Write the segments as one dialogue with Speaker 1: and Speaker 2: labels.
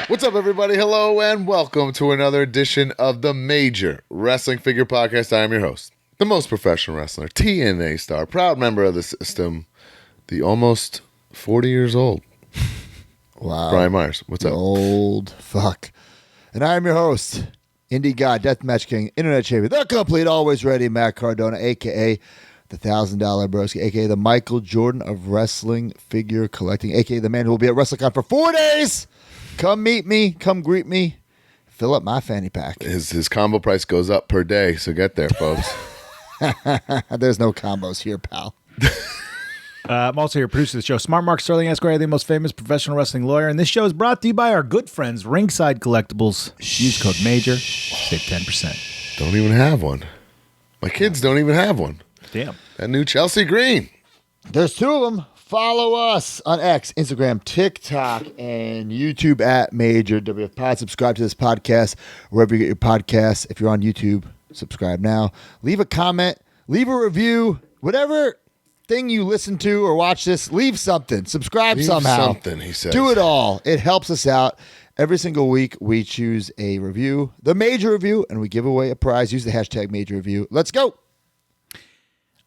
Speaker 1: What's up, everybody? Hello, and welcome to another edition of the Major Wrestling Figure Podcast. I am your host, the most professional wrestler, TNA star, proud member of the system, the almost 40 years old.
Speaker 2: Wow.
Speaker 1: Brian Myers, what's up?
Speaker 2: Old fuck. And I am your host, Indie God, Deathmatch King, Internet Champion, the complete, always ready, Matt Cardona, a.k.a. the $1,000 Broski, a.k.a. the Michael Jordan of wrestling figure collecting, a.k.a. the man who will be at WrestleCon for 4 days. Come meet me. Come greet me. Fill up my fanny pack.
Speaker 1: His combo price goes up per day, so get there, folks.
Speaker 2: There's no combos here, pal.
Speaker 3: I'm also your producer of the show, Smart Mark Sterling Esquire, the most famous professional wrestling lawyer. And this show is brought to you by our good friends, Ringside Collectibles. Use code MAJOR, save 10%.
Speaker 1: Don't even have one. My kids don't even have one.
Speaker 3: Damn.
Speaker 1: That new Chelsea Green.
Speaker 2: There's 2 of them. Follow us on X, Instagram, TikTok, and YouTube at Major WF Pod. Subscribe to this podcast wherever you get your podcasts. If you're on YouTube, subscribe now. Leave a comment. Leave a review. Whatever thing you listen to or watch this, leave something. Subscribe somehow.
Speaker 1: Something, he says.
Speaker 2: Do it all. It helps us out. Every single week, we choose a review, the Major Review, and we give away a prize. Use the hashtag Major Review. Let's go.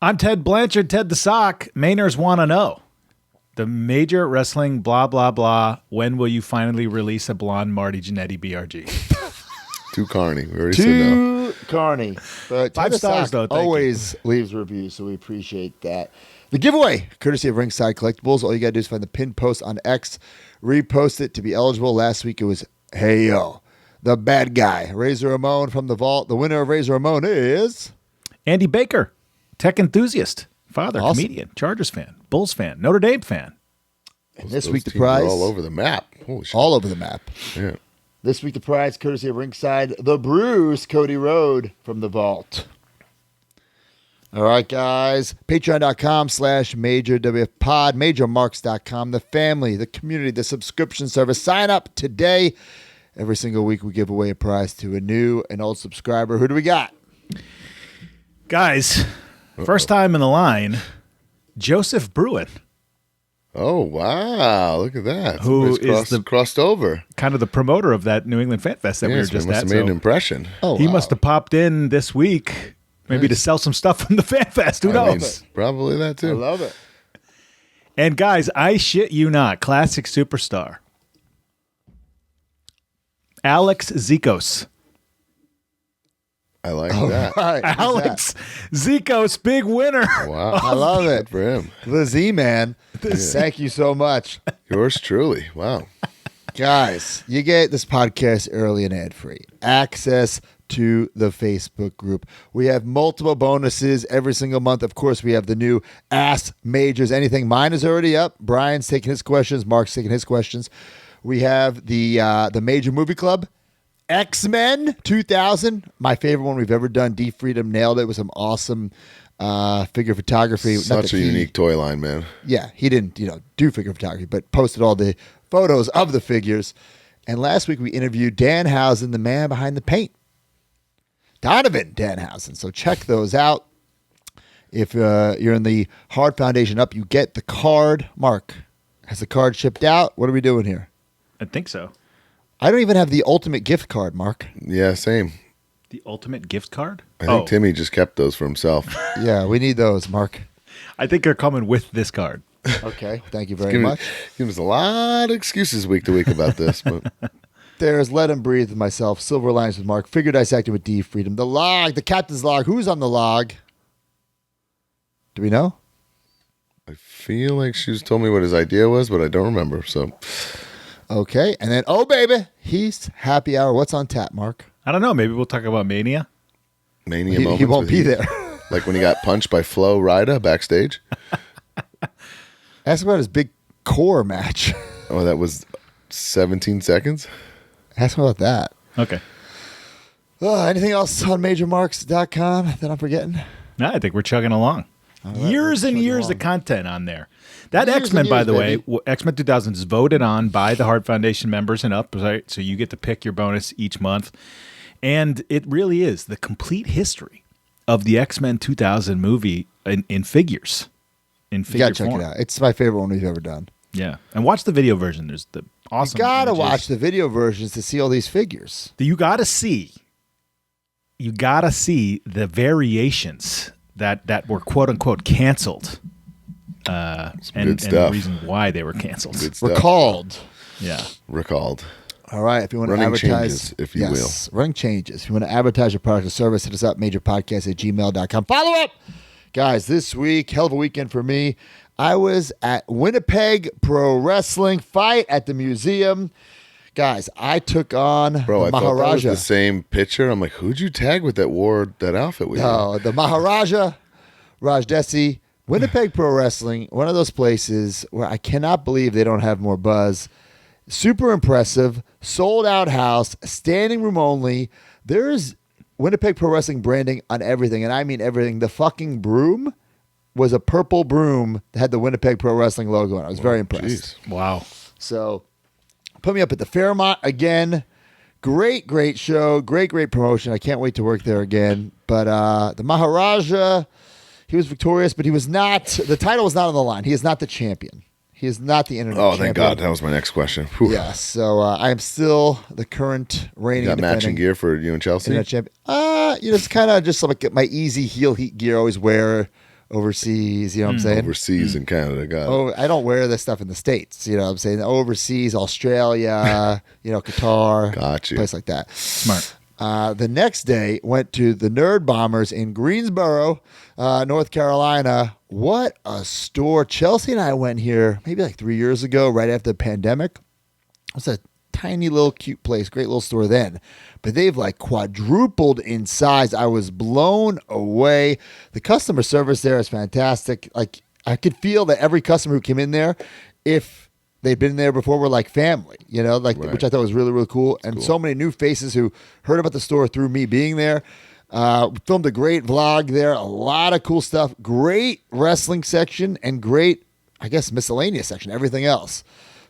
Speaker 3: I'm Ted Blanchard, Ted the Sock. Mainers want to know. The Major Wrestling blah, blah, blah. When will you finally release a blonde Marty Jannetty BRG?
Speaker 1: Too carny. We already said no.
Speaker 2: Too carny. But
Speaker 3: 5
Speaker 2: Ted
Speaker 3: stars,
Speaker 2: Sock
Speaker 3: though. Thank
Speaker 2: always leaves reviews, so we appreciate that. The giveaway, courtesy of Ringside Collectibles. All you got to do is find the pinned post on X, repost it to be eligible. Last week it was, hey, yo, the bad guy, Razor Ramon from the vault. The winner of Razor Ramon is
Speaker 3: Andy Baker, tech enthusiast, father,
Speaker 2: Awesome.
Speaker 3: comedian, Chargers fan, Bulls fan, Notre Dame fan.
Speaker 2: And this
Speaker 1: Those
Speaker 2: week the
Speaker 1: teams are
Speaker 2: prize,
Speaker 1: all over the map. Holy shit.
Speaker 2: all over the map.
Speaker 1: Yeah.
Speaker 2: This week the prize, courtesy of Ringside, the Bruce, Cody Rhodes from the vault. All right, guys. Patreon.com/MajorWFPod, MajorMarks.com, the family, the community, the subscription service. Sign up today. Every single week we give away a prize to a new and old subscriber. Who do we got?
Speaker 3: Guys, first time in the line, Joseph Bruin,
Speaker 1: Oh, wow. Look at that.
Speaker 3: Who
Speaker 1: Somebody's
Speaker 3: is
Speaker 1: crossed over.
Speaker 3: kind of the promoter of that New England Fan Fest that we were
Speaker 1: Yes,
Speaker 3: just
Speaker 1: must
Speaker 3: at.
Speaker 1: have made an
Speaker 3: So
Speaker 1: impression.
Speaker 2: Oh,
Speaker 3: he
Speaker 2: wow.
Speaker 3: must have popped in this week, maybe to sell some stuff from the Fan Fest. Who
Speaker 1: I mean,
Speaker 3: knows?
Speaker 1: probably that,
Speaker 2: I
Speaker 1: too.
Speaker 2: love it.
Speaker 3: And guys, I shit you not, classic superstar, Alex Zikos.
Speaker 1: I like that.
Speaker 2: All right, who's
Speaker 3: Alex Zikos, big winner.
Speaker 1: Wow.
Speaker 2: that? I love
Speaker 1: Good
Speaker 2: it.
Speaker 1: for him.
Speaker 2: The Z-Man. Thank you so much.
Speaker 1: Yours truly. Wow.
Speaker 2: Guys, you get this podcast early and ad-free. Access to the Facebook group. We have multiple bonuses every single month. Of course, we have the new Ask Majors Anything. Mine is already up. Brian's taking his questions. Mark's taking his questions. We have the Major Movie Club. X-Men 2000, my favorite one we've ever done. D Freedom nailed it with some awesome figure photography. Not
Speaker 1: Such
Speaker 2: that
Speaker 1: a
Speaker 2: he-
Speaker 1: unique toy line, man.
Speaker 2: Yeah, he didn't, do figure photography, but posted all the photos of the figures. And last week we interviewed Danhausen, the man behind the paint. Donovan Danhausen. So check those out. If you're in the Hard Foundation up, you get the card. Mark, has the card shipped out? What are we doing here?
Speaker 3: I think so.
Speaker 2: I don't even have the ultimate gift card, Mark.
Speaker 1: Yeah, same.
Speaker 3: The ultimate gift card?
Speaker 1: I think Timmy just kept those for himself.
Speaker 2: Yeah, we need those, Mark.
Speaker 3: I think they're coming with this card.
Speaker 2: Okay, thank you very
Speaker 1: Giving
Speaker 2: much.
Speaker 1: us a lot of excuses week to week about this. But
Speaker 2: There's Let Him Breathe with myself, Silver Linings with Mark, Figure Dissected with D Freedom, the log, the captain's log. Who's on the log? Do we know?
Speaker 1: I feel like she just told me what his idea was, but I don't remember. So
Speaker 2: Okay, and then, oh baby, he's happy hour. What's on tap, Mark?
Speaker 3: I don't know. Maybe we'll talk about Mania.
Speaker 1: Mania
Speaker 2: He
Speaker 1: moments.
Speaker 2: won't
Speaker 1: with
Speaker 2: be
Speaker 1: Heath.
Speaker 2: there.
Speaker 1: Like when he got punched by Flo Rida backstage.
Speaker 2: Ask about his big core match.
Speaker 1: Oh, that was 17 seconds?
Speaker 2: Ask him about that.
Speaker 3: Okay.
Speaker 2: Anything else on MajorMarks.com that I'm forgetting?
Speaker 3: No, I think we're chugging along.
Speaker 2: right,
Speaker 3: Years
Speaker 2: we're
Speaker 3: and
Speaker 2: chugging
Speaker 3: years
Speaker 2: along.
Speaker 3: of content on there. That
Speaker 2: Years
Speaker 3: X-Men,
Speaker 2: and
Speaker 3: by
Speaker 2: years,
Speaker 3: the way,
Speaker 2: baby.
Speaker 3: X-Men 2000 is voted on by the Hart Foundation members and up, right? So you get to pick your bonus each month. And it really is the complete history of the X-Men 2000 movie in figures. In
Speaker 2: You
Speaker 3: figure
Speaker 2: gotta check
Speaker 3: form.
Speaker 2: it out. It's my favorite one we've ever done.
Speaker 3: Yeah. And watch the video version. There's the Awesome.
Speaker 2: You gotta
Speaker 3: images.
Speaker 2: watch the video versions to see all these figures.
Speaker 3: You gotta see the variations that were quote unquote canceled. And the reason why they were canceled.
Speaker 1: Good stuff.
Speaker 2: Recalled.
Speaker 3: Yeah.
Speaker 1: Recalled.
Speaker 2: All right, if you want to
Speaker 1: Running
Speaker 2: advertise,
Speaker 1: changes, if you will.
Speaker 2: running changes. If you want to advertise your product or service, hit us up, majorpodcast@gmail.com. Follow up! Guys, this week, hell of a weekend for me. I was at Winnipeg Pro Wrestling Fight at the museum. Guys, I took on
Speaker 1: Bro,
Speaker 2: the
Speaker 1: I thought that was
Speaker 2: Maharaja.
Speaker 1: the same picture. I'm like, who'd you tag with that wore that outfit with you?
Speaker 2: No, the Maharaja, Rajdesi, Winnipeg Pro Wrestling, one of those places where I cannot believe they don't have more buzz. Super impressive, sold out house, standing room only. There's Winnipeg Pro Wrestling branding on everything, and I mean everything. The fucking broom was a purple broom that had the Winnipeg Pro Wrestling logo on it. I was very impressed.
Speaker 1: Jeez.
Speaker 3: Wow.
Speaker 2: So put me up at the Fairmont again. Great show. Great promotion. I can't wait to work there again. But the Maharaja, he was victorious, but he was not, the title was not on the line. He is not the champion. He is not the internet champion.
Speaker 1: Thank God. That was my next question. Whew.
Speaker 2: Yes. So I am still the current reigning
Speaker 1: You got
Speaker 2: defending
Speaker 1: matching gear for you and Chelsea?
Speaker 2: internet champion. It's kind of just like my easy heel heat gear I always wear overseas. You know what I'm saying?
Speaker 1: Overseas in Canada. Got it.
Speaker 2: Oh, I don't wear this stuff in the States. You know what I'm saying? Overseas, Australia, Qatar,
Speaker 1: Got you.
Speaker 2: place like that.
Speaker 3: Smart.
Speaker 2: The next day, went to the Nerd Bombers in Greensboro, North Carolina. What a store. Chelsea and I went here maybe like 3 years ago, right after the pandemic. It was a tiny little cute place, great little store then. But they've like quadrupled in size. I was blown away. The customer service there is fantastic. Like I could feel that every customer who came in there, if they'd been there before, were like family,
Speaker 1: Right.
Speaker 2: which I thought was really, really cool. And so many new faces who heard about the store through me being there. Filmed a great vlog there. A lot of cool stuff. Great wrestling section and great, I guess, miscellaneous section. Everything else.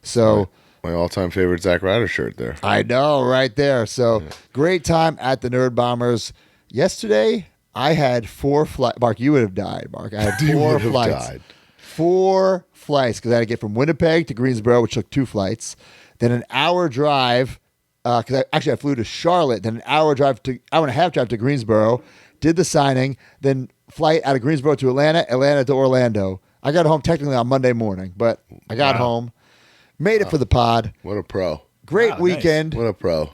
Speaker 2: So
Speaker 1: My all-time favorite Zack Ryder shirt there.
Speaker 2: I know, right there. So great time at the Nerd Bombers. Yesterday, I had 4 flights. Mark, you would have died, Mark. I had 4
Speaker 1: would have
Speaker 2: flights.
Speaker 1: died.
Speaker 2: 4 flights because I had to get from Winnipeg to Greensboro, which took 2 flights. Then an hour drive because I flew to Charlotte. Then an hour and a half drive to Greensboro. Did the signing. Then flight out of Greensboro to Atlanta to Orlando. I got home technically on Monday morning, but I got home. Made it for the pod.
Speaker 1: What a pro.
Speaker 2: Great
Speaker 3: Wow,
Speaker 2: weekend.
Speaker 1: What a pro.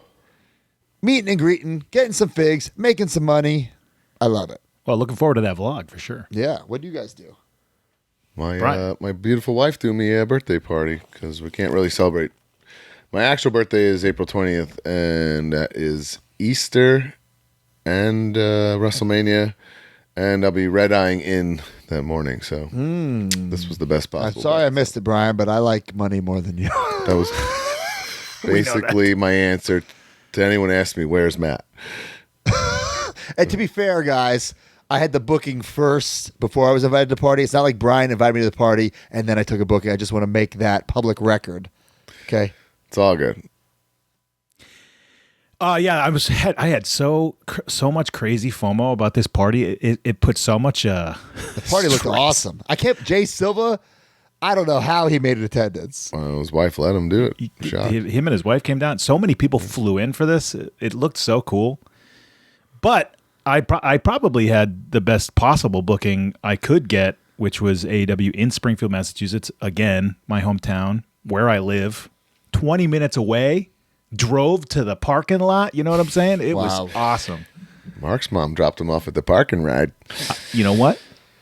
Speaker 2: Meeting and greeting, getting some figs, making some money. I love it.
Speaker 3: Well, looking forward to that vlog for sure.
Speaker 2: Yeah. What do you guys do?
Speaker 1: My beautiful wife threw me a birthday party because we can't really celebrate. My actual birthday is April 20th, and that is Easter and Wrestlemania, and I'll be red-eyeing in that morning, so this was the best
Speaker 2: I'm
Speaker 1: possible.
Speaker 2: sorry I missed it, Brian, but I like money more than you.
Speaker 1: That was basically my answer to anyone who asked me, where's Matt?
Speaker 2: And to be fair, guys, I had the booking first before I was invited to the party. It's not like Brian invited me to the party and then I took a booking. I just want to make that public record. Okay.
Speaker 1: It's all good.
Speaker 3: Yeah, I had so much crazy FOMO about this party. It put so much
Speaker 2: The party looked awesome. Jay Silva, I don't know how he made an attendance.
Speaker 1: His wife let him do it. Shocked.
Speaker 3: Him and his wife came down. So many people flew in for this. It looked so cool. But I probably had the best possible booking I could get, which was AEW in Springfield, Massachusetts. Again, my hometown, where I live, 20 minutes away. Drove to the parking lot. You know what I'm saying? It was awesome.
Speaker 1: Mark's mom dropped him off at the parking ride.
Speaker 3: You know what?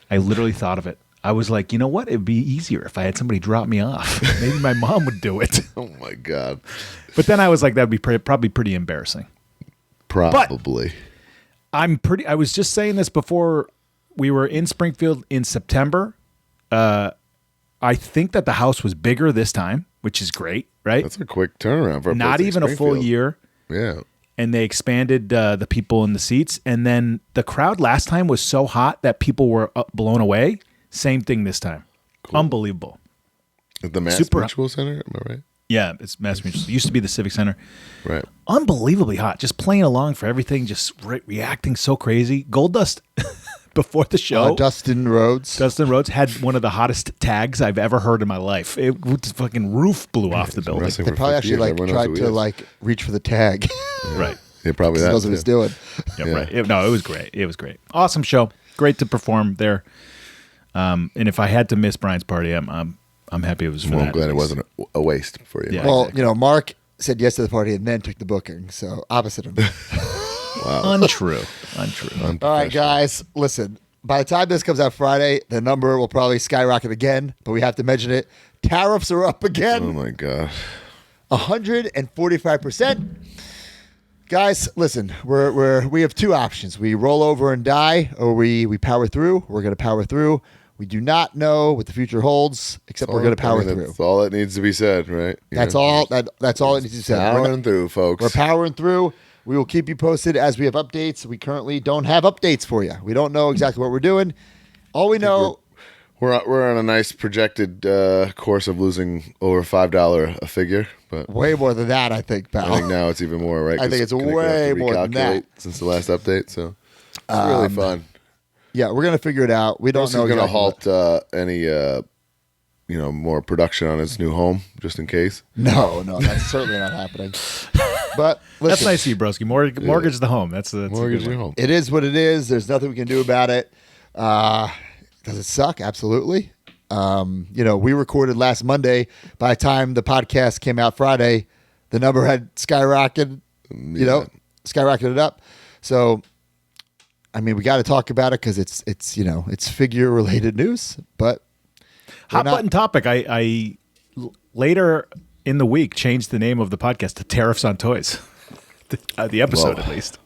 Speaker 3: I literally thought of it. I was like, you know what? It'd be easier if I had somebody drop me off. Maybe my mom would do it.
Speaker 1: Oh my God.
Speaker 3: But then I was like, that'd be probably pretty embarrassing.
Speaker 1: Probably.
Speaker 3: I was just saying this before we were in Springfield in September. I think that the house was bigger this time, which is great, right?
Speaker 1: That's a quick turnaround for a
Speaker 3: Not
Speaker 1: place like
Speaker 3: even a full
Speaker 1: Springfield.
Speaker 3: year.
Speaker 1: Yeah.
Speaker 3: And they expanded the people in the seats. And then the crowd last time was so hot that people were blown away. Same thing this time. Cool. Unbelievable.
Speaker 1: At the Mass Mutual Center, am I right?
Speaker 3: Yeah, it's Mass Mutual. It used to be the Civic Center.
Speaker 1: Right.
Speaker 3: Unbelievably hot. Just playing along for everything, just reacting so crazy. Goldust before the show.
Speaker 2: Dustin Rhodes.
Speaker 3: Dustin Rhodes had one of the hottest tags I've ever heard in my life. It fucking roof blew off the building.
Speaker 1: wrestling
Speaker 2: They
Speaker 1: for
Speaker 2: probably
Speaker 1: 50
Speaker 2: actually
Speaker 1: years. Everyone knows
Speaker 2: tried
Speaker 1: who
Speaker 2: to
Speaker 1: he is.
Speaker 2: reach for the tag.
Speaker 3: Right.
Speaker 1: Yeah, probably
Speaker 2: He
Speaker 1: that.
Speaker 2: knows what he's doing.
Speaker 3: Yeah,
Speaker 1: Yeah.
Speaker 3: right. No, it was great. It was great. Awesome show. Great to perform there. And if I had to miss Brian's party, I'm happy it was for
Speaker 1: Well,
Speaker 3: that.
Speaker 1: I'm glad it wasn't a waste for you.
Speaker 3: Yeah.
Speaker 2: Well,
Speaker 3: exactly.
Speaker 2: Mark said yes to the party and then took the booking. So opposite of me.
Speaker 3: Untrue.
Speaker 2: All right, guys, listen. By the time this comes out Friday, the number will probably skyrocket again, but we have to mention it. Tariffs are up
Speaker 1: Oh
Speaker 2: again,
Speaker 1: my god.
Speaker 2: 145%. Guys, listen, we have two options. We roll over and die, or we power through. We're going to power through. We do not know what the future holds, except we're going to power through.
Speaker 1: That's all that needs to be said, right?
Speaker 2: That's all. That's all it needs to be said.
Speaker 1: Powering through, folks.
Speaker 2: We're powering through. We will keep you posted as we have updates. We currently don't have updates for you. We don't know exactly what we're doing. All we know,
Speaker 1: We're on a nice projected course of losing over $5 a figure, but
Speaker 2: way more than that, I think, pal.
Speaker 1: I think now it's even more, right?
Speaker 2: I think
Speaker 1: 'Cause
Speaker 2: it's
Speaker 1: gonna have
Speaker 2: way
Speaker 1: to
Speaker 2: more than that.
Speaker 1: recalculate since the last update. So it's really fun.
Speaker 2: Yeah, we're gonna figure it out. We don't
Speaker 1: Also,
Speaker 2: know
Speaker 1: going to
Speaker 2: exactly
Speaker 1: halt any more production on his new home, just in case.
Speaker 2: No, that's certainly not happening. But listen,
Speaker 3: That's nice of you, broski. Mortgage the home. That's a
Speaker 1: Mortgage
Speaker 3: good
Speaker 1: your
Speaker 3: one.
Speaker 1: home.
Speaker 2: it is what it is. There's nothing we can do about it. Does it suck? Absolutely. We recorded last Monday. By the time the podcast came out Friday, the number had skyrocketed. Skyrocketed up. So, I mean, we got to talk about it because it's figure related news. But
Speaker 3: Hot button topic. I later in the week changed the name of the podcast to Tariffs on Toys. The episode,
Speaker 1: Whoa.
Speaker 3: at least.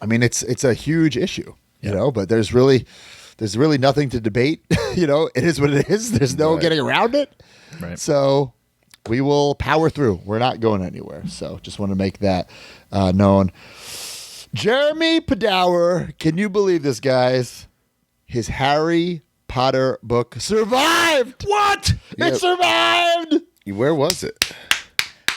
Speaker 2: I mean, it's a huge issue, but there's really nothing to debate. It is what it is. There's no
Speaker 1: Right.
Speaker 2: getting around it.
Speaker 3: Right.
Speaker 2: So we will power through. We're not going anywhere. So just want to make that known. Jeremy Padower, can you believe this, guys? His Harry Potter book survived.
Speaker 3: What?
Speaker 2: It survived.
Speaker 1: Where was it?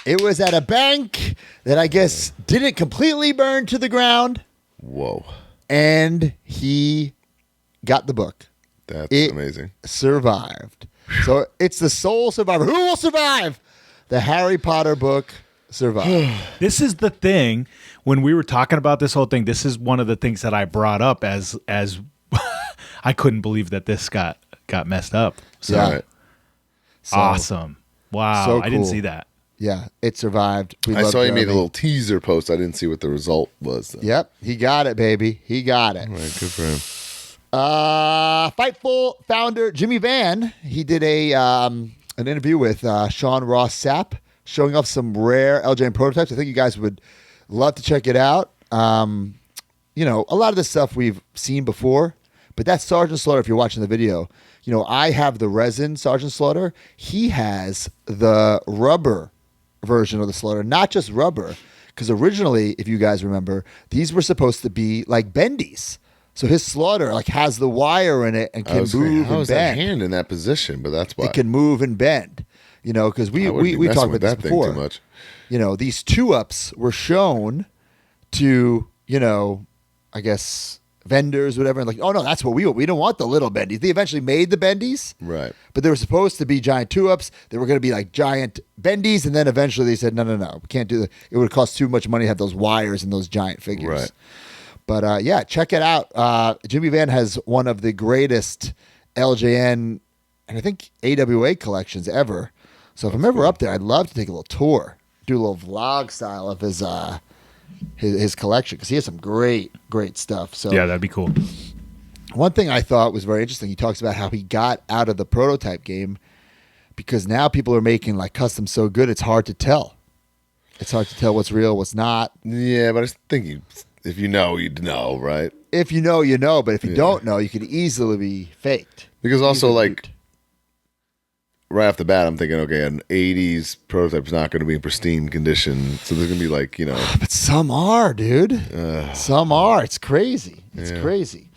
Speaker 2: It was at a bank that I guess didn't completely burn to the ground,
Speaker 1: Whoa.
Speaker 2: and he got the book.
Speaker 1: That's
Speaker 2: It
Speaker 1: amazing.
Speaker 2: survived. So it's the sole survivor. Who will survive? The Harry Potter book survived.
Speaker 3: This is the thing. When we were talking about this whole thing, this is one of the things that I brought up as I couldn't believe that this got messed up. So
Speaker 2: Yeah.
Speaker 1: All right.
Speaker 2: So,
Speaker 3: awesome. Wow.
Speaker 2: So
Speaker 3: I didn't
Speaker 2: cool.
Speaker 3: see that.
Speaker 2: Yeah, it survived. We
Speaker 1: I
Speaker 2: love
Speaker 1: saw you made a
Speaker 2: Jeremy.
Speaker 1: little teaser post. I didn't see what the result was. Though.
Speaker 2: Yep, he got it, baby. He got it.
Speaker 1: All right, good for him.
Speaker 2: Fightful founder Jimmy Van, he did an interview with Sean Ross Sapp, showing off some rare LJN prototypes. I think you guys would love to check it out. A lot of this stuff we've seen before, but that's Sergeant Slaughter. If you're watching the video, I have the resin Sergeant Slaughter. He has the rubber version of the Slaughter, not just rubber, because originally, if you guys remember, these were supposed to be like bendies. So his Slaughter has the wire in it and can move
Speaker 1: How
Speaker 2: and
Speaker 1: is that
Speaker 2: bend.
Speaker 1: hand in that position? But that's why.
Speaker 2: It can move and bend. Because we
Speaker 1: I wouldn't be
Speaker 2: we
Speaker 1: messing
Speaker 2: talked
Speaker 1: with
Speaker 2: about this
Speaker 1: that thing
Speaker 2: before.
Speaker 1: too much.
Speaker 2: These 2-ups were shown to I guess vendors, whatever, and oh no, that's what we don't want the little bendies. They eventually made the bendies,
Speaker 1: Right.
Speaker 2: but they were supposed to be giant 2-ups. They were going to be like giant bendies, and then eventually they said, no, we can't do that. It would cost too much money to have those wires and those giant figures.
Speaker 1: Right.
Speaker 2: But check it out. Jimmy Van has one of the greatest LJN and I think AWA collections ever. So if I'm ever up there, I'd love to take a little tour, do a little vlog style of his collection, because he has some great stuff. So
Speaker 3: Yeah, that'd be cool.
Speaker 2: one thing I thought was very interesting, he talks about how he got out of the prototype game because now people are making custom so good it's hard to tell. It's hard to tell what's real, what's not.
Speaker 1: Yeah, but I think if you know, you'd know, right?
Speaker 2: If you know, you know, but if you don't know, you could easily be faked.
Speaker 1: Because also,
Speaker 2: Easily
Speaker 1: like,
Speaker 2: duped.
Speaker 1: right off the bat, I'm thinking, okay, an 80s prototype is not going to be in pristine condition. So there's going to be
Speaker 2: But some are, dude. Some are. It's crazy. It's
Speaker 1: Yeah.
Speaker 2: crazy.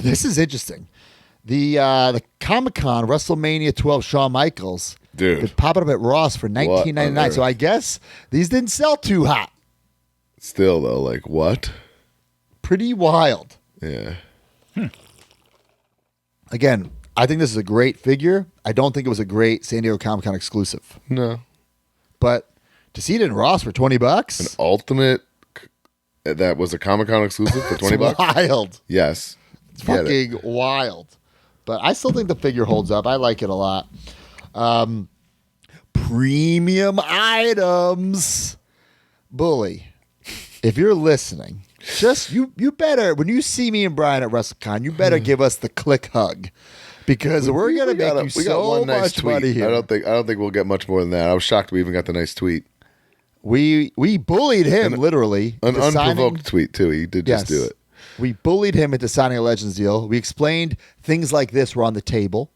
Speaker 2: This is interesting. The Comic-Con WrestleMania 12 Shawn Michaels,
Speaker 1: Dude.
Speaker 2: they're popping up at Ross for $19.99. So I guess these didn't sell too hot.
Speaker 1: Still, though, what?
Speaker 2: Pretty wild.
Speaker 1: Yeah.
Speaker 2: Again, I think this is a great figure. I don't think it was a great San Diego Comic-Con exclusive.
Speaker 1: No.
Speaker 2: But to see it in Ross for $20,
Speaker 1: Ultimate that was a Comic-Con exclusive for $20.
Speaker 2: Wild.
Speaker 1: Yes.
Speaker 2: It's fucking wild. But I still think the figure holds up. I like it a lot. Premium items. Bully, if you're listening, just you better, when you see me and Brian at WrestleCon, you better give us the click hug. Because we're gonna make you so much money here.
Speaker 1: I don't think we'll get much more than that. I was shocked we even got the nice tweet.
Speaker 2: We bullied him literally.
Speaker 1: An unprovoked tweet too. He did just do it.
Speaker 2: We bullied him into signing a Legends deal. We explained things like this were on the table.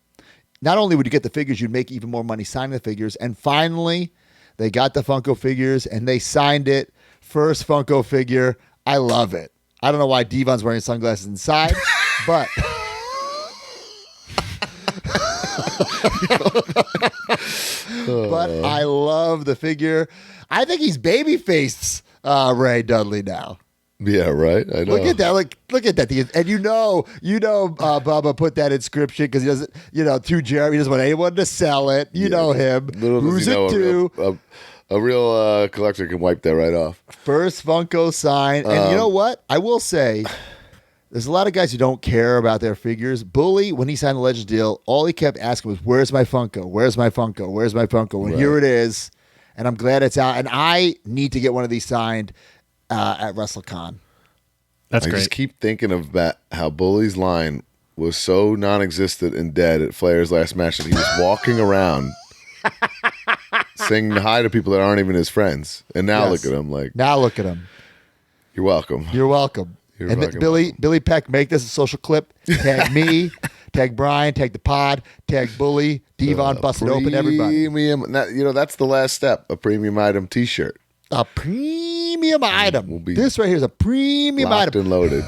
Speaker 2: Not only would you get the figures, you'd make even more money signing the figures. And finally, they got the Funko figures and they signed it. First Funko figure. I love it. I don't know why Devon's wearing sunglasses inside, but but I love the figure. I think he's babyface Ray Dudley now.
Speaker 1: Yeah, right. I know.
Speaker 2: Look at that! Look at that! And Bubba put that inscription because he doesn't, to Jeremy, he doesn't want anyone to sell it. You know him. Who's it to?
Speaker 1: A real collector can wipe that right off.
Speaker 2: First Funko sign, and you know what? I will say, there's a lot of guys who don't care about their figures. Bully, when he signed the Legends deal, all he kept asking was, "Where's my Funko? Where's my Funko? Where's my Funko?" And here it is, and I'm glad it's out. And I need to get one of these signed at WrestleCon.
Speaker 3: That's great.
Speaker 1: I just keep thinking of that, how Bully's line was so non-existent and dead at Flair's last match that he was walking around saying hi to people that aren't even his friends. And now look at him.
Speaker 2: Now look at him.
Speaker 1: You're welcome.
Speaker 2: You're welcome.
Speaker 1: You're
Speaker 2: and
Speaker 1: welcome.
Speaker 2: Billy Peck, make this a social clip. Tag me, tag Brian, tag the pod, tag Bully, Devon, Busted Open, everybody.
Speaker 1: Premium. That's the last step. A premium item T-shirt.
Speaker 2: A premium item. This right here is a premium
Speaker 1: locked
Speaker 2: item.
Speaker 1: and loaded.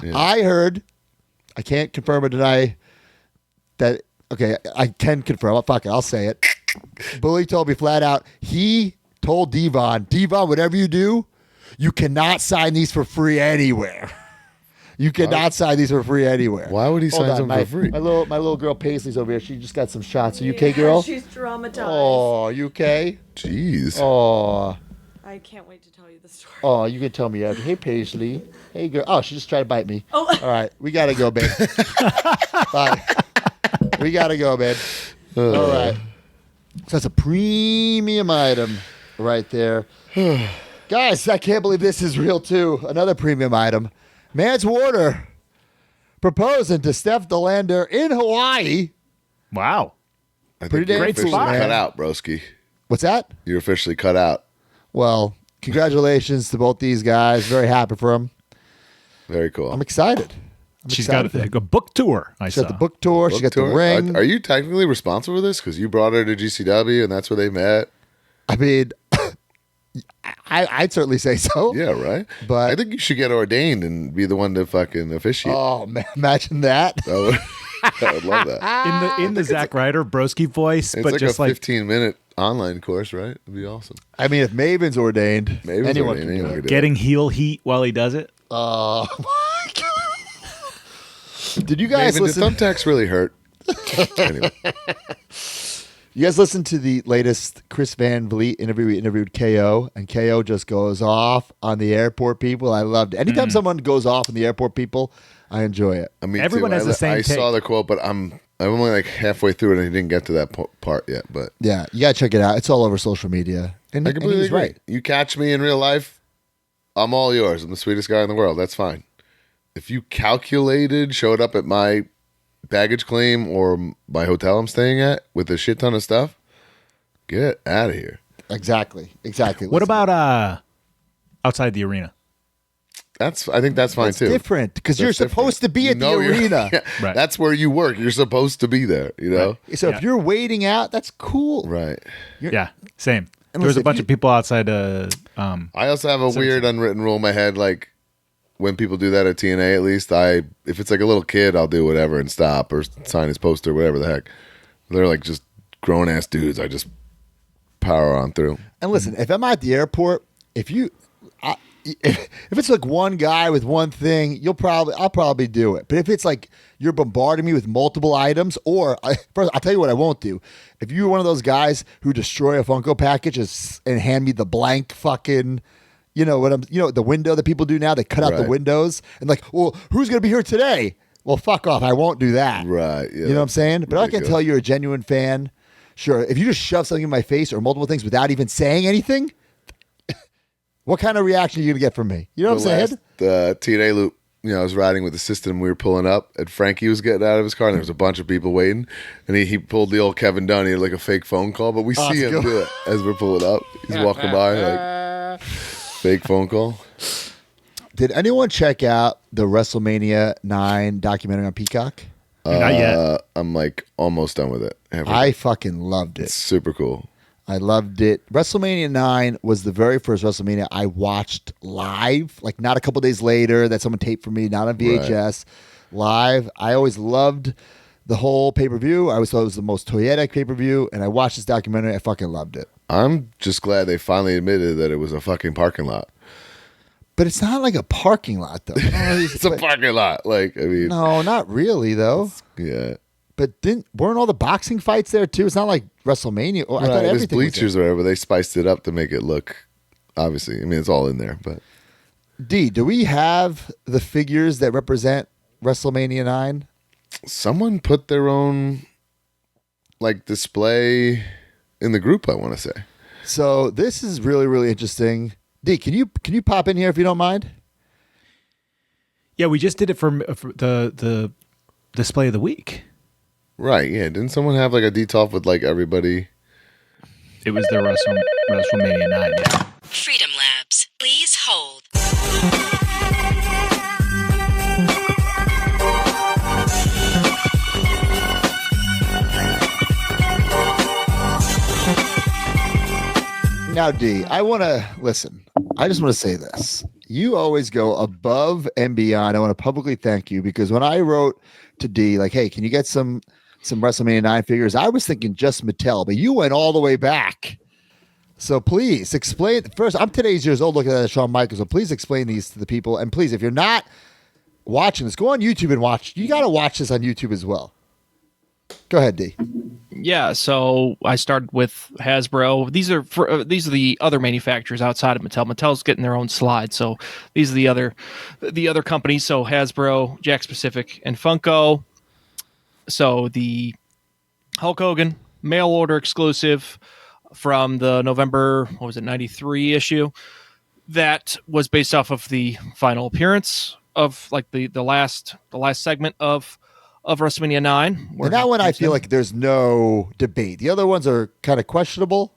Speaker 1: Yeah.
Speaker 2: I heard, I can't confirm or deny that. Okay, I can confirm. Oh, fuck it, I'll say it. Bully told me flat out, he told Devon, whatever you do, you cannot sign these for free anywhere. You cannot sign these for free anywhere.
Speaker 1: Why would he sign them for free?
Speaker 2: My little girl Paisley's over here. She just got some shots. Are you okay, girl?
Speaker 4: She's traumatized.
Speaker 2: Oh, you okay?
Speaker 1: Jeez.
Speaker 2: Oh.
Speaker 4: I can't wait to tell you the story.
Speaker 2: Oh, you can tell me after. Hey, Paisley. Hey, girl. Oh, she just tried to bite me.
Speaker 4: Oh.
Speaker 2: All right. We got to go, babe. Bye. We got to go, babe. All right. So that's a premium item right there. Guys, I can't believe this is real, too. Another premium item. Mance Warner proposing to Steph DeLander in Hawaii.
Speaker 3: Wow.
Speaker 1: I
Speaker 2: Pretty
Speaker 1: think you're
Speaker 2: damn
Speaker 1: officially
Speaker 2: cool, man.
Speaker 1: cut out, broski.
Speaker 2: What's that?
Speaker 1: You're officially cut out.
Speaker 2: Well, congratulations to both these guys. Very happy for them.
Speaker 1: Very cool.
Speaker 2: I'm excited.
Speaker 3: She's got a book tour.
Speaker 2: She's got the book tour. She's got the ring.
Speaker 1: Are you technically responsible for this? Because you brought her to GCW and that's where they met.
Speaker 2: I mean, I'd certainly say so.
Speaker 1: Yeah, right?
Speaker 2: But
Speaker 1: I think you should get ordained and be the one to fucking officiate.
Speaker 2: Oh, man, imagine that.
Speaker 1: I would love that.
Speaker 3: In the Zack Ryder broski voice,
Speaker 1: It's
Speaker 3: but
Speaker 1: like
Speaker 3: just
Speaker 1: a 15-minute online course, right? It'd be awesome.
Speaker 2: I mean, if Maven's ordained,
Speaker 1: Maven's
Speaker 2: anyone
Speaker 1: ordained,
Speaker 2: can do
Speaker 1: anyone
Speaker 2: it.
Speaker 1: could do
Speaker 3: getting heel heat while he does it.
Speaker 2: Oh, my God. Did you guys
Speaker 1: Maven,
Speaker 2: listen?
Speaker 1: did thumbtacks really hurt? Anyway.
Speaker 2: You guys listen to the latest Chris Van Vliet interview? We interviewed KO, and KO just goes off on the airport people. I loved it. Anytime someone goes off on the airport people, I enjoy it.
Speaker 1: I mean,
Speaker 3: Everyone has the same
Speaker 1: I
Speaker 3: take.
Speaker 1: saw the quote, but I'm only like halfway through it and I didn't get to that part yet. But
Speaker 2: Yeah, you got to check it out. It's all over social media. And,
Speaker 1: I completely
Speaker 2: he's
Speaker 1: agree.
Speaker 2: right.
Speaker 1: You catch me in real life, I'm all yours. I'm the sweetest guy in the world. That's fine. If you showed up at my baggage claim or my hotel I'm staying at with a shit ton of stuff, get out of here.
Speaker 2: Exactly.
Speaker 3: What about outside the arena?
Speaker 1: I think that's fine too.
Speaker 2: Different because you're supposed to be at the arena.
Speaker 1: Yeah,
Speaker 3: Right.
Speaker 1: That's where you work. You're supposed to be there, you know?
Speaker 3: Right.
Speaker 2: So if you're waiting out, that's cool.
Speaker 1: Right.
Speaker 3: Yeah, same.
Speaker 2: And
Speaker 3: There was
Speaker 2: listen,
Speaker 3: a bunch
Speaker 2: if
Speaker 3: of people outside.
Speaker 1: I also have a weird unwritten rule in my head, like when people do that at TNA, at least, if it's like a little kid, I'll do whatever and stop or sign his poster, whatever the heck. They're like just grown ass dudes. I just power on through.
Speaker 2: And listen, if I'm at the airport, if you if it's like one guy with one thing, I'll probably do it. But if it's like you're bombarding me with multiple items, first I'll tell you what I won't do. If you're one of those guys who destroy a Funko package and hand me the blank fucking, the window that people do now, they cut out the windows and like, well, who's gonna be here today? Well, fuck off. I won't do that.
Speaker 1: Right. Yeah,
Speaker 2: you know what I'm saying? But I can
Speaker 1: ridiculous.
Speaker 2: tell you're a genuine fan. Sure. If you just shove something in my face or multiple things without even saying anything, what kind of reaction are you going to get from me? You know what I'm saying?
Speaker 1: The TNA loop, I was riding with the system. We were pulling up, and Frankie was getting out of his car, and there was a bunch of people waiting. And he pulled the old Kevin Dunn. He had like a fake phone call, but we see him do it as we're pulling up. He's walking by, like, fake phone call.
Speaker 2: Did anyone check out the WrestleMania 9 documentary on Peacock?
Speaker 3: Not yet.
Speaker 1: I'm like almost done with it.
Speaker 2: I fucking loved
Speaker 1: It's
Speaker 2: it.
Speaker 1: super cool.
Speaker 2: I loved it. WrestleMania 9 was the very first WrestleMania I watched live, like not a couple days later that someone taped for me, not on VHS, live. I always loved the whole pay-per-view. I always thought it was the most toyetic pay-per-view, and I watched this documentary. I fucking loved it.
Speaker 1: I'm just glad they finally admitted that it was a fucking parking lot.
Speaker 2: But it's not like a parking lot, though.
Speaker 1: It's a parking lot. Like, I mean,
Speaker 2: No, not really, though.
Speaker 1: yeah.
Speaker 2: But weren't all the boxing fights there, too? It's not like WrestleMania. I thought
Speaker 1: Right, there's
Speaker 2: everything was
Speaker 1: bleachers or whatever. They spiced it up to make it look, obviously. I mean, it's all in there, but
Speaker 2: D, do we have the figures that represent WrestleMania 9?
Speaker 1: someone put their own like display in the group, I want to say.
Speaker 2: So this is really, really interesting. D, can you pop in here if you don't mind?
Speaker 3: Yeah, we just did it for the display of the week.
Speaker 1: Right, yeah. Didn't someone have like a detolf with like everybody?
Speaker 3: It was the WrestleMania 9, yeah.
Speaker 5: Freedom Labs, please hold.
Speaker 2: Now, D, I want to listen. I just want to say this. You always go above and beyond. I want to publicly thank you because when I wrote to D, like, hey, can you get some WrestleMania 9 figures? I was thinking just Mattel, but you went all the way back. So please explain. First, I'm today's years old looking at Shawn Michaels, so please explain these to the people. And please, if you're not watching this, go on YouTube and watch. You got to watch this on YouTube as well. Go ahead, D.
Speaker 6: Yeah, so I started with Hasbro. These are the other manufacturers outside of Mattel. Mattel's getting their own slide, so these are the other companies. So Hasbro, Jakks Pacific, and Funko. So the Hulk Hogan mail order exclusive from the November 93 issue that was based off of the final appearance of like the last segment of WrestleMania 9.
Speaker 2: And that one, I feel like there's no debate. The other ones are kind of questionable.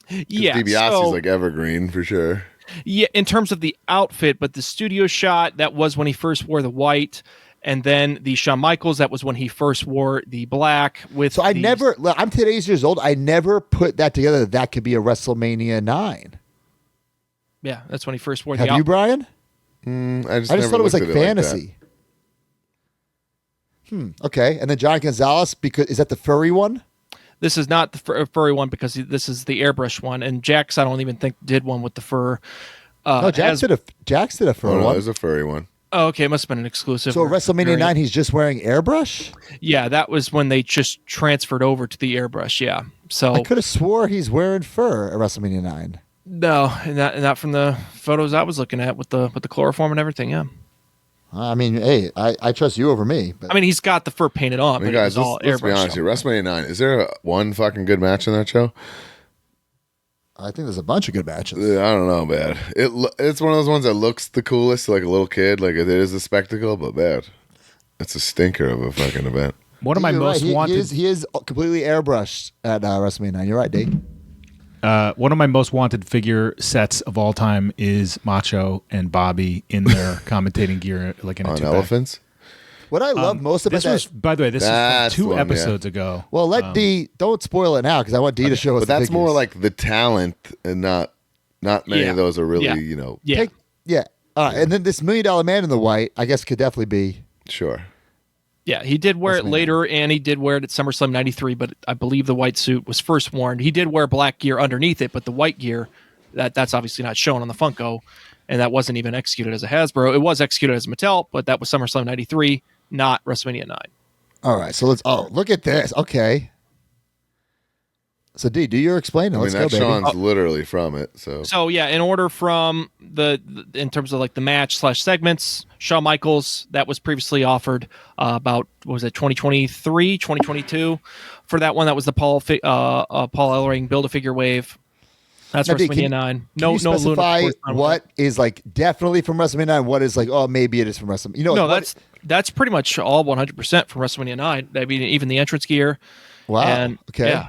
Speaker 6: Yeah,
Speaker 1: DiBiase's like evergreen for sure.
Speaker 6: Yeah, in terms of the outfit, but the studio shot, that was when he first wore the white. And then the Shawn Michaels, that was when he first wore the black.
Speaker 2: So I'm today's years old. I never put that together that could be a WrestleMania 9.
Speaker 6: Yeah, that's when he first wore
Speaker 2: Have
Speaker 6: the
Speaker 2: you,
Speaker 6: outfit.
Speaker 2: Brian?
Speaker 1: I just
Speaker 2: I just
Speaker 1: never
Speaker 2: thought it was like
Speaker 1: looked at
Speaker 2: fantasy. Okay. And then John Gonzalez, because is that the furry one?
Speaker 6: This is not the furry one because this is the airbrush one. And Jakks, I don't even think, did one with the fur.
Speaker 2: No, Jakks did a furry
Speaker 1: Oh, no,
Speaker 2: one.
Speaker 1: there's a furry one.
Speaker 6: Oh, okay, it must have been an exclusive.
Speaker 2: So WrestleMania 9, he's just wearing airbrush?
Speaker 6: Yeah, that was when they just transferred over to the airbrush, yeah. So
Speaker 2: I could have swore he's wearing fur at WrestleMania 9.
Speaker 6: no, and not from the photos I was looking at with the chloroform and everything, yeah.
Speaker 2: I mean, hey, I trust you over me. But
Speaker 6: I mean, he's got the fur painted on,
Speaker 1: I mean,
Speaker 6: but
Speaker 1: guys,
Speaker 6: it was all
Speaker 1: let's be
Speaker 6: airbrush.
Speaker 1: honest here. WrestleMania 9, is there one fucking good match in that show?
Speaker 2: I think there's a bunch of good matches.
Speaker 1: I don't know, man. It's one of those ones that looks the coolest, like a little kid. Like it is a spectacle, but man, it's a stinker of a fucking event.
Speaker 3: One of my
Speaker 2: You're
Speaker 3: most
Speaker 2: right.
Speaker 3: wanted.
Speaker 2: He is completely airbrushed at WrestleMania 9. You're right, Dave.
Speaker 3: One of my most wanted figure sets of all time is Macho and Bobby in their commentating gear, like in a
Speaker 1: On
Speaker 3: two-pack.
Speaker 1: elephants?
Speaker 2: What I love most about
Speaker 3: This
Speaker 2: that.
Speaker 3: was, by the way, this is
Speaker 1: That's
Speaker 3: from two
Speaker 1: the one, yeah.
Speaker 3: episodes ago.
Speaker 2: Well, let D don't spoil it now because I want D to show us.
Speaker 1: But that's
Speaker 2: the
Speaker 1: more
Speaker 2: figures.
Speaker 1: like the talent, and not many
Speaker 6: Yeah.
Speaker 1: of those are really,
Speaker 6: Yeah. Yeah.
Speaker 2: yeah. And then this $1 Million Man in the white, I guess, could definitely be.
Speaker 1: Sure.
Speaker 6: Yeah, he did wear it
Speaker 2: WrestleMania.
Speaker 6: later, and he did wear it at SummerSlam 93, but I believe the white suit was first worn. He did wear black gear underneath it, but the white gear, that's obviously not shown on the Funko. and that wasn't even executed as a Hasbro. It was executed as Mattel, but that was SummerSlam 93, not WrestleMania 9.
Speaker 2: All right, so let's. Oh, look at this. Okay. So D, do your explaining.
Speaker 1: I mean,
Speaker 2: Let's go,
Speaker 1: that
Speaker 2: baby.
Speaker 1: Sean's literally from it. So
Speaker 6: Yeah, in order from in terms of like the match / segments, Shawn Michaels, that was previously offered about, what was it, 2023, 2022 for that one. That was the Paul Ellering Build-A-Figure wave. That's
Speaker 2: Now, D,
Speaker 6: WrestleMania 9.
Speaker 2: Can
Speaker 6: No
Speaker 2: you specify
Speaker 6: Luna.
Speaker 2: what is like definitely from WrestleMania 9? What is like, oh, maybe it is from WrestleMania? You know,
Speaker 6: No,
Speaker 2: like,
Speaker 6: that's pretty much all 100% from WrestleMania 9. I mean, even the entrance gear.
Speaker 2: wow.
Speaker 6: And,
Speaker 2: Okay.
Speaker 6: Yeah.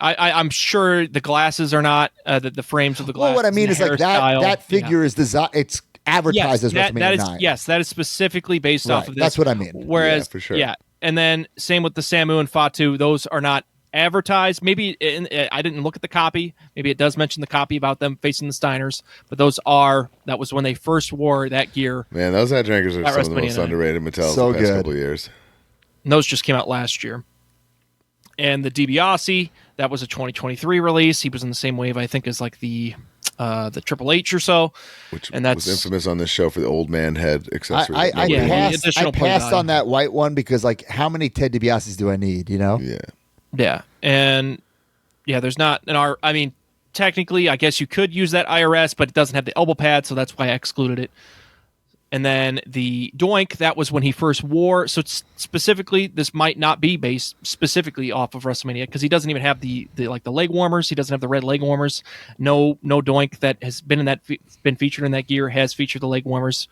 Speaker 6: I'm sure the glasses are not the frames of the glasses.
Speaker 2: Well, what I mean is like that figure is designed. It's advertised as WrestleMania 9.
Speaker 6: Yes, that is specifically based off of this.
Speaker 2: That's what I mean.
Speaker 6: Whereas,
Speaker 1: Yeah, for sure.
Speaker 6: Yeah, and then same with the Samu and Fatu. Those are not advertised. Maybe I didn't look at the copy. Maybe it does mention the copy about them facing the Steiners, but that was when they first wore that gear.
Speaker 1: man, those Head Drinkers are
Speaker 6: At
Speaker 1: some of the
Speaker 6: WrestleMania
Speaker 1: most
Speaker 6: 9.
Speaker 1: underrated Mattels
Speaker 2: So
Speaker 1: the past
Speaker 2: good.
Speaker 1: couple of years.
Speaker 6: And those just came out last year. And the DiBiase, that was a 2023 release. He was in the same wave, I think, as like the Triple H or so.
Speaker 1: Which
Speaker 6: and that's
Speaker 1: was infamous on this show for the old man head accessory.
Speaker 2: I
Speaker 1: that nobody
Speaker 6: Yeah,
Speaker 1: wanted.
Speaker 2: passed,
Speaker 6: additional
Speaker 2: I
Speaker 6: play
Speaker 2: passed
Speaker 6: value.
Speaker 2: on that white one because like how many Ted DiBiase's do I need? You know?
Speaker 1: Yeah.
Speaker 6: Yeah, and yeah, there's not an I mean, technically, I guess you could use that IRS, but it doesn't have the elbow pad, so that's why I excluded it. And then the Doink, that was when he first wore. So specifically, this might not be based specifically off of WrestleMania because he doesn't even have the leg warmers. He doesn't have the red leg warmers. No Doink that has been been featured in that gear has featured the leg warmers.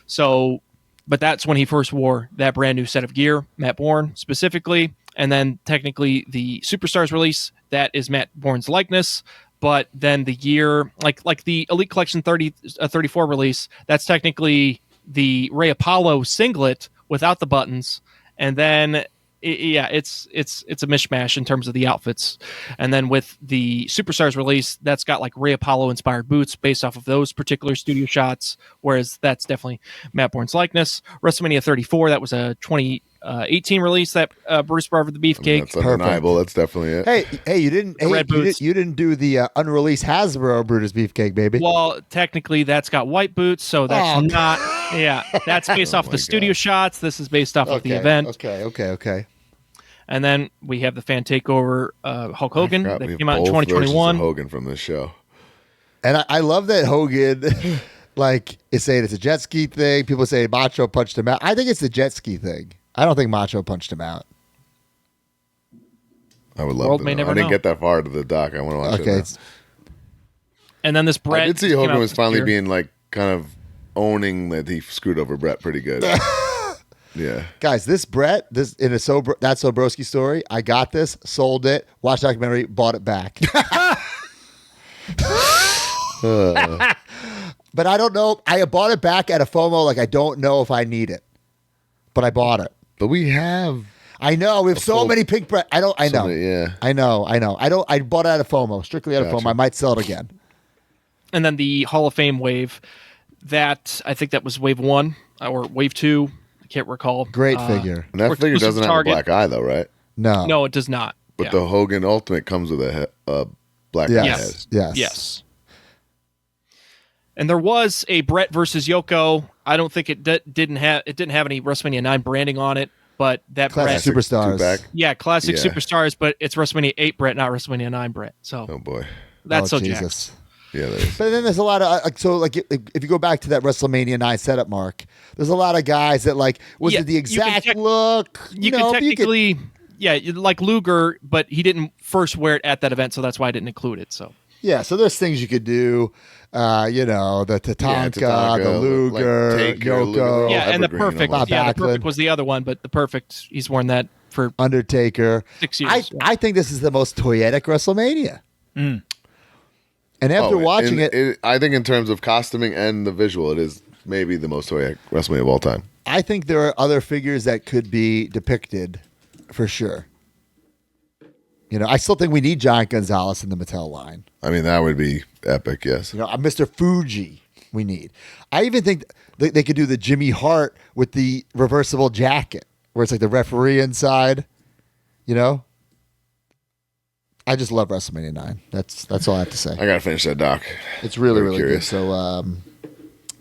Speaker 6: So, but that's when he first wore that brand new set of gear, Matt Bourne specifically. And then technically the Superstars release, that is Matt Bourne's likeness. But then the gear, like the Elite Collection 34 release, that's technically the Rey Apollo singlet without the buttons. And then, it's a mishmash in terms of the outfits. And then with the Superstars release, that's got like Rey Apollo inspired boots based off of those particular studio shots, whereas that's definitely Matt Bourne's likeness. WrestleMania 34, that was a 2018 release that Bruce Barber the Beefcake.
Speaker 1: That's undeniable. That's definitely it.
Speaker 2: Hey, you didn't. Hey,
Speaker 6: red boots.
Speaker 2: you didn't do the unreleased Hasbro Brutus Beefcake, baby.
Speaker 6: Well, technically, that's got white boots, so that's not. Yeah, that's based off the studio shots. This is based off of the event.
Speaker 2: Okay.
Speaker 6: And then we have the Fan Takeover Hulk Hogan
Speaker 1: God, we
Speaker 6: that
Speaker 1: have
Speaker 6: came out in
Speaker 1: both versions of
Speaker 6: 2021.
Speaker 1: Hogan from this show.
Speaker 2: And I love that Hogan, like, is saying it's a jet ski thing. People say Macho punched him out. I think it's the jet ski thing. I don't think Macho punched him out.
Speaker 1: I would love
Speaker 6: World
Speaker 1: to
Speaker 6: may
Speaker 1: know.
Speaker 6: never
Speaker 1: I didn't
Speaker 6: know.
Speaker 1: get that far to the doc. I want to watch
Speaker 2: Okay,
Speaker 1: it.
Speaker 2: it's,
Speaker 6: And then this Brett.
Speaker 1: I did see
Speaker 6: came
Speaker 1: Hogan
Speaker 6: out
Speaker 1: was
Speaker 6: this
Speaker 1: finally
Speaker 6: year.
Speaker 1: being like kind of owning that he screwed over Brett pretty good. Yeah.
Speaker 2: guys, this Brett, this in a That's So Broski story. I got this, sold it, watched the documentary, bought it back. But I don't know. I bought it back at a FOMO. Like I don't know if I need it, but I bought it.
Speaker 1: But we have
Speaker 2: I know we have so
Speaker 1: full-
Speaker 2: many pink Brett. I know.
Speaker 1: yeah.
Speaker 2: I know. I bought it at a FOMO, strictly at a
Speaker 1: Gotcha.
Speaker 2: FOMO. I might sell it again.
Speaker 6: And then the Hall of Fame wave. That I think that was wave 1 or wave 2. I can't recall.
Speaker 2: Great figure.
Speaker 1: And that
Speaker 6: Or
Speaker 1: figure
Speaker 6: exclusive
Speaker 1: doesn't have
Speaker 6: Target.
Speaker 1: a black eye though, right?
Speaker 2: No.
Speaker 6: No, it does not.
Speaker 1: But
Speaker 6: Yeah.
Speaker 1: the Hogan Ultimate comes with a black eye
Speaker 2: Yes.
Speaker 1: head.
Speaker 6: Yes. And there was a Brett versus Yoko. I don't think it didn't have any WrestleMania 9 branding on it, but that
Speaker 2: Classic
Speaker 6: Brett,
Speaker 2: Superstars.
Speaker 1: Two-back.
Speaker 6: yeah, classic
Speaker 1: Yeah.
Speaker 6: Superstars, but it's WrestleMania 8 Brett, not WrestleMania 9 Brett. So
Speaker 1: Oh boy.
Speaker 6: that's
Speaker 2: Oh,
Speaker 6: so
Speaker 2: Jesus.
Speaker 6: jacked.
Speaker 1: Yeah, there is.
Speaker 2: But then there's a lot of if you go back to that WrestleMania 9 setup, Mark, there's a lot of guys that like was
Speaker 6: Yeah,
Speaker 2: it the
Speaker 6: you can
Speaker 2: exact
Speaker 6: tec-
Speaker 2: look?
Speaker 6: You
Speaker 2: know,
Speaker 6: can
Speaker 2: but
Speaker 6: technically, like Luger, but he didn't first wear it at that event, so that's why I didn't include it. So
Speaker 2: yeah. So there's things you could do. The Tatanka, the
Speaker 1: Tatanka,
Speaker 2: Luger,
Speaker 1: like Taker,
Speaker 2: Yoko,
Speaker 1: Luger.
Speaker 6: yeah, and the
Speaker 1: evergreen
Speaker 6: perfect,
Speaker 1: almost.
Speaker 6: yeah, the
Speaker 2: Backlund.
Speaker 6: perfect was the other one, but the perfect he's worn that for
Speaker 2: Undertaker.
Speaker 6: 6 years.
Speaker 2: I think this is the most toyetic WrestleMania. And after
Speaker 1: Oh,
Speaker 2: watching it,
Speaker 1: I think in terms of costuming and the visual, it is maybe the most toy WrestleMania of all time.
Speaker 2: I think there are other figures that could be depicted for sure. I still think we need Giant Gonzalez in the Mattel line.
Speaker 1: I mean, that would be epic, yes.
Speaker 2: Mr. Fuji we need. I even think they could do the Jimmy Hart with the reversible jacket where it's like the referee inside, I just love WrestleMania 9. That's all I have to say.
Speaker 1: I got to finish that doc.
Speaker 2: It's really,
Speaker 1: Very
Speaker 2: really
Speaker 1: curious.
Speaker 2: good. So,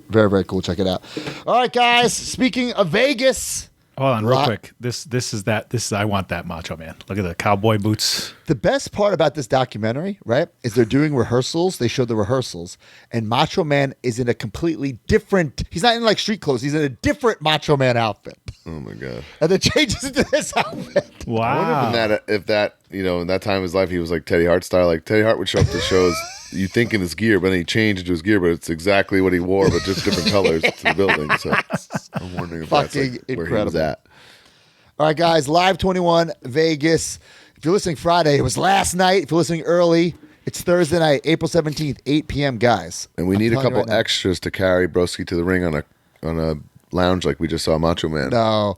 Speaker 2: Very, very cool. Check it out. All right, guys. Speaking of Vegas,
Speaker 3: Hold on, real quick. This is I want that Macho Man. Look at the cowboy boots.
Speaker 2: the best part about this documentary, right, is they're doing rehearsals. They show the rehearsals, and Macho Man is in a completely different. He's not in like street clothes. He's in a different Macho Man outfit,
Speaker 1: Oh my god.
Speaker 2: and then changes into this outfit.
Speaker 1: I wonder
Speaker 3: Wow.
Speaker 1: if that in that time of his life he was like Teddy Hart style. Like Teddy Hart would show up to shows, you think in his gear, but then he changed into his gear, but it's exactly what he wore, but just different colors to the building. So I'm wondering if that's
Speaker 2: Fucking
Speaker 1: like where he was
Speaker 2: incredible.
Speaker 1: at.
Speaker 2: All right, guys. Live 21 Vegas. If you're listening Friday, it was last night. If you're listening early, it's Thursday night, April 17th, 8 p.m. Guys,
Speaker 1: And we
Speaker 2: I'm
Speaker 1: need a
Speaker 2: telling you
Speaker 1: couple
Speaker 2: right now.
Speaker 1: extras to carry Broski to the ring on a lounge like we just saw Macho Man.
Speaker 2: No,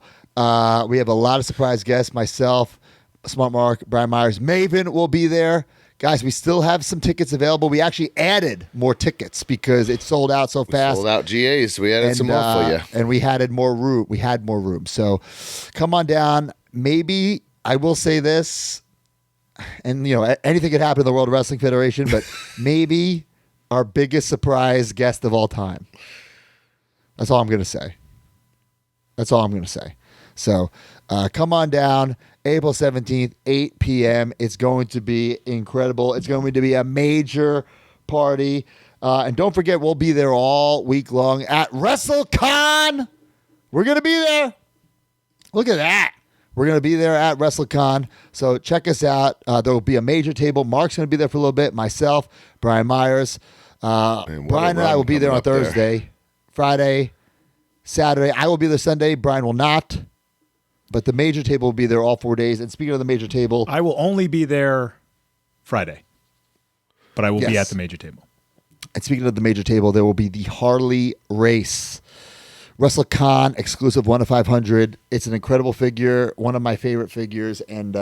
Speaker 2: we have a lot of surprise guests. Myself, Smart Mark, Brian Myers, Maven will be there. Guys, we still have some tickets available. We actually added more tickets because it sold out so fast.
Speaker 1: Sold out GAs, so we added some more for you.
Speaker 2: And we had more room. We had more room. So come on down. Maybe I will say this, and anything could happen in the World Wrestling Federation, but maybe our biggest surprise guest of all time. That's all I'm going to say. That's all I'm going to say. So come on down, April 17th, 8 p.m. It's going to be incredible. It's going to be a major party. And don't forget, we'll be there all week long at WrestleCon. We're going to be there. Look at that. We're going to be there at WrestleCon. So check us out. There will be a major table. Mark's going to be there for a little bit. Myself, Brian Myers.
Speaker 1: Man, what a
Speaker 2: Brian and I
Speaker 1: run
Speaker 2: will be there
Speaker 1: coming
Speaker 2: on
Speaker 1: up there.
Speaker 2: Thursday, Friday, Saturday. I will be there Sunday. Brian will not. But the major table will be there all 4 days. And speaking of the major table,
Speaker 3: I will only be there Friday, but I will be
Speaker 2: Yes.
Speaker 3: at the major table.
Speaker 2: and speaking of the major table, there will be the Harley race. WrestleCon exclusive 1 to 500. It's an incredible figure, one of my favorite figures. And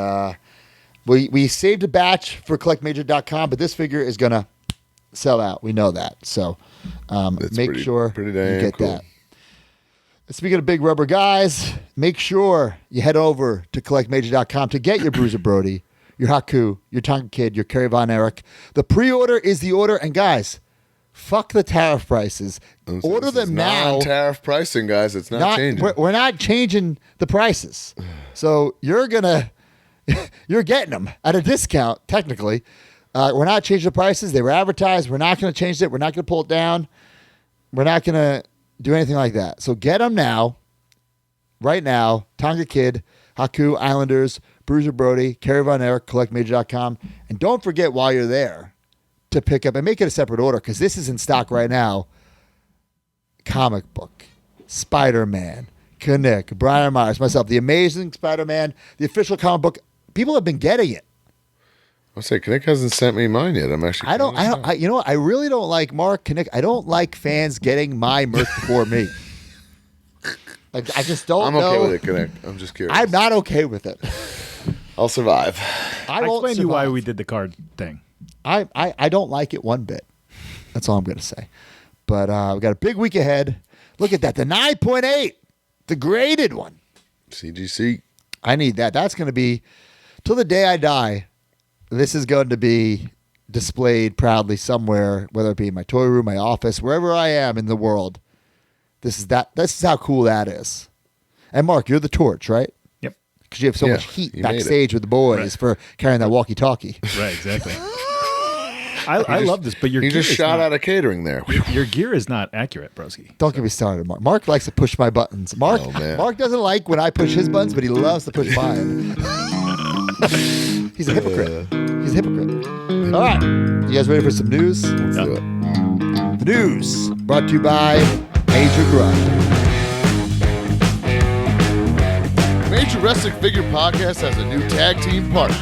Speaker 2: we saved a batch for collectmajor.com, but this figure is going to sell out. We know that. So make sure
Speaker 1: pretty
Speaker 2: you
Speaker 1: damn
Speaker 2: get
Speaker 1: cool.
Speaker 2: that. Speaking of big rubber guys, make sure you head over to collectmajor.com to get your Bruiser Brody, your Haku, your Tonka Kid, your Kerry Von Erich. The pre-order is the order. And guys, fuck the tariff prices. Order them now.
Speaker 1: Tariff pricing, guys. It's not changing.
Speaker 2: We're not changing the prices. So you're getting them at a discount, technically. We're not changing the prices. They were advertised. We're not going to change it. We're not going to pull it down. We're not going to do anything like that. So get them now, right now. Tonga Kid, Haku, Islanders, Bruiser Brody, Kerry Von Erich, collectmajor.com. And don't forget while you're there to pick up and make it a separate order because this is in stock right now. Comic book, Spider-Man, Kinnick, Brian Myers, myself, the Amazing Spider-Man, the official comic book. People have been getting it.
Speaker 1: I'll say, Kinnick hasn't sent me mine yet. I'm actually.
Speaker 2: You know what? I really don't like Mark Kinnick. I don't like fans getting my merch before me. I just don't
Speaker 1: I'm
Speaker 2: know.
Speaker 1: okay with it, Kinnick. I'm just curious.
Speaker 2: I'm not okay with it.
Speaker 1: I'll survive.
Speaker 2: I
Speaker 3: I
Speaker 2: won't
Speaker 3: explained to you why
Speaker 2: survive.
Speaker 3: we did the card thing.
Speaker 2: I don't like it one bit. That's all I'm going to say. But we got a big week ahead. Look at that. The 9.8, the graded one.
Speaker 1: CGC.
Speaker 2: I need that. That's going to be, till the day I die, this is going to be displayed proudly somewhere, whether it be in my toy room, my office, wherever I am in the world. This is how cool that is. And Mark, you're the torch, right?
Speaker 3: Yep.
Speaker 2: Because you have so
Speaker 1: Yeah,
Speaker 2: much heat
Speaker 1: you made it.
Speaker 2: backstage with the boys for carrying that walkie-talkie.
Speaker 3: Right, exactly. I love this, but your
Speaker 1: He
Speaker 3: gear
Speaker 1: just
Speaker 3: is
Speaker 1: shot
Speaker 3: not,
Speaker 1: out of catering there.
Speaker 3: your gear is not accurate, broski.
Speaker 2: Don't get me started, Mark. Mark likes to push my buttons. Mark
Speaker 1: Oh, man.
Speaker 2: Mark doesn't like when I push his buttons, but he loves to push mine. He's a hypocrite. He's a hypocrite. All right. You guys ready for some news?
Speaker 1: Let's do it.
Speaker 2: The news brought to you by Major Garage.
Speaker 1: Major Wrestling Figure Podcast has a new tag team partner,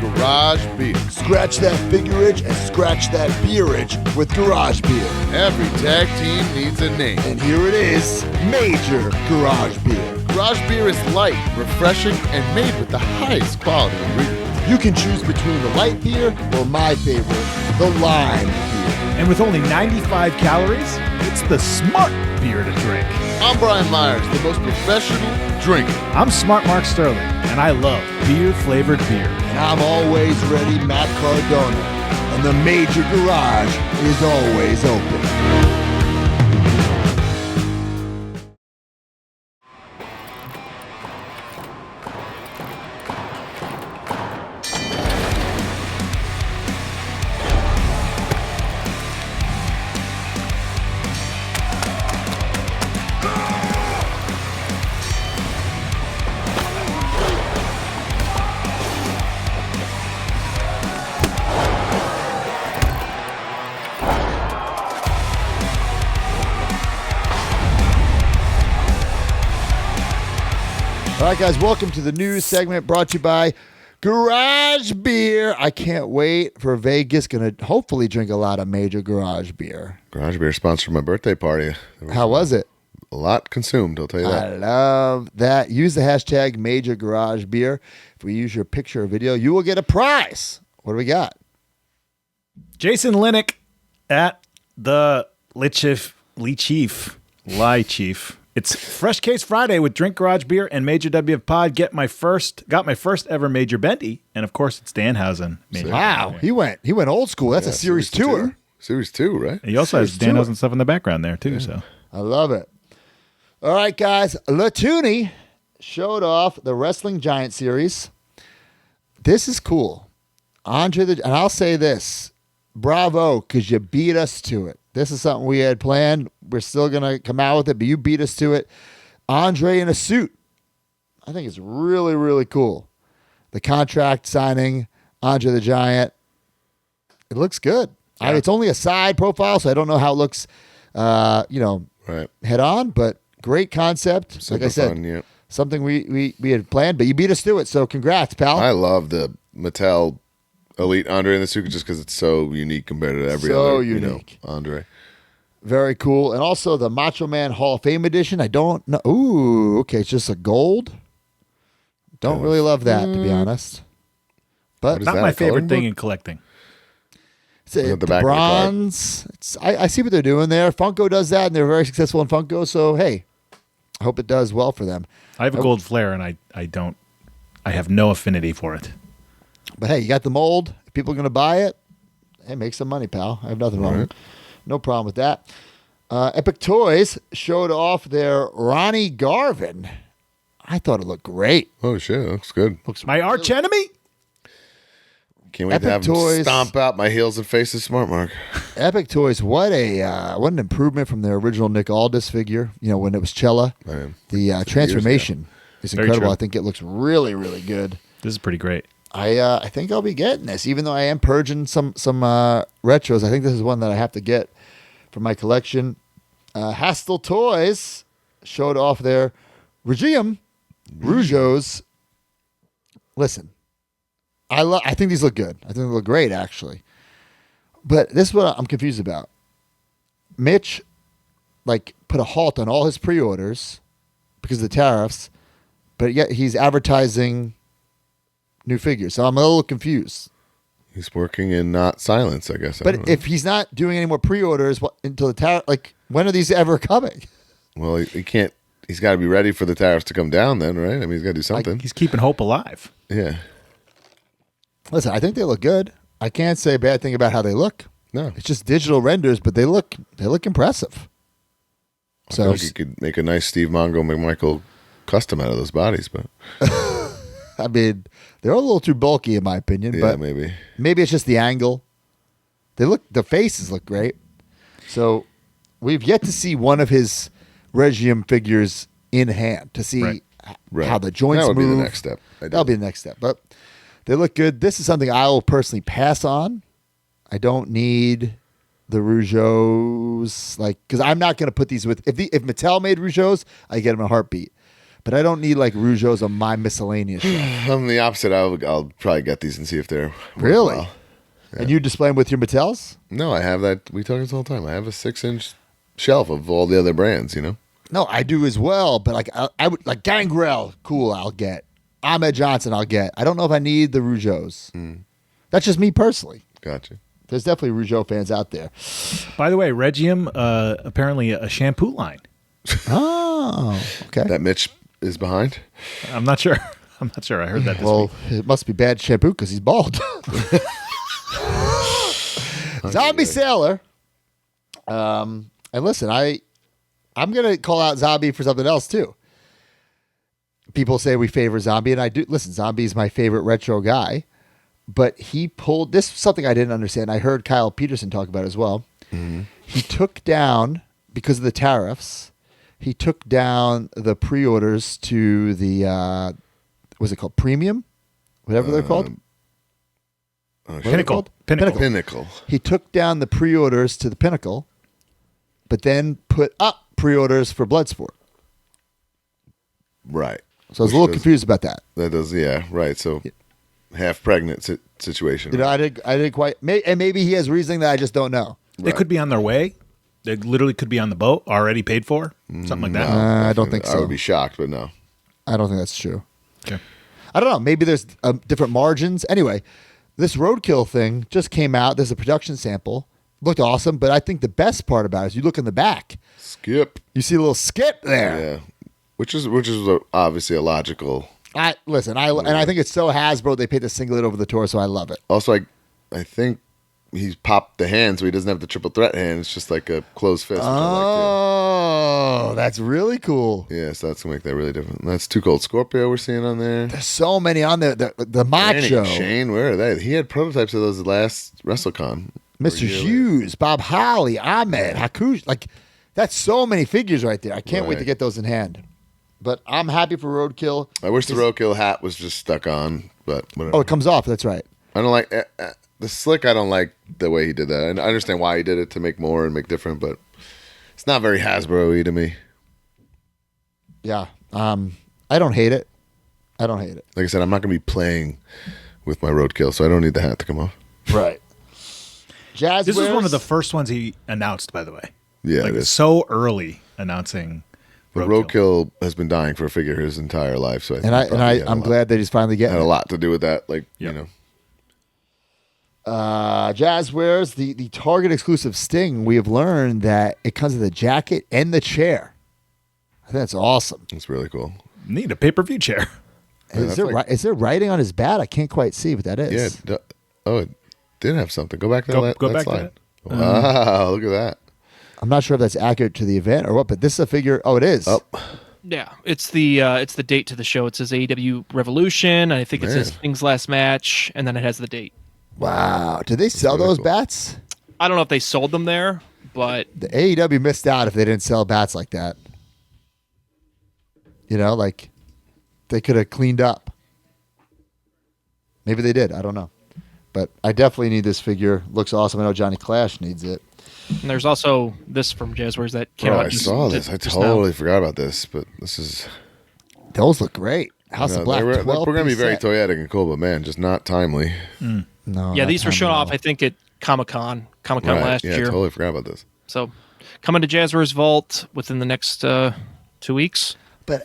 Speaker 1: Garage Beer.
Speaker 2: Scratch that figurage and scratch that beerage with Garage Beer.
Speaker 1: Every tag team needs a name.
Speaker 2: And here it is, Major Garage Beer.
Speaker 1: Garage Beer is light, refreshing, and made with the highest quality ingredients.
Speaker 2: You can choose between the light beer or my favorite, the lime beer.
Speaker 3: And with only 95 calories, it's the smart beer to drink.
Speaker 1: I'm Brian Myers, the most professional drinker.
Speaker 3: I'm Smart Mark Sterling, and I love beer-flavored beer.
Speaker 2: And I'm always ready, Matt Cardona. And the Major Garage is always open. All right, guys, welcome to the new segment brought to you by Garage Beer. I can't wait for Vegas. Going to hopefully drink a lot of major garage beer.
Speaker 1: Garage Beer sponsored my birthday party.
Speaker 2: How was it?
Speaker 1: A lot consumed, I'll tell you that.
Speaker 2: I love that. Use the hashtag Major Garage Beer. If we use your picture or video, you will get a prize. What do we got?
Speaker 3: Jason Linick at the Lie Chief. It's Fresh Case Friday with Drink Garage Beer and Major WF Pod. Got my first ever Major Bendy, and of course it's Danhausen. Major
Speaker 2: Wow,
Speaker 3: Bendy.
Speaker 2: he went old school. That's a series tour.
Speaker 1: Series 2, right?
Speaker 3: He also has Danhausen stuff in the background there too. So
Speaker 2: I love it. All right, guys. Latuni showed off the Wrestling Giant series. This is cool. And I'll say this. Bravo, because you beat us to it. This is something we had planned. We're still going to come out with it, but you beat us to it. Andre in a suit. I think it's really, really cool. The contract signing, Andre the Giant. It looks good.
Speaker 3: Yeah.
Speaker 2: It's only a side profile, so I don't know how it looks,
Speaker 1: Right.
Speaker 2: head on, but great concept.
Speaker 1: Super
Speaker 2: like I said,
Speaker 1: fun, yeah.
Speaker 2: something we had planned, but you beat us to it, so congrats, pal.
Speaker 1: I love the Mattel Elite Andre in the suit just because it's so unique compared to every
Speaker 2: So
Speaker 1: other
Speaker 2: unique.
Speaker 1: Andre.
Speaker 2: Very cool. And also the Macho Man Hall of Fame edition. I don't know. Ooh, okay. It's just a gold. Don't really love that, to be honest. But
Speaker 1: What is
Speaker 3: not
Speaker 1: that,
Speaker 3: my
Speaker 1: a
Speaker 3: favorite
Speaker 1: coloring
Speaker 3: thing
Speaker 1: book?
Speaker 3: in collecting.
Speaker 2: it's a,
Speaker 1: at the back of the
Speaker 2: bronze. I see what they're doing there. Funko does that, and they're very successful in Funko. So, hey, I hope it does well for them.
Speaker 3: I have a gold flare, and I have no affinity for it.
Speaker 2: But hey, you got the mold. If people are going to buy it, hey, make some money, pal. I have nothing wrong.
Speaker 1: Right.
Speaker 2: No problem with that. Epic Toys showed off their Ronnie Garvin. I thought it looked great.
Speaker 1: Oh, shit. That looks good.
Speaker 3: My arch enemy.
Speaker 1: Can't wait
Speaker 2: Epic
Speaker 1: to have
Speaker 2: Toys.
Speaker 1: him stomp out my heels and faces, Smart Mark.
Speaker 2: Epic Toys, what an improvement from their original Nick Aldis figure. You know, when it was Cella.
Speaker 1: Man.
Speaker 2: The transformation is
Speaker 3: Very
Speaker 2: incredible.
Speaker 3: true.
Speaker 2: I think it looks really, really good.
Speaker 3: This is pretty great.
Speaker 2: I think I'll be getting this, even though I am purging some retros. I think this is one that I have to get for my collection. Hastel Toys showed off their Regium Rougeos. Listen, I think these look good. I think they look great, actually. But this is what I'm confused about. Mitch, put a halt on all his pre-orders because of the tariffs, but yet he's advertising new figures. So I'm a little confused.
Speaker 1: He's working in not silence, I guess. I don't
Speaker 2: But
Speaker 1: know.
Speaker 2: if he's not doing any more pre-orders until the tariff, when are these ever coming?
Speaker 1: Well, he can't. He's got to be ready for the tariffs to come down then, right? I mean, he's got to do something.
Speaker 3: He's keeping hope alive.
Speaker 1: Yeah.
Speaker 2: Listen, I think they look good. I can't say a bad thing about how they look.
Speaker 1: No.
Speaker 2: It's just digital renders, but they look impressive.
Speaker 1: I feel
Speaker 2: So
Speaker 1: like you could make a nice Steve Mongo McMichael custom out of those bodies, but
Speaker 2: I mean, they're a little too bulky in my opinion,
Speaker 1: yeah,
Speaker 2: but
Speaker 1: maybe.
Speaker 2: it's just the angle. The faces look great. So we've yet to see one of his Regium figures in hand to see
Speaker 3: Right.
Speaker 2: how the joints
Speaker 1: That would
Speaker 2: move.
Speaker 1: be the next step.
Speaker 2: That'll be the next step. But they look good. This is something I will personally pass on. I don't need the Rougeos, because I'm not going to put these with. If Mattel made Rougeos, I get them in a heartbeat. But I don't need Rougeos on my miscellaneous shelf.
Speaker 1: I'm the opposite. I'll probably get these and see if they're
Speaker 2: Really?
Speaker 1: worthwhile.
Speaker 2: And you display them with your Mattels?
Speaker 1: No, I have that. We talk this all the time. I have a 6-inch shelf of all the other brands.
Speaker 2: No, I do as well. But I would Gangrel, cool. I'll get Ahmed Johnson. I'll get. I don't know if I need the Rougeos. That's just me personally.
Speaker 1: Gotcha.
Speaker 2: There's definitely Rougeau fans out there.
Speaker 3: By the way, Regium apparently a shampoo line.
Speaker 2: Oh, okay.
Speaker 1: That Mitch is behind.
Speaker 3: I'm not sure. I heard that this
Speaker 2: Well,
Speaker 3: week.
Speaker 2: it must be bad shampoo because he's bald. Zombie Sailor. And listen, I'm gonna call out Zombie for something else too. People say we favor Zombie, and I do. Listen, Zombie's my favorite retro guy, but he pulled this is something I didn't understand. I heard Kyle Peterson talk about it as well. He took down, because of the tariffs, he took down the pre-orders to the what's it called, premium, whatever they're called. What are they
Speaker 3: Pinnacle.
Speaker 2: called?
Speaker 1: Pinnacle.
Speaker 2: He took down the pre-orders to the Pinnacle, but then put up pre-orders for Bloodsport.
Speaker 1: Right.
Speaker 2: So I was a little confused about that.
Speaker 1: That does, yeah, right. So half pregnant situation.
Speaker 2: You know,
Speaker 1: right?
Speaker 2: I didn't quite. And maybe he has reasoning that I just don't know.
Speaker 3: They could be on their way. They literally could be on the boat, already paid for, something like that.
Speaker 2: I don't think so.
Speaker 1: I would be shocked, but no.
Speaker 2: I don't think that's true.
Speaker 3: Okay.
Speaker 2: I don't know. Maybe there's different margins. Anyway, this roadkill thing just came out. There's a production sample. Looked awesome, but I think the best part about it is you look in the back.
Speaker 1: Skip.
Speaker 2: You see a little skip there.
Speaker 1: Yeah. Which is obviously a logical.
Speaker 2: I think it's so Hasbro they paid the singlet over the torso. I love it.
Speaker 1: Also, I think he's popped the hand, so he doesn't have the triple threat hand. It's just like a closed fist. Which
Speaker 2: Oh, that's really cool.
Speaker 1: yeah, so that's gonna make that really different. And that's Too Cold Scorpio we're seeing on there.
Speaker 2: There's so many on there. The Macho,
Speaker 1: Shane, where are they? He had prototypes of those last WrestleCon.
Speaker 2: Mr. Hughes, Bob Holly, Ahmed, Hakush. Like, that's so many figures right there. I can't wait to get those in hand. But I'm happy for Roadkill.
Speaker 1: I wish the Roadkill hat was just stuck on, but whatever.
Speaker 2: Oh, it comes off. That's right.
Speaker 1: I don't like the slick. I don't like the way he did that. And I understand why he did it to make more and make different, but it's not very Hasbro-y to me.
Speaker 2: Yeah. I don't hate it. Like
Speaker 1: I said, I'm not going to be playing with my Roadkill, so I don't need the hat to come off.
Speaker 2: Right. Jazz
Speaker 3: This was one
Speaker 2: Wares?
Speaker 3: of the first ones he announced, by the way.
Speaker 1: Yeah,
Speaker 3: Like,
Speaker 1: it is.
Speaker 3: so early announcing
Speaker 1: But
Speaker 3: Roadkill.
Speaker 1: Roadkill has been dying for a figure his entire life, so I think
Speaker 2: I'm glad that he's finally getting
Speaker 1: had a
Speaker 2: it.
Speaker 1: lot to do with that. Like
Speaker 3: Yep.
Speaker 1: you know,
Speaker 2: Jazz Wares, the Target exclusive Sting. We have learned that it comes with a jacket and the chair. I think that's awesome.
Speaker 1: it's really cool.
Speaker 3: Need a pay-per-view chair.
Speaker 2: Is
Speaker 1: that's
Speaker 2: there writing on his bat? I can't quite see what that is.
Speaker 1: Yeah. It did have something. Go back to
Speaker 3: Go
Speaker 1: that
Speaker 3: back to
Speaker 1: slide.
Speaker 3: that.
Speaker 1: Wow, look at that.
Speaker 2: I'm not sure if that's accurate to the event or what, but this is a figure. Oh, it is.
Speaker 1: Oh,
Speaker 6: Yeah, it's the date to the show. It says AEW Revolution. I think it says
Speaker 1: Man.
Speaker 6: Things Last Match, and then it has the date.
Speaker 2: Wow. Did they sell
Speaker 1: really
Speaker 2: those
Speaker 1: cool.
Speaker 2: bats?
Speaker 6: I don't know if they sold them there, but
Speaker 2: The AEW missed out if they didn't sell bats like that. You know, like they could have cleaned up. Maybe they did. I don't know. But I definitely need this figure. Looks awesome. I know Johnny Clash needs it.
Speaker 6: and there's also this from Jazzwares that came
Speaker 1: bro,
Speaker 6: out.
Speaker 1: I
Speaker 6: just-
Speaker 1: saw this. I
Speaker 6: just now.
Speaker 1: totally forgot about this, but this is.
Speaker 2: Those look great. House of Black.
Speaker 1: We're
Speaker 2: 12
Speaker 1: going to be
Speaker 2: piece
Speaker 1: very
Speaker 2: set.
Speaker 1: toyetic and cool, but man, just not timely.
Speaker 2: No,
Speaker 6: Yeah,
Speaker 2: not
Speaker 6: these were shown
Speaker 2: timely at
Speaker 6: off.
Speaker 2: all.
Speaker 6: I think at Comic-Con last
Speaker 1: yeah,
Speaker 6: year.
Speaker 1: totally forgot about this.
Speaker 6: So coming to Jazzwares Vault within the next 2 weeks.
Speaker 2: But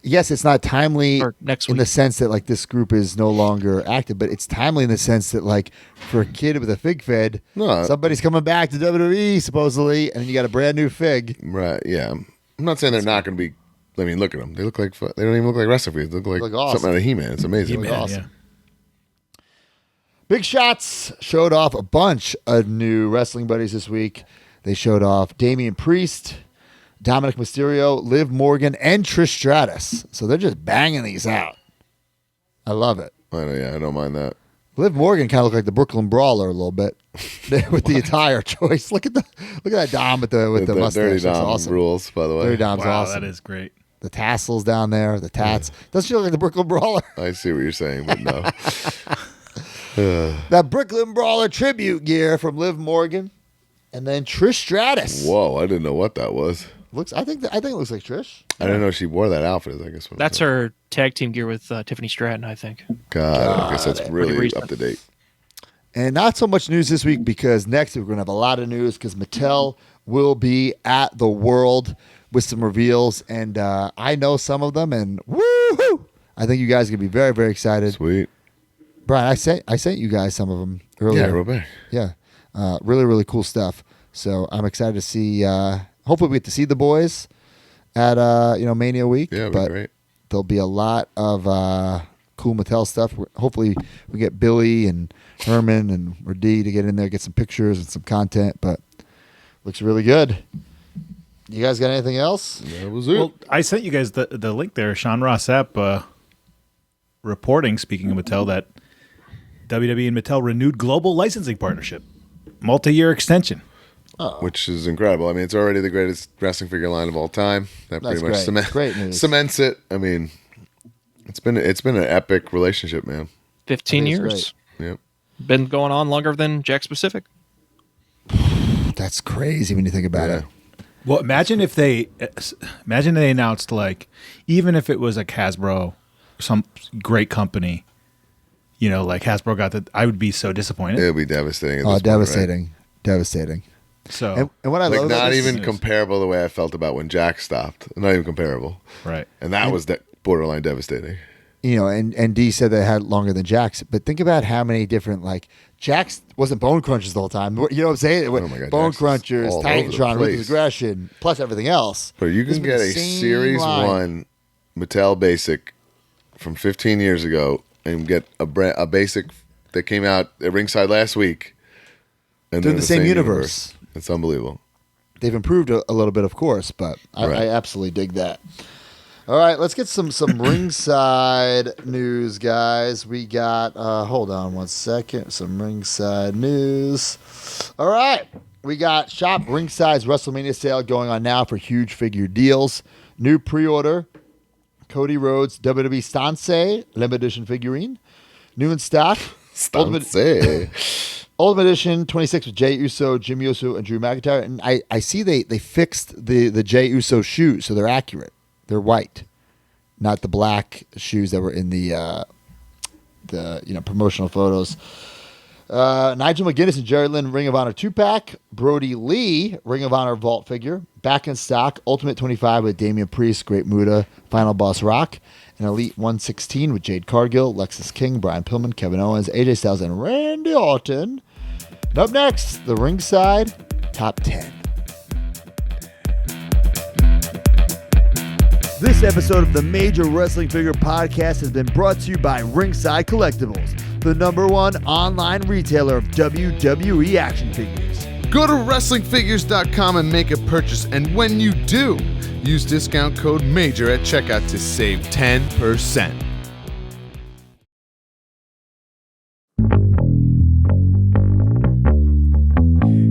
Speaker 2: yes, it's not timely
Speaker 6: Or next
Speaker 2: in
Speaker 6: week.
Speaker 2: the sense that like this group is no longer active, but it's timely in the sense that like for a kid with a fig fed,
Speaker 1: No.
Speaker 2: somebody's coming back to WWE supposedly, and you got a brand new fig.
Speaker 1: Right? Yeah. I'm not saying they're not going to be. I mean, look at them. They look like they don't even look like wrestling figures. They look like
Speaker 2: Look awesome.
Speaker 1: something out of He-Man. It's amazing.
Speaker 3: He-Man,
Speaker 2: awesome.
Speaker 3: yeah.
Speaker 2: Big Shots showed off a bunch of new wrestling buddies this week. They showed off Damian Priest, Dominic Mysterio, Liv Morgan, and Trish Stratus. So they're just banging these out. I love it.
Speaker 1: I know. Yeah, I don't mind that.
Speaker 2: Liv Morgan kind of looked like the Brooklyn Brawler a little bit with the attire choice. Look at that Dom with the mustache.
Speaker 1: Dirty
Speaker 2: That's
Speaker 1: Dom
Speaker 2: awesome.
Speaker 1: rules, by the way.
Speaker 2: Dirty Dom's
Speaker 3: Wow,
Speaker 2: awesome.
Speaker 3: that is great.
Speaker 2: The tassels down there, the tats. Doesn't she look like the Brooklyn Brawler?
Speaker 1: I see what you're saying, but no.
Speaker 2: That Brooklyn Brawler tribute gear from Liv Morgan, and then Trish Stratus.
Speaker 1: Whoa, I didn't know what that was.
Speaker 2: I think it looks like Trish.
Speaker 1: I didn't know she wore that outfit. I guess
Speaker 6: That's her tag team gear with Tiffany Stratton, I think.
Speaker 1: God, I guess that's really
Speaker 6: recent.
Speaker 1: up to date.
Speaker 2: And not so much news this week because next week we're going to have a lot of news because Mattel will be at the World with some reveals, and I know some of them, and woohoo! I think you guys are going to be very, very excited.
Speaker 1: Sweet.
Speaker 2: Brian, I sent you guys some of them earlier.
Speaker 1: Yeah, Robert.
Speaker 2: Yeah. Really, really cool stuff. So I'm excited to see. Hopefully, we get to see the boys at Mania Week.
Speaker 1: Yeah, it'd be
Speaker 2: but
Speaker 1: great.
Speaker 2: there'll be a lot of cool Mattel stuff. Hopefully, we get Billy and Herman and Rd to get in there, get some pictures and some content. But looks really good. You guys got anything else?
Speaker 1: That was it.
Speaker 3: Well, I sent you guys the link there. Sean Ross Sapp reporting, speaking of Mattel, that WWE and Mattel renewed global licensing partnership, multi-year extension.
Speaker 1: Which is incredible. I mean, it's already the greatest wrestling figure line of all time. That
Speaker 2: That's
Speaker 1: pretty much
Speaker 2: great. Great news.
Speaker 1: cements it. I mean, it's been an epic relationship, man.
Speaker 6: 15
Speaker 2: I think
Speaker 6: years.
Speaker 2: it's
Speaker 1: Yep.
Speaker 6: Been going on longer than Jack Pacific.
Speaker 2: That's crazy when you think about it.
Speaker 3: Well, imagine they announced, like, even if it was like Hasbro, some great company, you know, like Hasbro got that, I would be so disappointed.
Speaker 1: It would be devastating. At
Speaker 2: Oh,
Speaker 1: this
Speaker 2: devastating.
Speaker 1: Point,
Speaker 2: Devastating.
Speaker 3: So,
Speaker 2: And what I
Speaker 1: right?
Speaker 2: love
Speaker 1: Like,
Speaker 2: about
Speaker 1: not
Speaker 2: this
Speaker 1: even comparable the way I felt about when Jack stopped. Not even comparable.
Speaker 3: right.
Speaker 1: And that was borderline devastating.
Speaker 2: you know, and D said they had longer than Jack's, but think about how many different, like, Jack's wasn't Bone Crunchers the whole time. You know what I'm saying?
Speaker 1: Oh my God,
Speaker 2: Bone
Speaker 1: Jack's
Speaker 2: Crunchers,
Speaker 1: all over the
Speaker 2: Titantron,
Speaker 1: place.
Speaker 2: Ruthless Aggression, plus everything else.
Speaker 1: But you
Speaker 2: This
Speaker 1: can
Speaker 2: has
Speaker 1: get
Speaker 2: been
Speaker 1: a
Speaker 2: the same
Speaker 1: Series
Speaker 2: line.
Speaker 1: 1 Mattel Basic from 15 years ago and get a Basic that came out at Ringside last week. And
Speaker 2: They're in the same universe.
Speaker 1: It's unbelievable.
Speaker 2: They've improved a little bit, of course, but
Speaker 1: Right.
Speaker 2: I absolutely dig that. All right, let's get some ringside news, guys. We got, hold on one second, some ringside news. All right, we got Shop Ringside's WrestleMania sale going on now for huge figure deals. New pre-order, Cody Rhodes WWE Stanse limited edition figurine. New in stock, Ultimate Edition 26 with Jey Uso, Jimmy Uso, and Drew McIntyre. And I see they fixed the Jey Uso shoes, so they're accurate. They're white, not the black shoes that were in the promotional photos. Nigel McGuinness and Jerry Lynn Ring of Honor 2-pack. Brody Lee Ring of Honor Vault figure. Back in stock. Ultimate 25 with Damian Priest, Great Muta, Final Boss Rock. And Elite 116 with Jade Cargill, Lexus King, Brian Pillman, Kevin Owens, AJ Styles, and Randy Orton. And up next, the Ringside Top 10. This episode of the Major Wrestling Figure Podcast has been brought to you by Ringside Collectibles, the #1 online retailer of WWE action figures.
Speaker 7: Go to WrestlingFigures.com and make a purchase, and when you do, use discount code MAJOR at checkout to save 10%.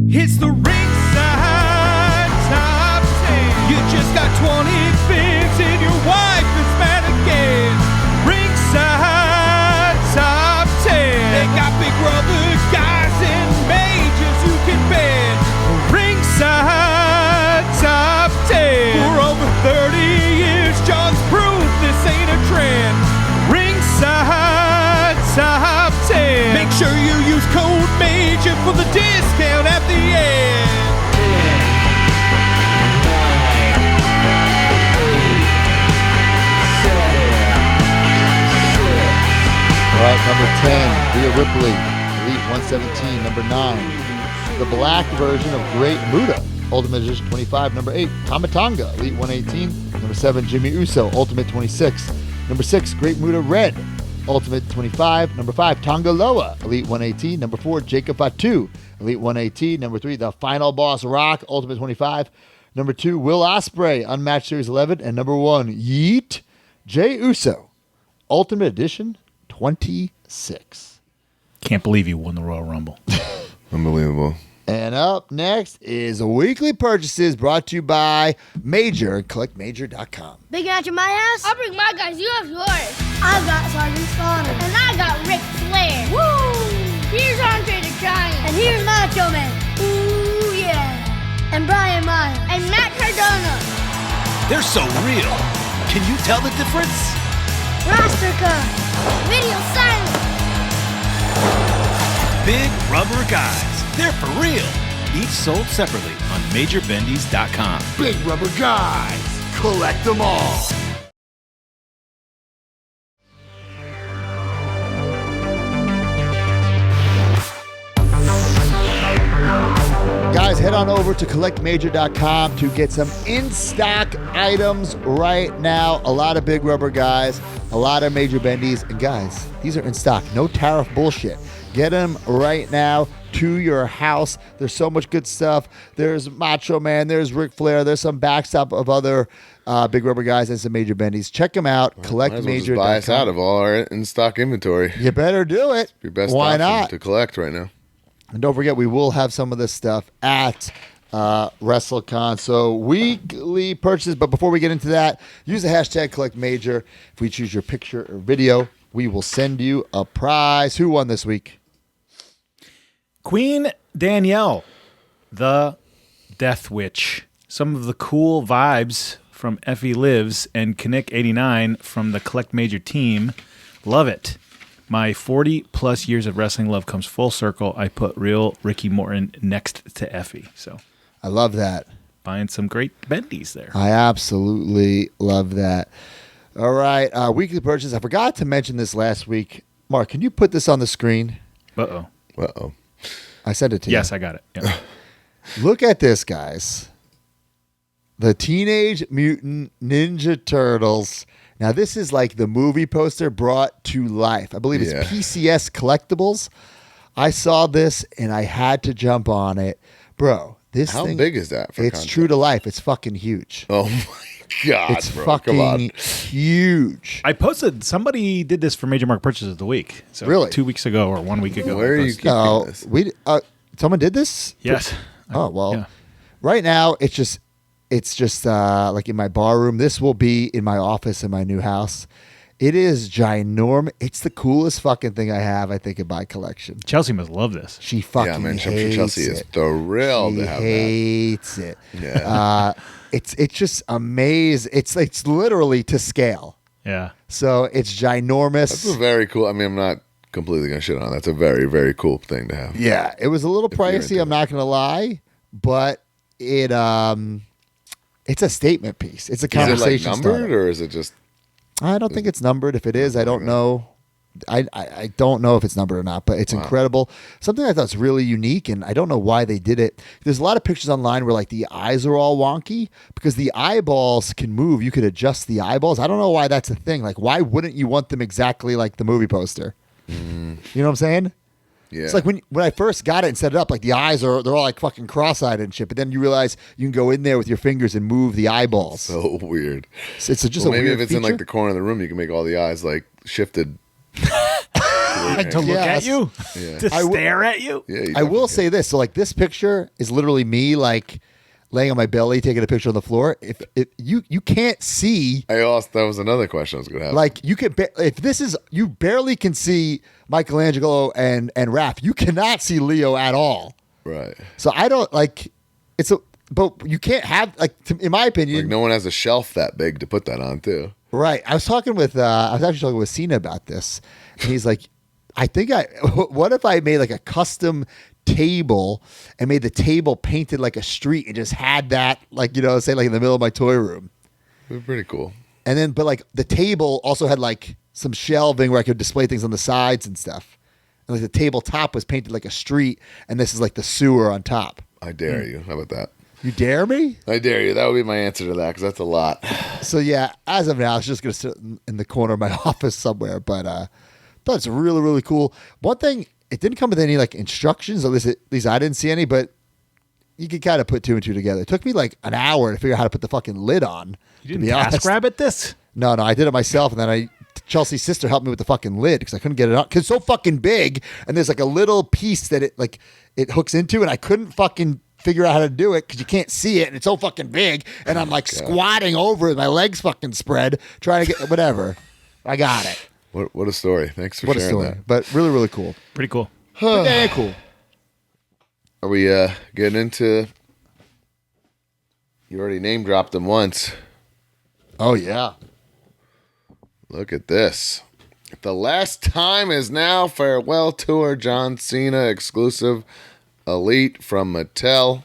Speaker 8: It's the Ringside Top 10. You just got 20 spins and your wife is mad again. Ringside Top 10. They got big brother guys and majors you can bet. Ringside Top 10. For over 30 years, John's proved this ain't a trend. Ringside Top 10. Make sure you use code MAJOR for the discount at the end.
Speaker 2: All right, number 10, Rhea Ripley, Elite 117. Number 9, the black version of Great Muta, Ultimate Edition 25. Number 8, Tamatanga, Elite 118. Number 7, Jimmy Uso, Ultimate 26. Number 6, Great Muta Red, Ultimate 25. Number 5, Tonga Loa, Elite 118. Number 4, Jacob Fatu, Elite 118. Number 3, the Final Boss Rock, Ultimate 25. Number 2, Will Ospreay, Unmatched Series 11. And number 1, Yeet, Jey Uso, Ultimate Edition 26.
Speaker 3: Can't believe you won the Royal Rumble.
Speaker 1: Unbelievable.
Speaker 2: And up next is weekly purchases brought to you by Major. CollectMajor.com.
Speaker 9: Big match in my house? I'll bring my guys. You have yours. I've got Sergeant Slaughter. And I got Ric Flair. Woo! Here's Andre the Giant. And here's Macho Man. Ooh, yeah. And Brian Myers. And Matt Cardona.
Speaker 8: They're so real. Can you tell the difference?
Speaker 9: Roster Cut. Video silence.
Speaker 8: Big rubber guys. They're for real.
Speaker 3: Each sold separately on MajorBendies.com.
Speaker 2: Big rubber guys. Collect them all. Guys, head on over to collectmajor.com to get some in-stock items right now. A lot of big rubber guys, a lot of Major Bendies. And guys, these are in stock. No tariff bullshit. Get them right now to your house. There's so much good stuff. There's Macho Man. There's Ric Flair. There's some backstop of other big rubber guys and some Major Bendies. Check them out.
Speaker 1: Might as well just buy us out of all our in-stock inventory.
Speaker 2: You better do it.
Speaker 1: Your best
Speaker 2: Why
Speaker 1: option
Speaker 2: not?
Speaker 1: to collect right now.
Speaker 2: And don't forget, we will have some of this stuff at WrestleCon. So weekly purchases. But before we get into that, use the hashtag CollectMajor. If we choose your picture or video, we will send you a prize. Who won this week?
Speaker 3: Queen Danielle, the Death Witch. Some of the cool vibes from Effie Lives and Kinnick89 from the Collect Major team. Love it. My 40-plus years of wrestling love comes full circle. I put real Ricky Morton next to Effie. So
Speaker 2: I love that.
Speaker 3: buying some great bendies there.
Speaker 2: I absolutely love that. All right, weekly purchase. I forgot to mention this last week. Mark, can you put this on the screen?
Speaker 3: Uh-oh.
Speaker 2: I sent it to you.
Speaker 3: Yes, I got it. Yeah.
Speaker 2: Look at this, guys. The Teenage Mutant Ninja Turtles. Now, this is like the movie poster brought to life. I believe it's PCS Collectibles. I saw this, and I had to jump on it. Bro, this
Speaker 1: How
Speaker 2: thing...
Speaker 1: big is that?
Speaker 2: It's
Speaker 1: concept?
Speaker 2: true to life. It's fucking huge.
Speaker 1: Oh, my God,
Speaker 2: It's
Speaker 1: bro. Come on.
Speaker 2: fucking huge.
Speaker 3: I posted, somebody did this for Major Mark Purchase of the Week. So
Speaker 2: Really?
Speaker 3: 2 weeks ago or 1 week ago.
Speaker 1: Where are
Speaker 3: I
Speaker 1: you
Speaker 3: posted.
Speaker 1: keeping this?
Speaker 2: Someone did this?
Speaker 3: Yes.
Speaker 2: Oh, well.
Speaker 3: Yeah.
Speaker 2: Right now, it's just like in my bar room. This will be in my office in my new house. It is ginormous. It's the coolest fucking thing I have, I think, in my collection.
Speaker 3: Chelsea must love this.
Speaker 2: She fucking
Speaker 1: Yeah, man, I'm sure
Speaker 2: hates
Speaker 1: Chelsea is
Speaker 2: it.
Speaker 1: thrilled
Speaker 2: She
Speaker 1: to have
Speaker 2: hates it.
Speaker 1: Yeah.
Speaker 2: It's just amazing. It's literally to scale.
Speaker 3: Yeah.
Speaker 2: So it's ginormous.
Speaker 1: That's a very cool. I mean, I'm not completely going to shit on it. That's a very, very cool thing to have.
Speaker 2: Yeah, it was a little
Speaker 1: you're
Speaker 2: pricey.
Speaker 1: into
Speaker 2: I'm not going to lie, but it's a statement piece. It's a
Speaker 1: Is it like
Speaker 2: conversation
Speaker 1: numbered
Speaker 2: starter.
Speaker 1: or is it just?
Speaker 2: I don't think it's numbered. If it is, I don't know. I don't know if it's numbered or not, but it's incredible. Something I thought was really unique, and I don't know why they did it. There's a lot of pictures online where like the eyes are all wonky because the eyeballs can move. You could adjust the eyeballs. I don't know why that's a thing. Like, why wouldn't you want them exactly like the movie poster? You know what I'm saying?
Speaker 1: Yeah.
Speaker 2: It's like when I first got it and set it up, like the eyes they're all like fucking cross-eyed and shit. But then you realize you can go in there with your fingers and move the eyeballs.
Speaker 1: So weird.
Speaker 2: So it's just
Speaker 1: Well,
Speaker 2: a
Speaker 1: maybe
Speaker 2: weird
Speaker 1: if it's in like
Speaker 2: feature.
Speaker 1: the corner of the room, you can make all the eyes like shifted.
Speaker 3: To look
Speaker 2: Yes.
Speaker 3: at you?
Speaker 1: Yeah.
Speaker 3: To stare at you?
Speaker 1: Yeah, you
Speaker 2: I will
Speaker 1: definitely
Speaker 2: say this. So like this picture is literally me like laying on my belly, taking a picture on the floor. If you can't see,
Speaker 1: can. That was another question I was going to have.
Speaker 2: like you can if this is you barely can see Michelangelo and Raph. You cannot see Leo at all.
Speaker 1: Right.
Speaker 2: So I don't like but you can't have in my opinion.
Speaker 1: Like no one has a shelf that big to put that on too.
Speaker 2: Right. I was actually talking with Cena about this, and he's like, what if I made like a custom table and made the table painted like a street and just had that say like in the middle of my toy room.
Speaker 1: They're pretty cool.
Speaker 2: And then, but like the table also had like some shelving where I could display things on the sides and stuff. And like the tabletop was painted like a street, and this is like the sewer on top.
Speaker 1: I dare you. How about that?
Speaker 2: You dare me?
Speaker 1: I dare you. That would be my answer to that because that's a lot.
Speaker 2: So yeah, as of now, it's just gonna sit in the corner of my office somewhere. But thought it's really, really cool. One thing, it didn't come with any like instructions. At least I didn't see any, but you could kind of put two and two together. It took me like an hour to figure out how to put the fucking lid on.
Speaker 3: You didn't TaskRabbit this?
Speaker 2: No, I did it myself, and then Chelsea's sister helped me with the fucking lid because I couldn't get it on because it's so fucking big, and there's like a little piece that it hooks into, and I couldn't fucking figure out how to do it because you can't see it, and it's so fucking big, and I'm like squatting over it, my legs fucking spread, trying to get whatever. I got it.
Speaker 1: What a story. Thanks for sharing that.
Speaker 2: But really, really cool.
Speaker 3: Pretty cool.
Speaker 2: Pretty cool.
Speaker 1: Are we getting into... You already name dropped them once.
Speaker 2: Oh, yeah.
Speaker 1: Look at this. The Last Time Is Now Farewell Tour John Cena exclusive Elite from Mattel.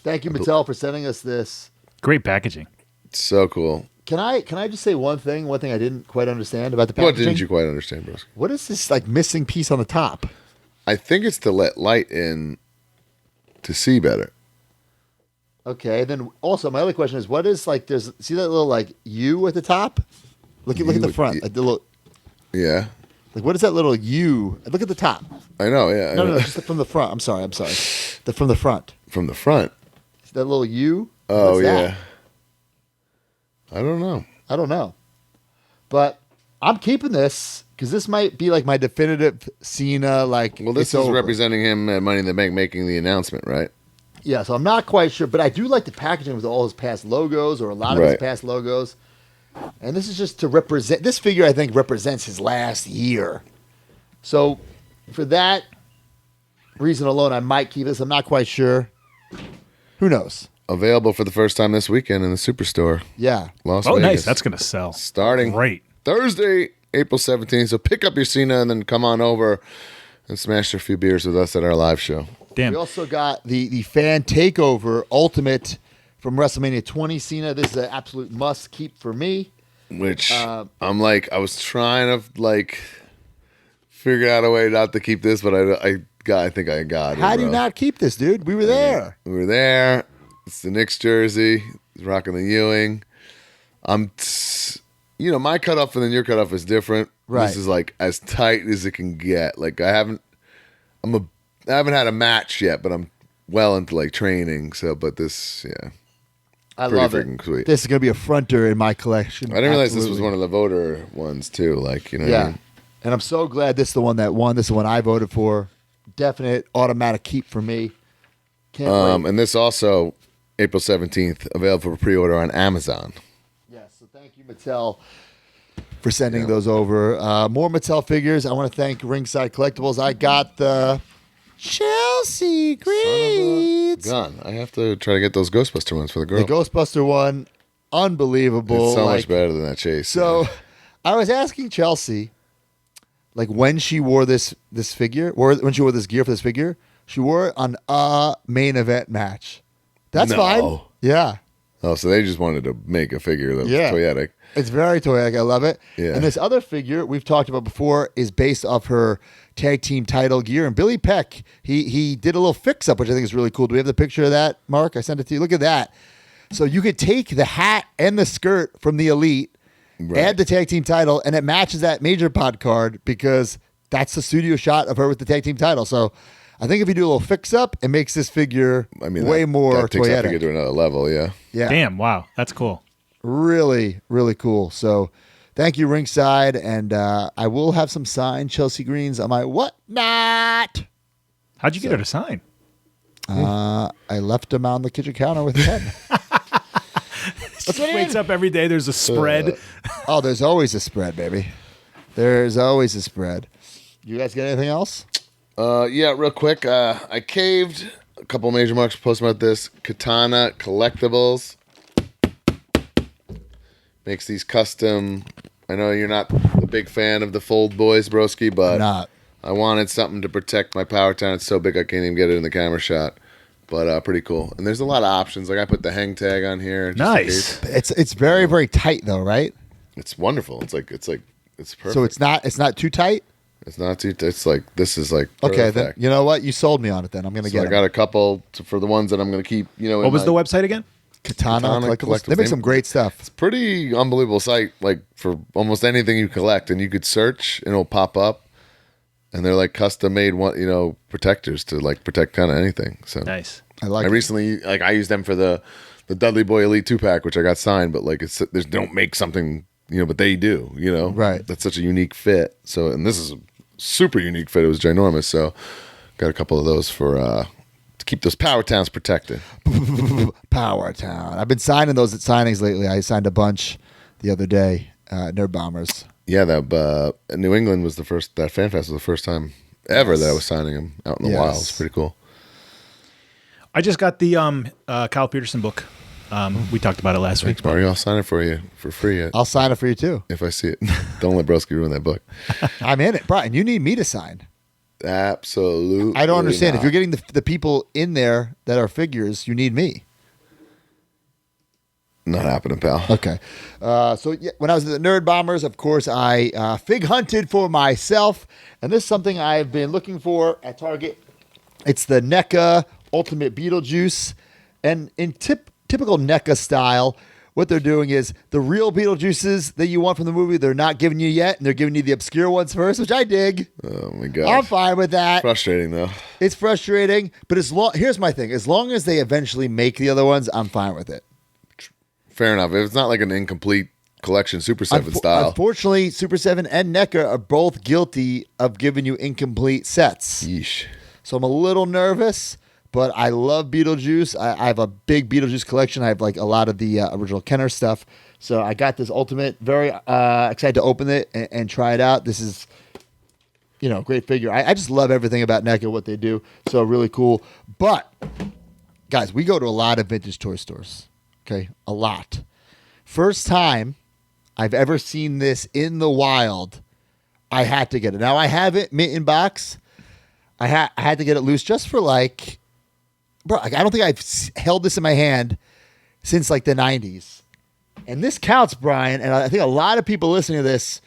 Speaker 2: Thank you, Mattel, for sending us this.
Speaker 3: Great packaging.
Speaker 1: So cool.
Speaker 2: Can I just say one thing I didn't quite understand about the packaging?
Speaker 1: What didn't you quite understand, bros?
Speaker 2: What is this like missing piece on the top?
Speaker 1: I think it's to let light in to see better.
Speaker 2: Okay, then also my other question is, what is like? See that little like U at the top? Look at the front, like the little.
Speaker 1: Yeah.
Speaker 2: Like what is that little U? Look at the top.
Speaker 1: I know. Yeah.
Speaker 2: No, just from the front. I'm sorry. From the front.
Speaker 1: From the front.
Speaker 2: See that little U?
Speaker 1: Oh
Speaker 2: What's
Speaker 1: yeah.
Speaker 2: that?
Speaker 1: I don't know.
Speaker 2: But I'm keeping this because this might be like my definitive Cena. Like,
Speaker 1: Well, this
Speaker 2: it's
Speaker 1: is
Speaker 2: over.
Speaker 1: representing him at Money in the Bank making the announcement, right?
Speaker 2: Yeah, so I'm not quite sure, but I do like the packaging with all his past logos or a lot of his
Speaker 1: Right.
Speaker 2: past logos. And this is just to represent, this figure I think represents his last year. So for that reason alone, I might keep this. I'm not quite sure. Who knows?
Speaker 1: available for the first time this weekend in the Superstore.
Speaker 2: Yeah.
Speaker 1: Las
Speaker 3: Oh,
Speaker 1: Vegas.
Speaker 3: nice. That's going to sell.
Speaker 1: Starting
Speaker 3: Great.
Speaker 1: Thursday, April 17th. So pick up your Cena and then come on over and smash a few beers with us at our live show.
Speaker 3: Damn.
Speaker 2: We also got the fan takeover ultimate from WrestleMania 20 Cena. This is an absolute must keep for me.
Speaker 1: Which I'm like, I was trying to like figure out a way not to keep this, but I think I got it.
Speaker 2: How do you
Speaker 1: bro.
Speaker 2: not keep this, dude? We were there.
Speaker 1: We were there. It's the Knicks jersey. He's rocking the Ewing. My cutoff and then your cutoff is different.
Speaker 2: Right.
Speaker 1: This is like as tight as it can get. Like I haven't had a match yet, but I'm well into like training. So, but this, yeah.
Speaker 2: I
Speaker 1: Pretty
Speaker 2: love it.
Speaker 1: freaking sweet.
Speaker 2: This is going to be a fronter in my collection.
Speaker 1: I didn't realize this was
Speaker 2: Absolutely.
Speaker 1: one of the voter ones too. Like, you know. what I
Speaker 2: Yeah.
Speaker 1: mean?
Speaker 2: And I'm so glad this is the one that won. This is the one I voted for. Definite automatic keep for me. Can't wait.
Speaker 1: And this also, April 17th, available for pre-order on Amazon.
Speaker 2: Yes, so thank you, Mattel, for sending those over. More Mattel figures. I want to thank Ringside Collectibles. I got the Chelsea Greens.
Speaker 1: Gun. I have to try to get those Ghostbuster ones for the girl.
Speaker 2: The Ghostbuster one, unbelievable.
Speaker 1: It's so
Speaker 2: Like,
Speaker 1: much better than that Chase.
Speaker 2: So I was asking Chelsea, like when she wore this figure, or when she wore this gear for this figure, she wore it on a main event match. That's
Speaker 1: No.
Speaker 2: fine. Yeah.
Speaker 1: Oh, so they just wanted to make a figure that was toyetic.
Speaker 2: It's very toyetic. I love it.
Speaker 1: Yeah.
Speaker 2: And this other figure we've talked about before is based off her tag team title gear. And Billy Peck, he did a little fix up, which I think is really cool. Do we have the picture of that, Mark? I sent it to you. Look at that. So you could take the hat and the skirt from the Elite, add the tag team title, and it matches that Major Pod card because that's the studio shot of her with the tag team title. So I think if you do a little fix up, it makes this figure way more
Speaker 1: that takes that figure
Speaker 2: toyetic.
Speaker 1: to another level, yeah.
Speaker 2: Yeah.
Speaker 3: Damn. Wow. That's cool.
Speaker 2: Really, really cool. So thank you, Ringside. And I will have some signed Chelsea Greens on my whatnot.
Speaker 3: How'd you get her to sign?
Speaker 2: I left them on the kitchen counter with a pen. That's what it
Speaker 3: Wakes
Speaker 2: is.
Speaker 3: up every day. There's a spread.
Speaker 2: Oh, there's always a spread, baby. There's always a spread. You guys got anything else?
Speaker 1: Yeah, real quick. I caved. A couple major marks posting about this. Katana Collectibles makes these custom. I know you're not a big fan of the Fold Boys, broski, but
Speaker 2: Not.
Speaker 1: I wanted something to protect my Power Town. It's so big I can't even get it in the camera shot. But pretty cool. And there's a lot of options. Like I put the hang tag on here. just in
Speaker 3: Nice.
Speaker 1: case.
Speaker 2: It's very, very tight though, right?
Speaker 1: It's wonderful. It's perfect.
Speaker 2: So it's not too tight.
Speaker 1: It's not too. It's like this is like
Speaker 2: Okay, then
Speaker 1: perfect.
Speaker 2: you know what? You sold me on it. Then I'm gonna
Speaker 1: So
Speaker 2: get
Speaker 1: I
Speaker 2: it.
Speaker 1: got a couple for the ones that I'm going to keep. You know,
Speaker 3: What was the website again?
Speaker 2: Katana Collectibles.
Speaker 1: Collectibles.
Speaker 2: They make some great stuff.
Speaker 1: Pretty unbelievable site. Like for almost anything you collect, and you could search and it'll pop up. And they're like custom made one, protectors to like protect kind of anything. So
Speaker 3: Nice.
Speaker 2: I like
Speaker 1: I
Speaker 2: it.
Speaker 1: recently I used them for the Dudley Boy Elite 2-pack, which I got signed, but like they don't make something, but they do,
Speaker 2: Right.
Speaker 1: That's such a unique fit. So, and this is a super unique fit. It was ginormous. So got a couple of those for to keep those Power Towns protected.
Speaker 2: Power Town. I've been signing those at signings lately. I signed a bunch the other day. Nerd Bombers.
Speaker 1: Yeah, that New England was that Fan Fest was the first time ever that I was signing them out in the wild. It's pretty cool.
Speaker 3: I just got the Kyle Peterson book. We talked about it last week.
Speaker 1: Thanks, Mario. I'll sign it for you for free
Speaker 2: I'll sign it for you too.
Speaker 1: if I see it. Don't let Broski ruin that book.
Speaker 2: I'm in it, Brian. You need me to sign.
Speaker 1: Absolutely.
Speaker 2: I don't understand.
Speaker 1: not.
Speaker 2: If you're getting the people in there that are figures, you need me.
Speaker 1: Not happening, pal.
Speaker 2: Okay. So when I was at the Nerd Bombers, of course, I fig hunted for myself. And this is something I've been looking for at Target. It's the NECA Ultimate Beetlejuice. And in typical NECA style, what they're doing is the real Beetlejuices that you want from the movie, they're not giving you yet. And they're giving you the obscure ones first, which I dig.
Speaker 1: Oh, my God.
Speaker 2: I'm fine with that.
Speaker 1: Frustrating, though.
Speaker 2: It's frustrating. But here's my thing. As long as they eventually make the other ones, I'm fine with it.
Speaker 1: Fair enough. If it's not like an incomplete collection Super 7 style.
Speaker 2: Unfortunately, Super 7 and NECA are both guilty of giving you incomplete sets.
Speaker 1: Yeesh.
Speaker 2: So I'm a little nervous, but I love Beetlejuice. I have a big Beetlejuice collection. I have like a lot of the original Kenner stuff. So I got this Ultimate. Very excited to open it and try it out. This is, great figure. I just love everything about NECA, what they do. So really cool. But guys, we go to a lot of vintage toy stores. Okay, a lot. First time I've ever seen this in the wild, I had to get it. Now I have it mint in box. I had to get it loose just for like, bro. Like, I don't think I've held this in my hand since like the 90s, and this counts, Brian. And I think a lot of people listening to this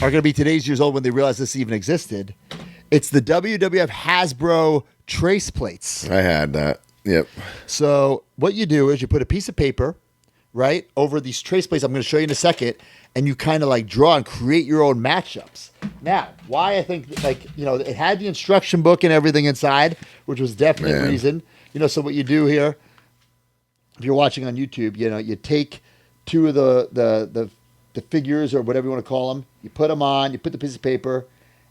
Speaker 2: are going to be today's years old when they realize this even existed. It's the WWF Hasbro trace plates.
Speaker 1: I had that. Yep.
Speaker 2: So what you do is you put a piece of paper, right, over these trace plates I'm going to show you in a second, and you kind of like draw and create your own matchups. Now, why I think, like, you know, it had the instruction book and everything inside, which was definitely a reason. You know, so what you do here, if you're watching on YouTube, you know, you take two of the figures or whatever you want to call them, you put them on, you put the piece of paper,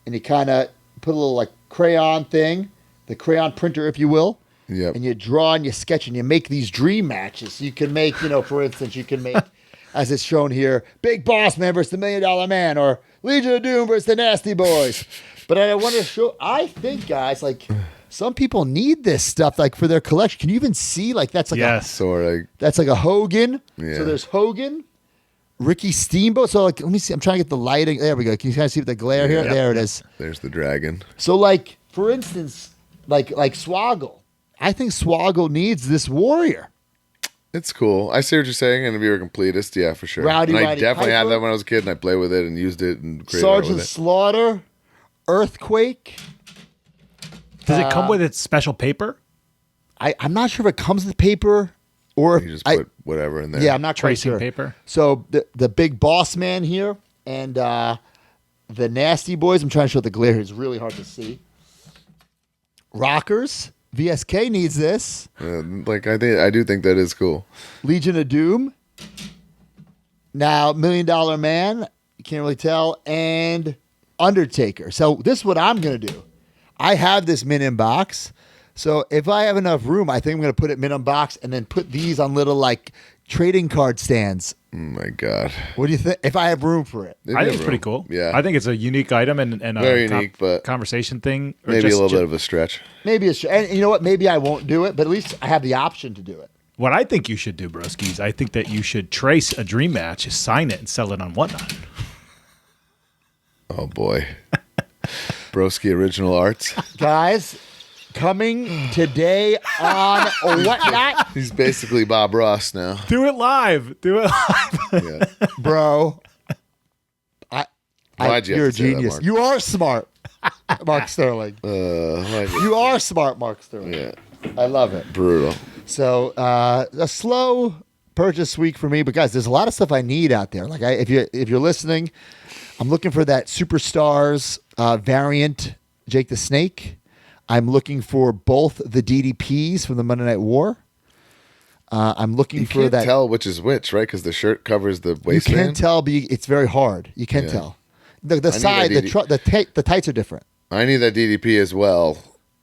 Speaker 2: and you kind of put a little like crayon thing, the crayon printer, if you will.
Speaker 1: Yep.
Speaker 2: And you draw and you sketch and you make these dream matches. You can make, you know, for instance, you can make, as it's shown here, Big Boss Man versus the $1 Million Man, or Legion of Doom versus the Nasty Boys. But I want to show, I think, guys, like, some people need this stuff, like, for their collection. Can you even see, like, that's like that's like a Hogan.
Speaker 1: Yeah.
Speaker 2: So there's Hogan, Ricky Steamboat. So, like, let me see. I'm trying to get the lighting. There we go. Can you kind of see the glare here? There it is.
Speaker 1: There's the dragon.
Speaker 2: So, like, for instance, like Swoggle. I think Swoggle needs this warrior.
Speaker 1: It's cool. I see what you're saying, and if you're a completist, yeah, for sure.
Speaker 2: Rowdy
Speaker 1: and I
Speaker 2: Roddy
Speaker 1: definitely had
Speaker 2: Piper.
Speaker 1: that when I was a kid, and I played with it and used it and created
Speaker 2: Sergeant
Speaker 1: with it.
Speaker 2: Slaughter, Earthquake.
Speaker 3: Does it come with its special paper?
Speaker 2: I'm not sure if it comes with paper or
Speaker 1: You just put whatever in there.
Speaker 2: yeah, I'm not quite
Speaker 3: Tracing
Speaker 2: sure.
Speaker 3: paper?
Speaker 2: So the Big Boss Man here and the Nasty Boys. I'm trying to show the glare here. It's really hard to see. Rockers. VSK needs this.
Speaker 1: Like I do think that is cool.
Speaker 2: Legion of Doom. Now, $1 Million Man. You can't really tell. And Undertaker. So this is what I'm going to do. I have this mint in box. So if I have enough room, I think I'm going to put it mint in box and then put these on little like trading card stands.
Speaker 1: Oh my God.
Speaker 2: What do you think? If I have room for it.
Speaker 3: I think it's pretty cool.
Speaker 1: Yeah.
Speaker 3: I think it's a unique item and
Speaker 1: Very
Speaker 3: a
Speaker 1: unique, but
Speaker 3: conversation thing. Or
Speaker 1: maybe a
Speaker 3: just-
Speaker 1: little bit of a stretch.
Speaker 2: Maybe it's, and you know what? Maybe I won't do it, but at least I have the option to do it.
Speaker 3: What I think you should do, broskies, I think that you should trace a dream match, sign it, and sell it on Whatnot.
Speaker 1: Oh boy. Broski Original Arts.
Speaker 2: Guys, coming today on Whatnot,
Speaker 1: He's basically Bob Ross now.
Speaker 3: Do it live. Do it live.
Speaker 1: Yeah.
Speaker 2: bro.
Speaker 1: Why'd you have
Speaker 2: You're a
Speaker 1: to say that,
Speaker 2: genius.
Speaker 1: Mark?
Speaker 2: You are smart, Mark Sterling.
Speaker 1: Why'd you-
Speaker 2: You are smart, Mark Sterling.
Speaker 1: yeah.
Speaker 2: I love it.
Speaker 1: Brutal.
Speaker 2: So a slow purchase week for me, but guys, there's a lot of stuff I need out there. Like if you're listening, I'm looking for that Superstars variant Jake the Snake. I'm looking for both the DDPs from the Monday Night War. I'm looking
Speaker 1: You
Speaker 2: for
Speaker 1: can't
Speaker 2: that.
Speaker 1: tell which is which, right? Because the shirt covers the
Speaker 2: You
Speaker 1: waistband.
Speaker 2: can tell, but it's very hard. You can
Speaker 1: Yeah.
Speaker 2: tell. The
Speaker 1: a
Speaker 2: side, the tights are different.
Speaker 1: I need that DDP as well.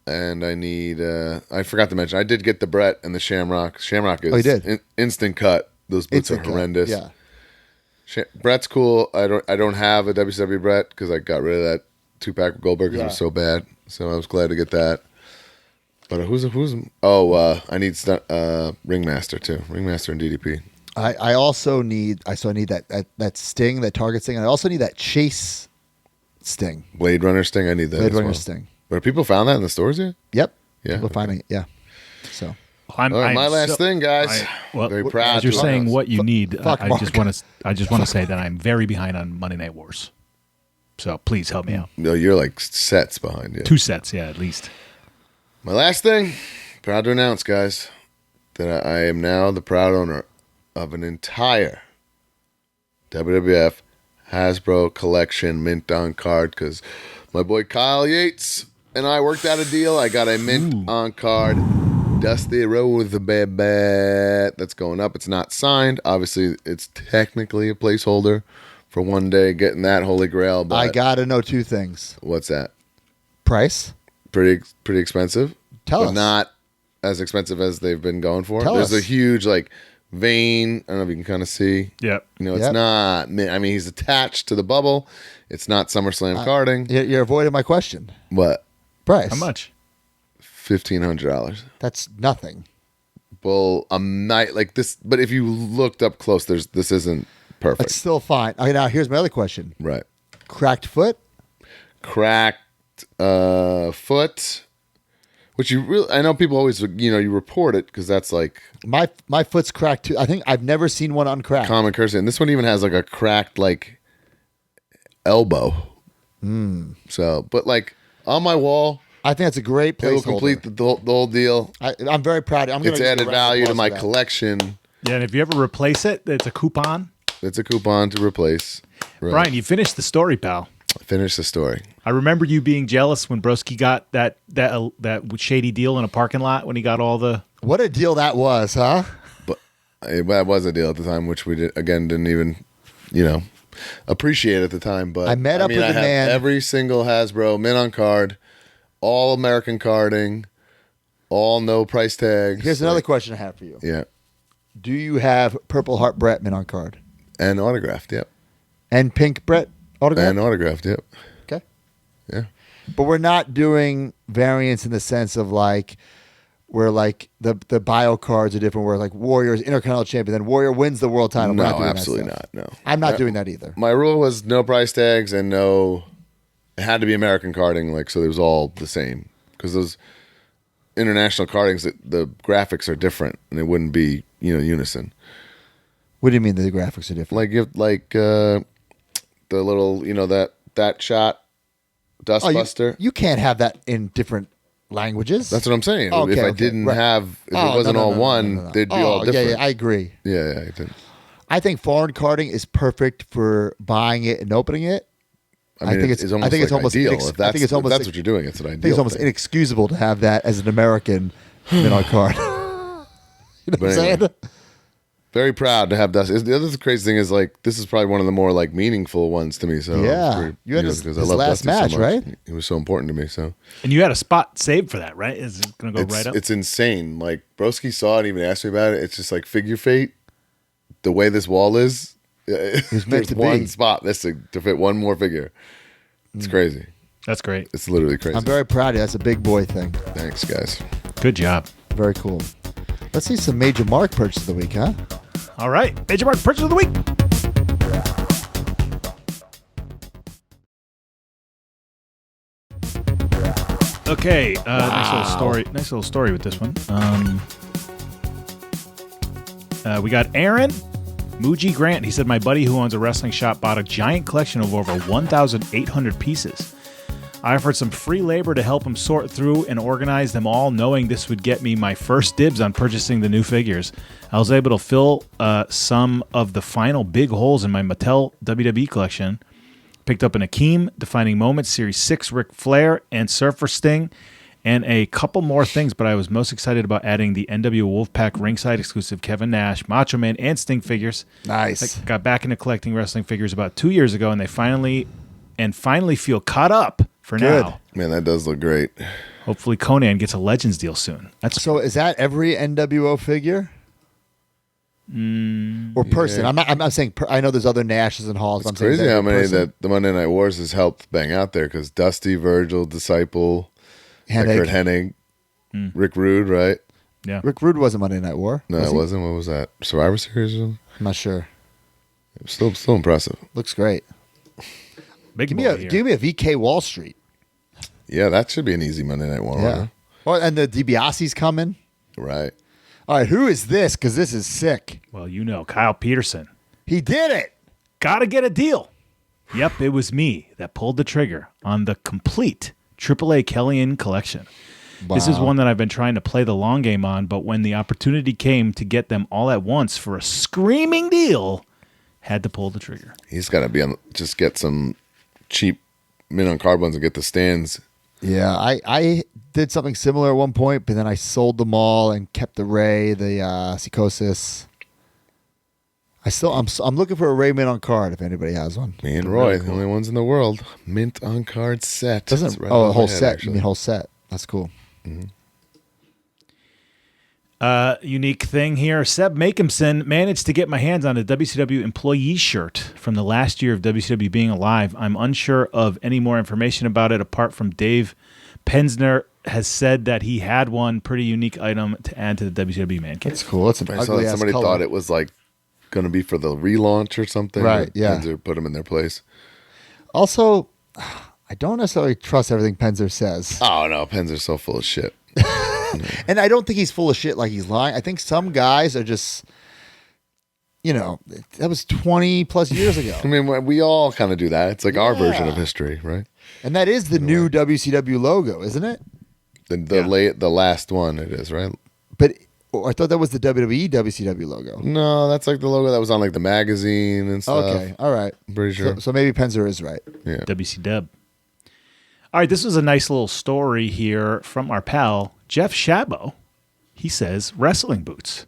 Speaker 1: And I need, I forgot to mention, I did get the Brett and the Shamrock. Shamrock is
Speaker 2: Oh, you did?
Speaker 1: instant cut. Those boots
Speaker 2: Instant
Speaker 1: are
Speaker 2: cut.
Speaker 1: horrendous.
Speaker 2: Yeah.
Speaker 1: Brett's cool. I don't have a WCW Brett because I got rid of that 2-pack with Goldberg because it was so bad. So I was glad to get that. But who's I need Ringmaster too. Ringmaster and DDP.
Speaker 2: I also need that Sting, that Target Sting, and I also need that Chase Sting.
Speaker 1: Blade Runner Sting. I need that.
Speaker 2: Blade
Speaker 1: as
Speaker 2: Runner
Speaker 1: well.
Speaker 2: Sting.
Speaker 1: But have people found that in the stores yet?
Speaker 2: Yep.
Speaker 1: Yeah,
Speaker 2: People
Speaker 1: okay.
Speaker 2: finding it. Yeah. So
Speaker 3: I'm,
Speaker 1: All right,
Speaker 3: I'm
Speaker 1: my last
Speaker 3: so-
Speaker 1: thing, guys.
Speaker 3: Well,
Speaker 1: Very proud.
Speaker 3: as you're
Speaker 1: to
Speaker 3: saying
Speaker 1: announce.
Speaker 3: what you need,
Speaker 2: fuck
Speaker 3: I
Speaker 2: Mark.
Speaker 3: just want to say that I'm very behind on Monday Night Wars. So please help me out.
Speaker 1: No, you're like sets behind you.
Speaker 3: 2 sets, yeah, at least.
Speaker 1: My last thing, proud to announce, guys, that I am now the proud owner of an entire WWF Hasbro collection mint on card because my boy Kyle Yates and I worked out a deal. I got a mint on card Dusty Rose Bat that's going up. It's not signed. Obviously, it's technically a placeholder for one day getting that holy grail. But
Speaker 2: I gotta know 2 things:
Speaker 1: what's that?
Speaker 2: price.
Speaker 1: Pretty expensive.
Speaker 2: Tell
Speaker 1: but
Speaker 2: us.
Speaker 1: not as expensive as they've been going for.
Speaker 2: Tell
Speaker 1: There's
Speaker 2: us.
Speaker 1: a huge vein. I don't know if you can kind of see.
Speaker 3: Yep.
Speaker 1: It's
Speaker 2: Yep.
Speaker 1: not. I mean, he's attached to the bubble. It's not SummerSlam carding.
Speaker 2: You're avoiding my question.
Speaker 1: What?
Speaker 2: Price.
Speaker 3: How much?
Speaker 1: $1,500.
Speaker 2: That's nothing.
Speaker 1: comfortable. Like this, but if you looked up close, this isn't perfect.
Speaker 2: It's still fine. Okay, now here's my other question.
Speaker 1: Right.
Speaker 2: Cracked foot?
Speaker 1: Cracked foot, which I know people always, you report it because that's like
Speaker 2: My foot's cracked too. I think I've never seen one uncracked.
Speaker 1: common courtesy. And this one even has like a cracked like elbow. So, but like on my wall,
Speaker 2: I think that's a great
Speaker 1: it will
Speaker 2: placeholder.
Speaker 1: complete the whole deal.
Speaker 2: I'm very proud.
Speaker 1: It's added value to my collection.
Speaker 3: Yeah, and if you ever replace it, it's a coupon.
Speaker 1: It's a coupon to replace. Right.
Speaker 3: Brian, you finished the story, pal.
Speaker 1: Finish the story.
Speaker 3: I remember you being jealous when Broski got that shady deal in a parking lot when he got all the.
Speaker 2: What a deal that was, huh?
Speaker 1: But that was a deal at the time, which we didn't even, appreciate at the time. But
Speaker 2: I met up with
Speaker 1: I
Speaker 2: a
Speaker 1: have
Speaker 2: man.
Speaker 1: every single Hasbro mint on card, all American carding, all no price tags.
Speaker 2: Here's another question I have for you.
Speaker 1: Yeah,
Speaker 2: Do you have Purple Heart Brett mint on card?
Speaker 1: and autographed. Yep,
Speaker 2: And Pink Brett autograph?
Speaker 1: and autographed. Yep.
Speaker 2: Okay.
Speaker 1: Yeah.
Speaker 2: But we're not doing variants in the sense of like where like the bio cards are different, where like Warrior's Intercontinental Champion, then Warrior wins the world title. We're
Speaker 1: No,
Speaker 2: not doing that
Speaker 1: absolutely
Speaker 2: stuff.
Speaker 1: not. No,
Speaker 2: I'm not doing that either.
Speaker 1: My rule was no price tags and no. It had to be American carding, like so. It was all the same because those international cardings, the graphics are different, and it wouldn't be unison.
Speaker 2: What do you mean the graphics are different?
Speaker 1: The little that shot Dustbuster.
Speaker 2: You can't have that in different languages.
Speaker 1: That's what I'm saying.
Speaker 2: Okay,
Speaker 1: if I
Speaker 2: okay,
Speaker 1: didn't
Speaker 2: right.
Speaker 1: have, if it wasn't all one,
Speaker 2: no.
Speaker 1: they'd be all different.
Speaker 2: Yeah, I agree.
Speaker 1: Yeah, I didn't.
Speaker 2: I think foreign carding is perfect for buying it and opening it.
Speaker 1: I think it's almost ideal. If that's what you're doing, it's an ideal.
Speaker 2: I think it's almost
Speaker 1: thing.
Speaker 2: inexcusable to have that as an American mint on card. You know what I'm saying?
Speaker 1: Very proud to have Dusty. The other crazy thing is like this is probably one of the more like meaningful ones to me. So
Speaker 2: Yeah. You had his
Speaker 1: because I love
Speaker 2: last
Speaker 1: Dusty
Speaker 2: match,
Speaker 1: so much.
Speaker 2: right?
Speaker 1: It was so important to me. So
Speaker 3: And you had a spot saved for that, right? Is it going to go right up?
Speaker 1: it's insane. Like Broski saw it and even asked me about it. It's just like figure fate. The way this wall is,
Speaker 2: meant
Speaker 1: there's
Speaker 2: to
Speaker 1: one
Speaker 2: be.
Speaker 1: spot missing to fit one more figure. It's crazy.
Speaker 3: That's great.
Speaker 1: It's literally crazy.
Speaker 2: I'm very proud of you. That's a big boy thing.
Speaker 1: Thanks, guys.
Speaker 3: Good job.
Speaker 2: Very cool. Let's see some major mark purchase of the week, huh?
Speaker 3: All right. Major Mark Purchase of the Week. Okay. Nice little story with this one. We got Aaron Muji Grant. He said, my buddy who owns a wrestling shop bought a giant collection of over 1,800 pieces. I offered some free labor to help him sort through and organize them all, knowing this would get me my first dibs on purchasing the new figures. I was able to fill some of the final big holes in my Mattel WWE collection. Picked up an Akeem, Defining Moments, Series 6 Ric Flair, and Surfer Sting, and a couple more things, but I was most excited about adding the NW Wolfpack ringside exclusive Kevin Nash, Macho Man, and Sting figures.
Speaker 2: Nice.
Speaker 3: I got back into collecting wrestling figures about 2 years ago, and they finally feel caught up for
Speaker 2: Good.
Speaker 3: now.
Speaker 1: Man, that does look great.
Speaker 3: Hopefully Conan gets a Legends deal soon. That's
Speaker 2: So is that every NWO figure? Or person? I'm not saying. I know there's other Nashes and Halls.
Speaker 1: It's
Speaker 2: I'm saying
Speaker 1: crazy
Speaker 2: every
Speaker 1: how many
Speaker 2: person.
Speaker 1: that the Monday Night Wars has helped bang out there because Dusty, Virgil, Disciple, Kurt Hennig, Rick Rude, right?
Speaker 3: yeah.
Speaker 2: Rick Rude wasn't Monday Night War.
Speaker 1: No,
Speaker 2: was
Speaker 1: it
Speaker 2: he?
Speaker 1: wasn't. What was that? Survivor Series or something?
Speaker 2: I'm not sure.
Speaker 1: It was still impressive.
Speaker 2: Looks great.
Speaker 3: Big
Speaker 2: Give
Speaker 3: boy
Speaker 2: me
Speaker 3: here.
Speaker 2: a VK Wall Street.
Speaker 1: Yeah, that should be an easy Monday Night War.
Speaker 2: Yeah. Well, and the DiBiase's coming.
Speaker 1: Right.
Speaker 2: All right, who is this? Because this is sick.
Speaker 3: Well, Kyle Peterson.
Speaker 2: He did it.
Speaker 3: Gotta get a deal. Yep, it was me that pulled the trigger on the complete AAA Kellyan collection. This is one that I've been trying to play the long game on, but when the opportunity came to get them all at once for a screaming deal, had to pull the trigger.
Speaker 1: He's got to be on. Just get some cheap mint on card ones and get the stands.
Speaker 2: Yeah, I did something similar at one point, but then I sold them all and kept the Ray, the Psychosis. I'm looking for a Ray mint on card if anybody has one.
Speaker 1: Me and Roy, the only ones in the world. Mint on card set.
Speaker 2: Doesn't
Speaker 1: That's right
Speaker 2: a
Speaker 1: on
Speaker 2: whole
Speaker 1: my head,
Speaker 2: set?
Speaker 1: actually.
Speaker 2: You mean whole set? That's cool.
Speaker 3: Unique thing here. Seb Makemson managed to get my hands on a WCW employee shirt from the last year of WCW being alive. I'm unsure of any more information about it apart from Dave Pensner has said that he had one pretty unique item to add to the WCW man cave.
Speaker 2: It's cool. It's an
Speaker 1: I saw
Speaker 2: ugly
Speaker 1: that
Speaker 2: ass
Speaker 1: somebody
Speaker 2: color.
Speaker 1: thought it was like going to be for the relaunch or something.
Speaker 2: Right,
Speaker 1: but
Speaker 2: yeah.
Speaker 1: Penzer put them in their place.
Speaker 2: Also, I don't necessarily trust everything Penzer says.
Speaker 1: Oh, no. Penzer's so full of shit.
Speaker 2: And I don't think he's full of shit like he's lying. I think some guys are just, that was 20 plus years ago.
Speaker 1: I mean, we all kind of do that. It's like our version of history, right?
Speaker 2: And that is the new WCW logo, isn't it?
Speaker 1: The last one it is, right?
Speaker 2: But I thought that was the WWE WCW logo.
Speaker 1: No, that's like the logo that was on like the magazine and stuff.
Speaker 2: Okay, all right.
Speaker 1: I'm pretty sure.
Speaker 2: So maybe Penzer is right.
Speaker 1: Yeah.
Speaker 3: WCW. All right, this was a nice little story here from our pal, Jeff Shabo. He says, wrestling boots.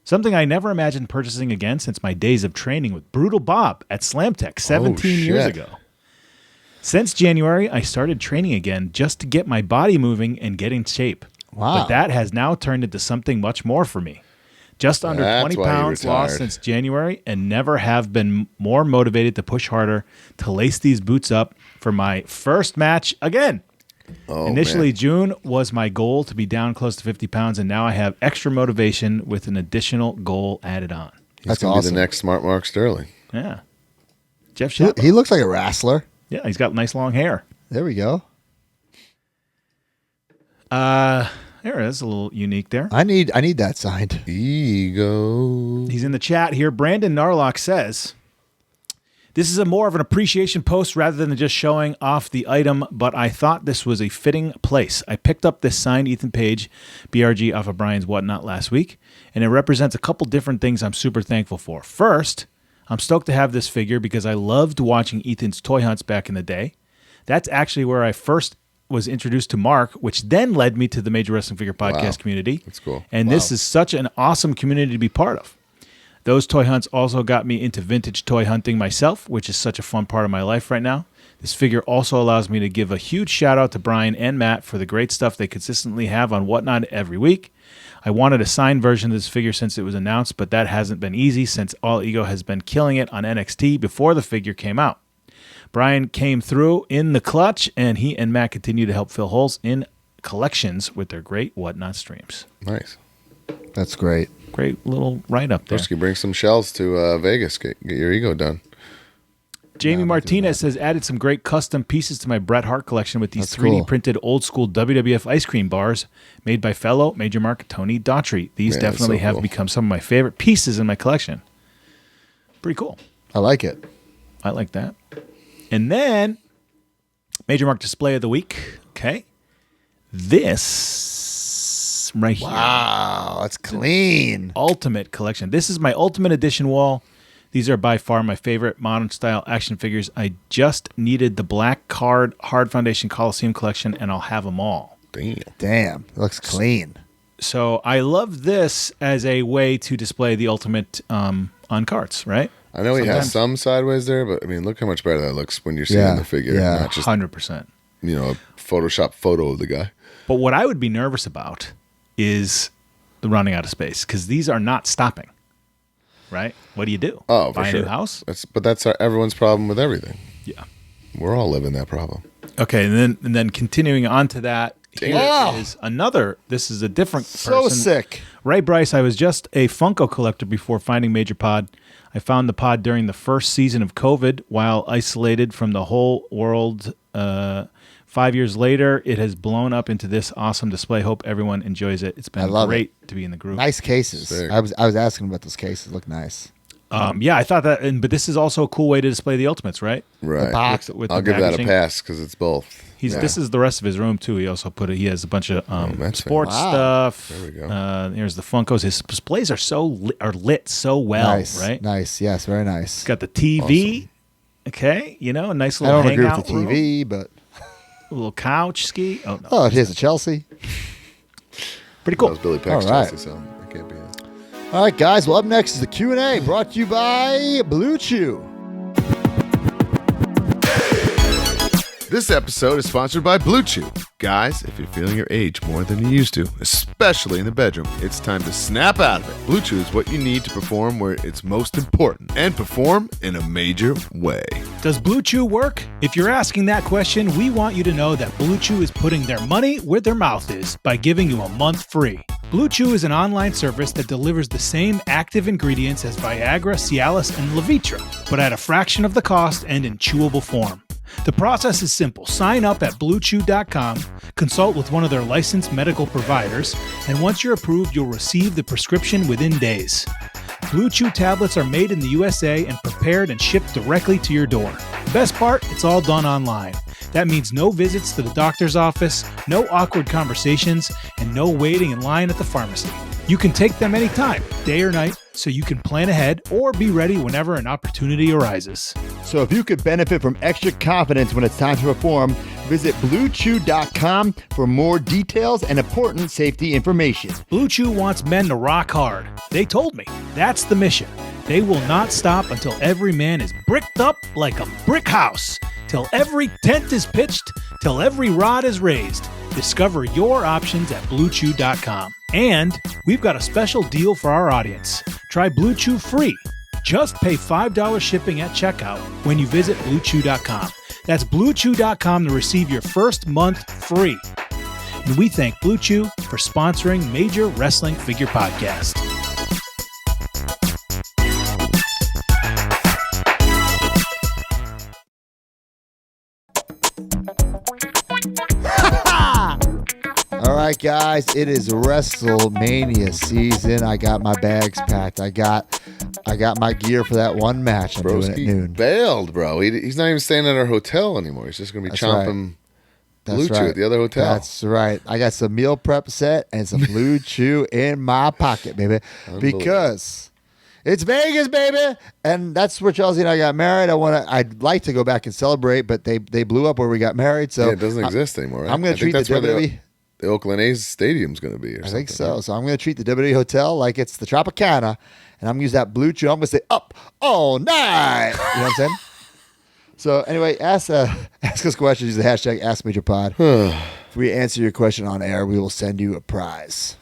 Speaker 3: Something I never imagined purchasing again since my days of training with Brutal Bob at Slamtech 17 years
Speaker 1: shit.
Speaker 3: ago. Since January, I started training again just to get my body moving and get in shape.
Speaker 2: Wow.
Speaker 3: But that has now turned into something much more for me. Just under
Speaker 1: That's
Speaker 3: 20
Speaker 1: why he
Speaker 3: pounds lost
Speaker 1: retired.
Speaker 3: since January and never have been more motivated to push harder to lace these boots up for my first match again.
Speaker 1: Oh,
Speaker 3: Initially,
Speaker 1: man.
Speaker 3: June was my goal to be down close to 50 pounds, and now I have extra motivation with an additional goal added on.
Speaker 1: He's
Speaker 2: That's
Speaker 1: gonna be
Speaker 2: awesome.
Speaker 1: the next Smart Mark Sterling.
Speaker 3: Yeah. Jeff Shep.
Speaker 2: He looks like a wrestler.
Speaker 3: Yeah, he's got nice long hair.
Speaker 2: There we go.
Speaker 3: There it is, a little unique there.
Speaker 2: I need that signed.
Speaker 1: Ego.
Speaker 3: He's in the chat here. Brandon Narlock says, this is a more of an appreciation post rather than just showing off the item, but I thought this was a fitting place. I picked up this signed Ethan Page BRG off of Brian's Whatnot last week, and it represents a couple different things I'm super thankful for. First, I'm stoked to have this figure because I loved watching Ethan's toy hunts back in the day. That's actually where I first was introduced to Mark, which then led me to the Major Wrestling Figure Podcast community.
Speaker 1: That's cool.
Speaker 3: And this is such an awesome community to be part of. Those toy hunts also got me into vintage toy hunting myself, which is such a fun part of my life right now. This figure also allows me to give a huge shout out to Brian and Matt for the great stuff they consistently have on Whatnot every week. I wanted a signed version of this figure since it was announced, but that hasn't been easy since All Ego has been killing it on NXT before the figure came out. Brian came through in the clutch, and he and Matt continue to help fill holes in collections with their great Whatnot streams.
Speaker 1: Nice.
Speaker 2: That's great.
Speaker 3: Great little write-up there.
Speaker 1: Broski, bring some shells to Vegas. Get your ego done.
Speaker 3: Jamie Martinez has added some great custom pieces to my Bret Hart collection with these
Speaker 2: That's
Speaker 3: 3D
Speaker 2: cool.
Speaker 3: printed old-school WWF ice cream bars made by fellow Major Mark Tony Daughtry. These
Speaker 1: Man, that's
Speaker 3: definitely
Speaker 1: so
Speaker 3: have
Speaker 1: cool.
Speaker 3: become some of my favorite pieces in my collection. Pretty cool.
Speaker 2: I like it.
Speaker 3: I like that. And then, Major Mark Display of the Week. Okay. This right here.
Speaker 2: Wow, that's clean.
Speaker 3: Ultimate Collection. This is my Ultimate Edition wall. These are by far my favorite modern style action figures. I just needed the Black Card Hard Foundation Coliseum collection, and I'll have them all.
Speaker 2: Damn, it looks clean.
Speaker 3: So I love this as a way to display the Ultimate on carts, right?
Speaker 1: I know he has
Speaker 3: Sometimes-
Speaker 1: some sideways there, but I mean, look how much better that looks when you're seeing
Speaker 2: Yeah,
Speaker 1: the figure,
Speaker 2: yeah.
Speaker 1: not just
Speaker 3: 100%.
Speaker 1: a Photoshop photo of the guy.
Speaker 3: But what I would be nervous about is the running out of space, because these are not stopping, right? What do you do?
Speaker 1: Oh, for
Speaker 3: Buy
Speaker 1: sure.
Speaker 3: a new house?
Speaker 1: That's everyone's problem with everything.
Speaker 3: Yeah.
Speaker 1: We're all living that problem.
Speaker 3: Okay, and then continuing on to that, here
Speaker 2: Damn.
Speaker 3: is another. This is a different
Speaker 2: So
Speaker 3: person.
Speaker 2: sick.
Speaker 3: Right, Bryce, I was just a Funko collector before finding Major Pod. I found the pod during the first season of COVID while isolated from the whole world. 5 years later, it has blown up into this awesome display. Hope everyone enjoys it. It's
Speaker 2: I
Speaker 3: been
Speaker 2: love
Speaker 3: great to be in the group.
Speaker 2: Nice cases.
Speaker 1: Sick.
Speaker 2: I was asking about those cases. Look nice.
Speaker 3: Yeah, I thought that, but this is also a cool way to display the Ultimates, right?
Speaker 1: Right.
Speaker 2: box
Speaker 3: With
Speaker 1: I'll
Speaker 3: the
Speaker 1: give that a
Speaker 3: packaging.
Speaker 1: pass because it's both.
Speaker 3: This is the rest of his room too. He also he has a bunch of
Speaker 1: that's
Speaker 3: sports
Speaker 2: Wow.
Speaker 3: stuff.
Speaker 1: There we go.
Speaker 3: Here's the Funkos. His displays are lit so well,
Speaker 2: Nice.
Speaker 3: right?
Speaker 2: Nice. Yes, very nice.
Speaker 3: It's got the TV. Okay, a nice
Speaker 2: I
Speaker 3: little
Speaker 2: don't agree
Speaker 3: hangout
Speaker 2: with the
Speaker 3: room.
Speaker 2: TV, but
Speaker 3: A little couch ski. Oh no,
Speaker 2: oh, here's a Chelsea.
Speaker 3: pretty
Speaker 1: That
Speaker 3: cool.
Speaker 1: was Billy Peck's
Speaker 2: All right.
Speaker 1: Chelsea, so it can't be it.
Speaker 2: All right, guys. Well, up next is the Q&A brought to you by Blue Chew.
Speaker 7: This episode is sponsored by Blue Chew. Guys, if you're feeling your age more than you used to, especially in the bedroom, it's time to snap out of it. Blue Chew is what you need to perform where it's most important and perform in a major way.
Speaker 3: Does Blue Chew work? If you're asking that question, we want you to know that Blue Chew is putting their money where their mouth is by giving you a month free. Blue Chew is an online service that delivers the same active ingredients as Viagra, Cialis, and Levitra, but at a fraction of the cost and in chewable form. The process is simple. Sign up at BlueChew.com, consult with one of their licensed medical providers, and once you're approved, you'll receive the prescription within days. Blue Chew tablets are made in the USA and prepared and shipped directly to your door. The best part, it's all done online. That means no visits to the doctor's office, no awkward conversations, and no waiting in line at the pharmacy. You can take them anytime, day or night, so you can plan ahead or be ready whenever an opportunity arises.
Speaker 2: So if you could benefit from extra confidence when it's time to perform, visit BlueChew.com for more details and important safety information.
Speaker 3: Blue Chew wants men to rock hard. They told me. That's the mission. They will not stop until every man is bricked up like a brick house, till every tent is pitched, till every rod is raised. Discover your options at BlueChew.com. And we've got a special deal for our audience. Try Blue Chew free. Just pay $5 shipping at checkout when you visit BlueChew.com. That's BlueChew.com to receive your first month free. And we thank Blue Chew for sponsoring Major Wrestling Figure Podcast.
Speaker 2: All right, guys, it is Wrestlemania season. I got my bags packed. I got my gear for that one match I'm doing at noon.
Speaker 1: Bailed, bro. He's not even staying at our hotel anymore. He's just going to be chomping Blue Chew at the other hotel.
Speaker 2: That's right. I got some meal prep set and some Blue Chew in my pocket, baby, because it's Vegas, baby, and that's where Chelsea and I got married. I'd like to go back and celebrate, but they blew up where we got married, so
Speaker 1: it doesn't exist anymore. Right?
Speaker 2: I'm going to treat the WWE.
Speaker 1: The Oakland A's stadium's going to be.
Speaker 2: I think so. So I'm going to treat the WWE hotel like it's the Tropicana, and I'm going to use that Blue Chew. I'm going to say up all night. You know what I'm saying? So anyway, ask us questions. Use the hashtag AskMajorPod. If we answer your question on air, we will send you a prize.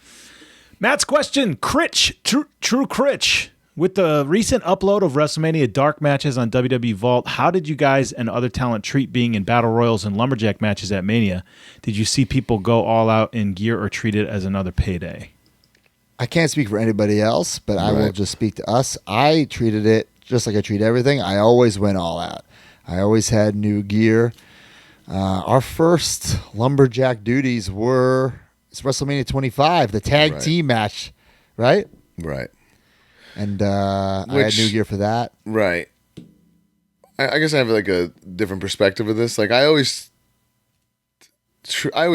Speaker 3: Matt's question, Critch, True Critch. With the recent upload of WrestleMania dark matches on WWE Vault, how did you guys and other talent treat being in battle royals and lumberjack matches at Mania? Did you see people go all out in gear or treat it as another payday?
Speaker 2: I can't speak for anybody else, but I will just speak to us. I treated it just like I treat everything. I always went all out. I always had new gear. Our first lumberjack duties were WrestleMania 25, the tag team match, right?
Speaker 1: Right.
Speaker 2: And I had new gear for that.
Speaker 1: Right. I guess I have like a different perspective of this. Like I always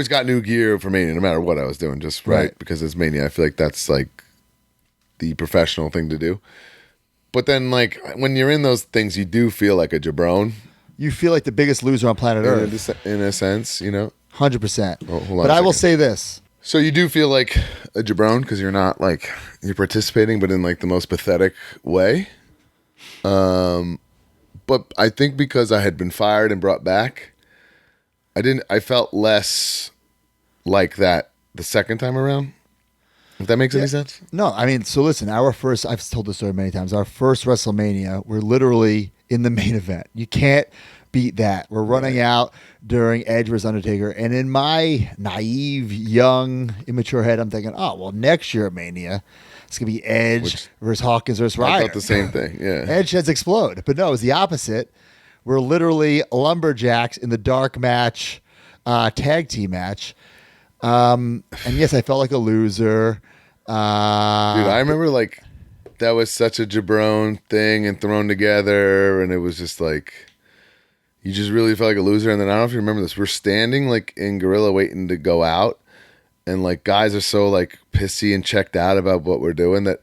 Speaker 1: got new gear for Mania no matter what I was doing, just because it's Mania. I feel like that's like the professional thing to do. But then like when you're in those things, you do feel like a jabron.
Speaker 2: You feel like the biggest loser on planet Earth.
Speaker 1: In a sense, you know?
Speaker 2: 100%.
Speaker 1: Hold on
Speaker 2: but I will say this.
Speaker 1: So you do feel like a jabron because you're not like you're participating, but in like the most pathetic way. But I think because I had been fired and brought back, I felt less like that the second time around. If that makes any sense?
Speaker 2: No, I mean, so listen, I've told this story many times. Our first WrestleMania, we're literally in the main event. You can't beat that. We're running out during Edge vs. Undertaker. And in my naive, young, immature head, I'm thinking, oh, well, next year at Mania, it's going to be Edge versus Hawkins versus Ryder.
Speaker 1: I thought the same thing, yeah.
Speaker 2: Edge heads explode. But no, it was the opposite. We're literally lumberjacks in the dark match, tag team match. And yes, I felt like a loser.
Speaker 1: Dude, I remember like that was such a jabron thing and thrown together, and it was just like you just really felt like a loser. And then I don't know if you remember this. We're standing like in Gorilla waiting to go out, and like guys are so like pissy and checked out about what we're doing that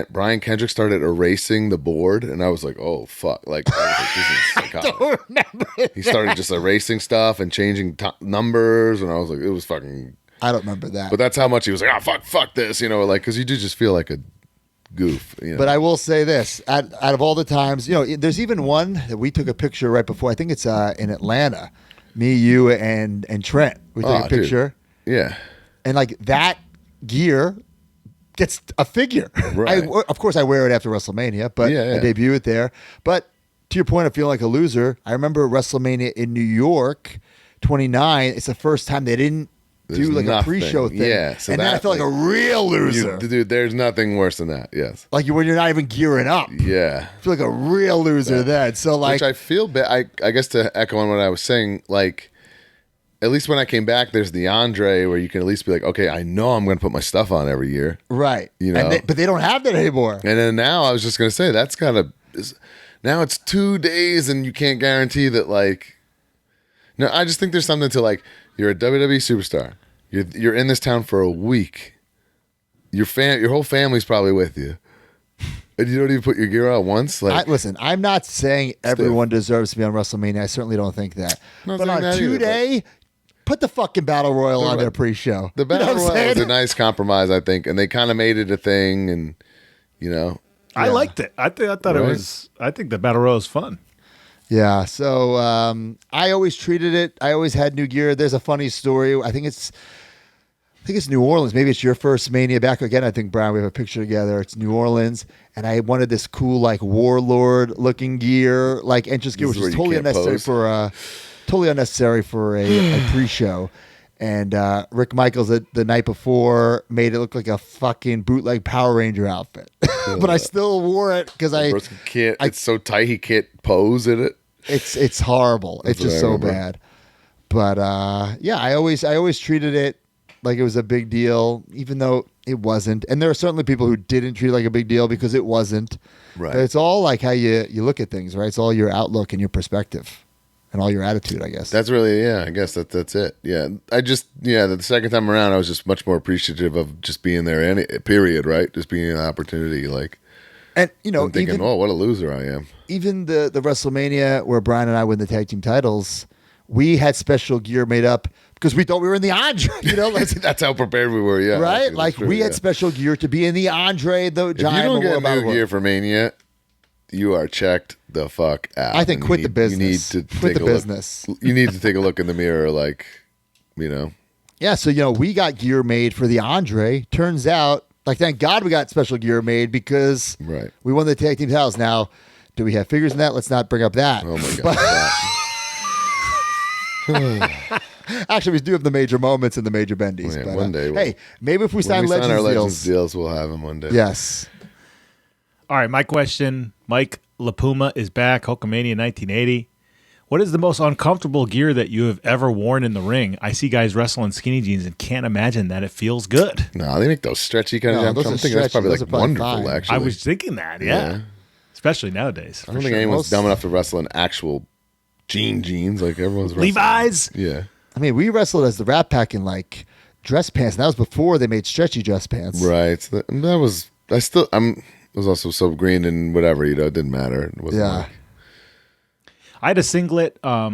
Speaker 1: Brian Kendrick started erasing the board, and I was like, oh fuck, like, I was like this is psychotic.
Speaker 2: I don't remember
Speaker 1: He started just erasing stuff and changing numbers, and I was like, it was fucking.
Speaker 2: I don't remember that.
Speaker 1: But that's how much he was like, oh fuck this, you know, like because you do just feel like a goof. You know?
Speaker 2: But I will say this: out of all the times, you know, there's even one that we took a picture right before. I think it's in Atlanta. Me, you, and Trent. We took a picture.
Speaker 1: Dude. Yeah.
Speaker 2: And like that gear gets a figure.
Speaker 1: Right.
Speaker 2: Of course, I wear it after WrestleMania, but I debut it there. But to your point of feeling like a loser, I remember WrestleMania in New York, 29. It's the first time they didn't do like a pre-show thing.
Speaker 1: Yeah, so
Speaker 2: and then I felt like a real loser.
Speaker 1: Dude, there's nothing worse than that. Yes.
Speaker 2: Like when you're not even gearing up.
Speaker 1: Yeah.
Speaker 2: I feel like a real loser then. So like,
Speaker 1: which I feel bad. I guess to echo on what I was saying, like at least when I came back, there's the Andre where you can at least be like, okay, I know I'm going to put my stuff on every year.
Speaker 2: right.
Speaker 1: You know?
Speaker 2: But they don't have that anymore.
Speaker 1: And then now I was just going to say that's gotta. Now it's 2 days and you can't guarantee that like. No, I just think there's something to like. You're a WWE superstar. You're in this town for a week. Your whole family's probably with you, and you don't even put your gear out once. Like,
Speaker 2: Listen, I'm not saying everyone deserves to be on WrestleMania. I certainly don't think that.
Speaker 1: Not
Speaker 2: But
Speaker 1: saying
Speaker 2: on
Speaker 1: that either,
Speaker 2: 2-day, put the fucking Battle Royal on their pre-show.
Speaker 1: the Battle
Speaker 2: You know what I'm
Speaker 1: Royal was a
Speaker 2: saying?
Speaker 1: nice compromise, I think, and they kind of made it a thing, and you know,
Speaker 3: I liked it. I thought it
Speaker 1: Right.
Speaker 3: was. I think the battle royal was fun.
Speaker 2: Yeah, so I always treated it. I always had new gear. There's a funny story. I think it's New Orleans. Maybe it's your first Mania back again. I think Brian, we have a picture together. It's New Orleans, and I wanted this cool like warlord looking gear, like entrance gear,
Speaker 1: This
Speaker 2: which
Speaker 1: is
Speaker 2: is
Speaker 1: where you
Speaker 2: totally
Speaker 1: can't
Speaker 2: unnecessary for a pre-show. And Rick Michaels the night before made it look like a fucking bootleg Power Ranger outfit, but I still wore it because
Speaker 1: person can't. It's so tight he can't pose in it.
Speaker 2: It's horrible. It's
Speaker 1: what
Speaker 2: just
Speaker 1: I
Speaker 2: so
Speaker 1: remember.
Speaker 2: bad. But yeah, I always treated it like it was a big deal, even though it wasn't. And there are certainly people who didn't treat it like a big deal because it wasn't.
Speaker 1: Right.
Speaker 2: But it's all like how you look at things, right? It's all your outlook and your perspective and all your attitude, I guess.
Speaker 1: That's really, I guess that's it. Yeah. The second time around, I was just much more appreciative of just being there, period, right? Just being an opportunity, like,
Speaker 2: and you know,
Speaker 1: I'm thinking, oh, what a loser I am.
Speaker 2: even the WrestleMania where Brian and I win the tag team titles, we had special gear made up because we thought we were in the Andre, you know, like,
Speaker 1: That's how prepared we were, yeah.
Speaker 2: right?
Speaker 1: That's
Speaker 2: Like
Speaker 1: true,
Speaker 2: we
Speaker 1: yeah.
Speaker 2: had special gear to be in the Andre, the
Speaker 1: If you
Speaker 2: Giant
Speaker 1: don't get
Speaker 2: Memorial
Speaker 1: new
Speaker 2: Battle
Speaker 1: gear for Mania, you are checked the fuck out.
Speaker 2: I think
Speaker 1: And
Speaker 2: quit
Speaker 1: you
Speaker 2: the business.
Speaker 1: You need to
Speaker 2: Quit
Speaker 1: take
Speaker 2: the
Speaker 1: a look.
Speaker 2: business.
Speaker 1: You need to take a look in the mirror, like, you know.
Speaker 2: Yeah, so you know, we got gear made for the Andre. Turns out, like, thank God we got special gear made because
Speaker 1: Right.
Speaker 2: we won the tag team titles. Now, do we have figures in that? Let's not bring up that.
Speaker 1: Oh my god.
Speaker 2: Actually, we do have the major moments and the major bendies.
Speaker 1: Yeah,
Speaker 2: but,
Speaker 1: one day
Speaker 2: hey, maybe if we
Speaker 1: When
Speaker 2: sign
Speaker 1: we sign
Speaker 2: Legends
Speaker 1: our
Speaker 2: deals.
Speaker 1: Legends deals, we'll have them one day.
Speaker 2: Yes.
Speaker 3: All right, my question: Mike LaPuma is back. Hulkamania 1980. What is the most uncomfortable gear that you have ever worn in the ring? I see guys wrestling skinny jeans and can't imagine that it feels good.
Speaker 1: No, they make those stretchy kind
Speaker 2: No,
Speaker 1: of.
Speaker 2: those
Speaker 1: I'm
Speaker 2: are
Speaker 1: thinking that's
Speaker 2: stretchy.
Speaker 1: probably
Speaker 2: Those
Speaker 1: like
Speaker 2: are probably
Speaker 1: wonderful.
Speaker 2: fine.
Speaker 1: Actually,
Speaker 3: I was thinking that, yeah. Especially nowadays.
Speaker 1: I don't think anyone's
Speaker 2: Most-
Speaker 1: dumb enough to wrestle in actual jeans. Like everyone's wrestling.
Speaker 3: Levi's.
Speaker 1: Yeah.
Speaker 2: I mean, we wrestled as the Rat Pack in like dress pants, and that was before they made stretchy dress pants.
Speaker 1: Right. So that was. I was also so green and whatever. You know, it didn't matter. It wasn't
Speaker 2: Yeah.
Speaker 1: like,
Speaker 3: I had a singlet. I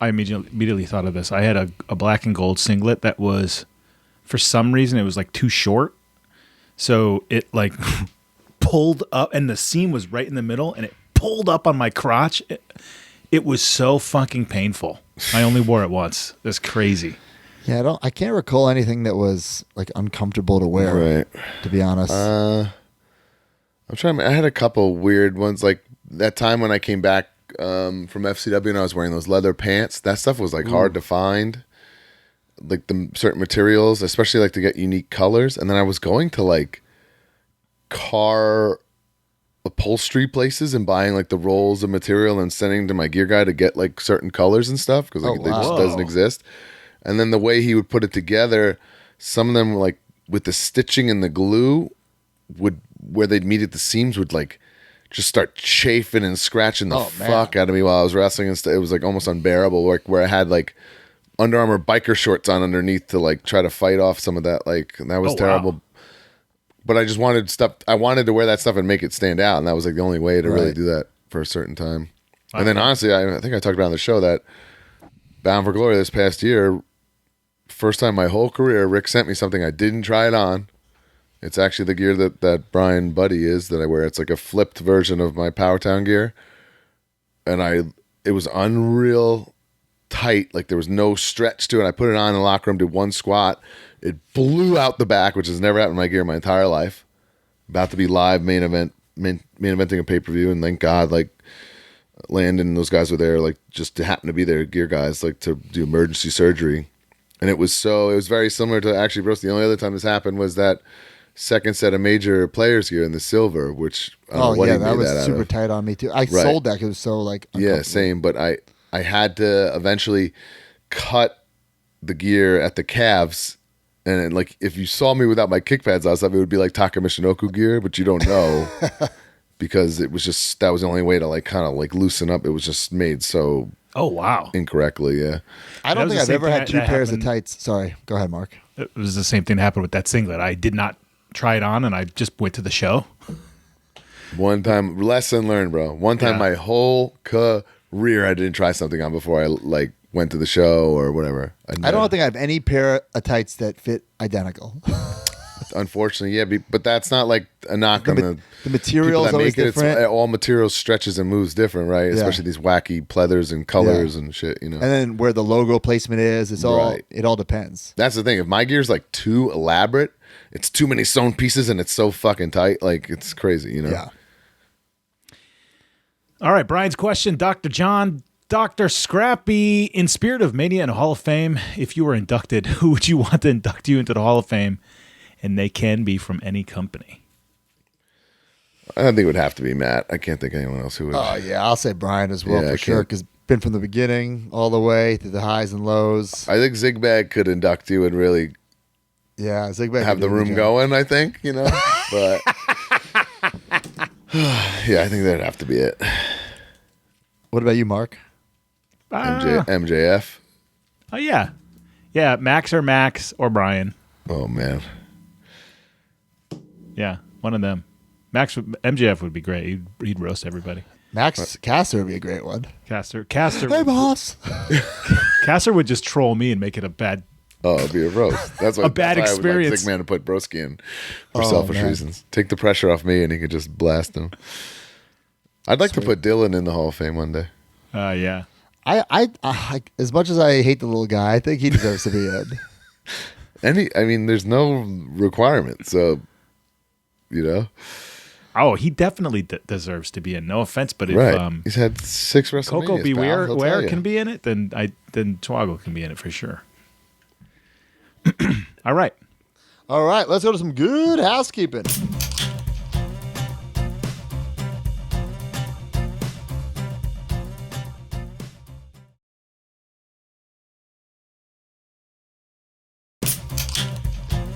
Speaker 3: immediately thought of this. I had a black and gold singlet that was, for some reason, it was like too short. So it like pulled up, and the seam was right in the middle, and it pulled up on my crotch. It was so fucking painful. I only wore it once. That's crazy.
Speaker 2: Yeah, I can't recall anything that was like uncomfortable to wear.
Speaker 1: Right.
Speaker 2: To be honest.
Speaker 1: I'm trying. I had a couple weird ones. Like that time when I came back from FCW and I was wearing those leather pants. That stuff was like hard to find. Like the certain materials, especially like to get unique colors. And then I was going to like car upholstery places and buying like the rolls of material and sending to my gear guy to get like certain colors and stuff because like,
Speaker 2: Oh,
Speaker 1: it just
Speaker 2: wow.
Speaker 1: doesn't exist. And then the way he would put it together, some of them like with the stitching and the glue would where they'd meet at the seams would like just start chafing and scratching the
Speaker 2: Oh, man.
Speaker 1: fuck out of me while I was wrestling and stuff. It was like almost unbearable. Like where I had like Under Armour biker shorts on underneath to like try to fight off some of that. Like and that was
Speaker 3: Oh,
Speaker 1: terrible.
Speaker 3: wow.
Speaker 1: But I just wanted stuff. I wanted to wear that stuff and make it stand out, and that was like the only way to really
Speaker 2: Right.
Speaker 1: do that for a certain time. And then honestly, I think I talked about on the show that Bound for Glory this past year, first time my whole career, Rick sent me something I didn't try it on. It's actually the gear that Brian Buddy is that I wear. It's like a flipped version of my Powertown gear, and it was unreal tight. Like there was no stretch to it. I put it on in the locker room, did one squat. It blew out the back, which has never happened in my gear in my entire life. About to be live main eventing a pay-per-view, and thank God, like Landon and those guys were there, like just to happen to be there, gear guys, like to do emergency surgery. And it was very similar to actually, Bruce, the only other time this happened was that second set of major players gear in the silver, which I don't know what he
Speaker 2: that
Speaker 1: made
Speaker 2: was
Speaker 1: that out
Speaker 2: super
Speaker 1: of.
Speaker 2: tight on me too. I sold that because it was so like
Speaker 1: Yeah, same. But I had to eventually cut the gear at the calves. And like if you saw me without my kick pads on, it would be like Taka Michinoku gear, but you don't know because it was just that was the only way to like kind of like loosen up. It was just made so incorrectly. Yeah,
Speaker 2: I don't think I've ever had two pairs of tights. Sorry, go ahead, Mark.
Speaker 3: It was the same thing that happened with that singlet. I did not try it on, and I just went to the show.
Speaker 1: One time, lesson learned, bro. One time, my whole career, I didn't try something on before I like went to the show or whatever.
Speaker 2: I don't think I have any pair of tights that fit identical.
Speaker 1: Unfortunately, yeah, but that's not like a knock on the
Speaker 2: materials
Speaker 1: that
Speaker 2: always
Speaker 1: make it.
Speaker 2: different.
Speaker 1: It's, all materials stretches and moves different, right?
Speaker 2: Yeah.
Speaker 1: Especially these wacky pleathers and colors and shit, you know.
Speaker 2: And then where the logo placement is, it all depends.
Speaker 1: That's the thing. If my gear's like too elaborate, it's too many sewn pieces and it's so fucking tight, like it's crazy, you know.
Speaker 2: Yeah.
Speaker 3: All right, Brian's question, Dr. John. Dr. Scrappy, in spirit of Mania and Hall of Fame, if you were inducted, who would you want to induct you into the Hall of Fame? And they can be from any company.
Speaker 1: I think it would have to be Matt. I can't think of anyone else who would.
Speaker 2: Oh, yeah. I'll say Brian as well,
Speaker 1: Yeah,
Speaker 2: for sure, because been from the beginning all the way through the highs and lows.
Speaker 1: I think Zigbag could induct you and really
Speaker 2: Zigbag
Speaker 1: have the room going, I think, you know. But yeah, I think that'd have to be it.
Speaker 2: What about you, Mark?
Speaker 1: MJF.
Speaker 3: Oh, yeah. Yeah, Max or Brian.
Speaker 1: Oh, man.
Speaker 3: Yeah, one of them. MJF would be great. He'd roast everybody.
Speaker 2: Max Caster would be a great one.
Speaker 3: Caster.
Speaker 2: Hey, boss.
Speaker 3: Caster would just troll me and make it a bad.
Speaker 1: Oh, it'd be a roast. That's what,
Speaker 3: a bad
Speaker 1: that's why
Speaker 3: experience.
Speaker 1: I would like Zigman to put Broski in for selfish reasons. Take the pressure off me, and he could just blast him. I'd like to put Dylan in the Hall of Fame one day.
Speaker 3: Yeah.
Speaker 2: I as much as I hate the little guy, I think he deserves to be in.
Speaker 1: I mean, there's no requirement, so you know.
Speaker 3: Oh, he definitely deserves to be in. No offense, but if
Speaker 1: he's had 6 WrestleManias.
Speaker 3: Coco Beware can be in it, then Twago can be in it for sure. All right,
Speaker 2: let's go to some good housekeeping.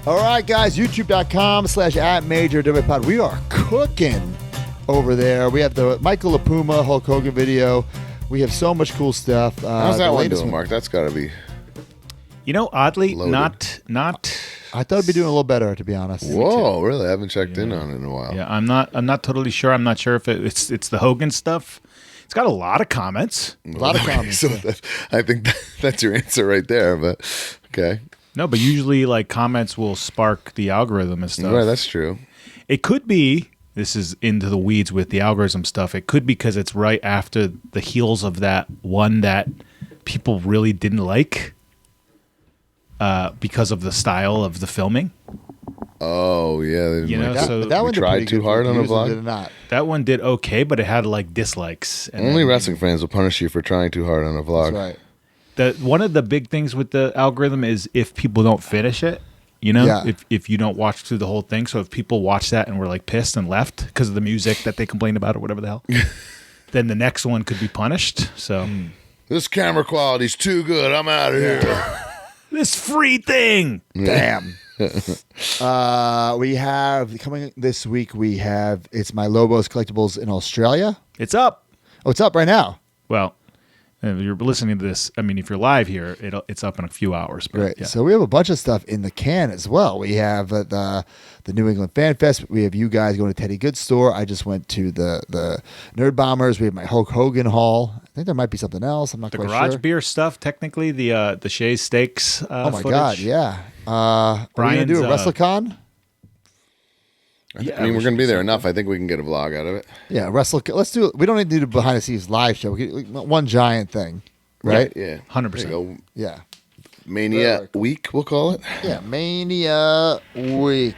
Speaker 2: All right, guys, youtube.com/@MajorWPod. We are cooking over there. We have the Michael LaPuma Hulk Hogan video. We have so much cool stuff.
Speaker 1: How's that one doing, Mark? That's got to be.
Speaker 3: You know, oddly,
Speaker 1: loaded.
Speaker 3: not.
Speaker 2: I thought it'd be doing a little better, to be honest.
Speaker 1: Whoa, really? I haven't checked in on it in a while.
Speaker 3: Yeah, I'm not totally sure. I'm not sure if it's the Hogan stuff. It's got a lot of comments.
Speaker 2: A lot of comments.
Speaker 1: So I think that's your answer right there. But okay.
Speaker 3: No, but usually like comments will spark the algorithm and stuff.
Speaker 1: Right, that's true.
Speaker 3: It could be, this is into the weeds with the algorithm stuff. It could be because it's right after the heels of that one that people really didn't like because of the style of the filming.
Speaker 1: Oh, yeah.
Speaker 3: You know, so
Speaker 2: that one
Speaker 1: tried too hard on the vlog.
Speaker 2: Did it not?
Speaker 3: That one did okay, but it had like dislikes. And
Speaker 1: Only wrestling fans will punish you for trying too hard on a vlog.
Speaker 2: That's right.
Speaker 3: One of the big things with the algorithm is if people don't finish it, you know,
Speaker 2: Yeah.
Speaker 3: if you don't watch through the whole thing. So if people watch that and were like pissed and left because of the music that they complained about or whatever the hell, then the next one could be punished. So
Speaker 1: This camera quality's too good. I'm out of here.
Speaker 3: this free thing.
Speaker 2: Damn. We have coming this week. It's my Lobos Collectibles in Australia.
Speaker 3: It's up.
Speaker 2: Oh, it's up right now.
Speaker 3: Well, if you're listening to this, I mean, if you're live here, it's up in a few hours. But
Speaker 2: Right.
Speaker 3: yeah.
Speaker 2: So we have a bunch of stuff in the can as well. We have the New England Fan Fest. We have you guys going to Teddy Good's store. I just went to the Nerd Bombers. We have my Hulk Hogan haul. I think there might be something else. I'm not
Speaker 3: the
Speaker 2: quite
Speaker 3: garage
Speaker 2: sure.
Speaker 3: beer stuff, technically, the Shays Steaks.
Speaker 2: Oh my
Speaker 3: footage.
Speaker 2: God! Yeah. Are we gonna do a WrestleCon?
Speaker 1: I mean, we're going to be there enough. I think we can get a vlog out of it.
Speaker 2: Yeah, Let's do it. We don't need to do the behind the scenes live show. One giant thing, right?
Speaker 1: Yeah.
Speaker 3: 100%.
Speaker 1: There you go.
Speaker 2: Yeah.
Speaker 1: Mania Week, we'll call it.
Speaker 2: Yeah, Mania Week.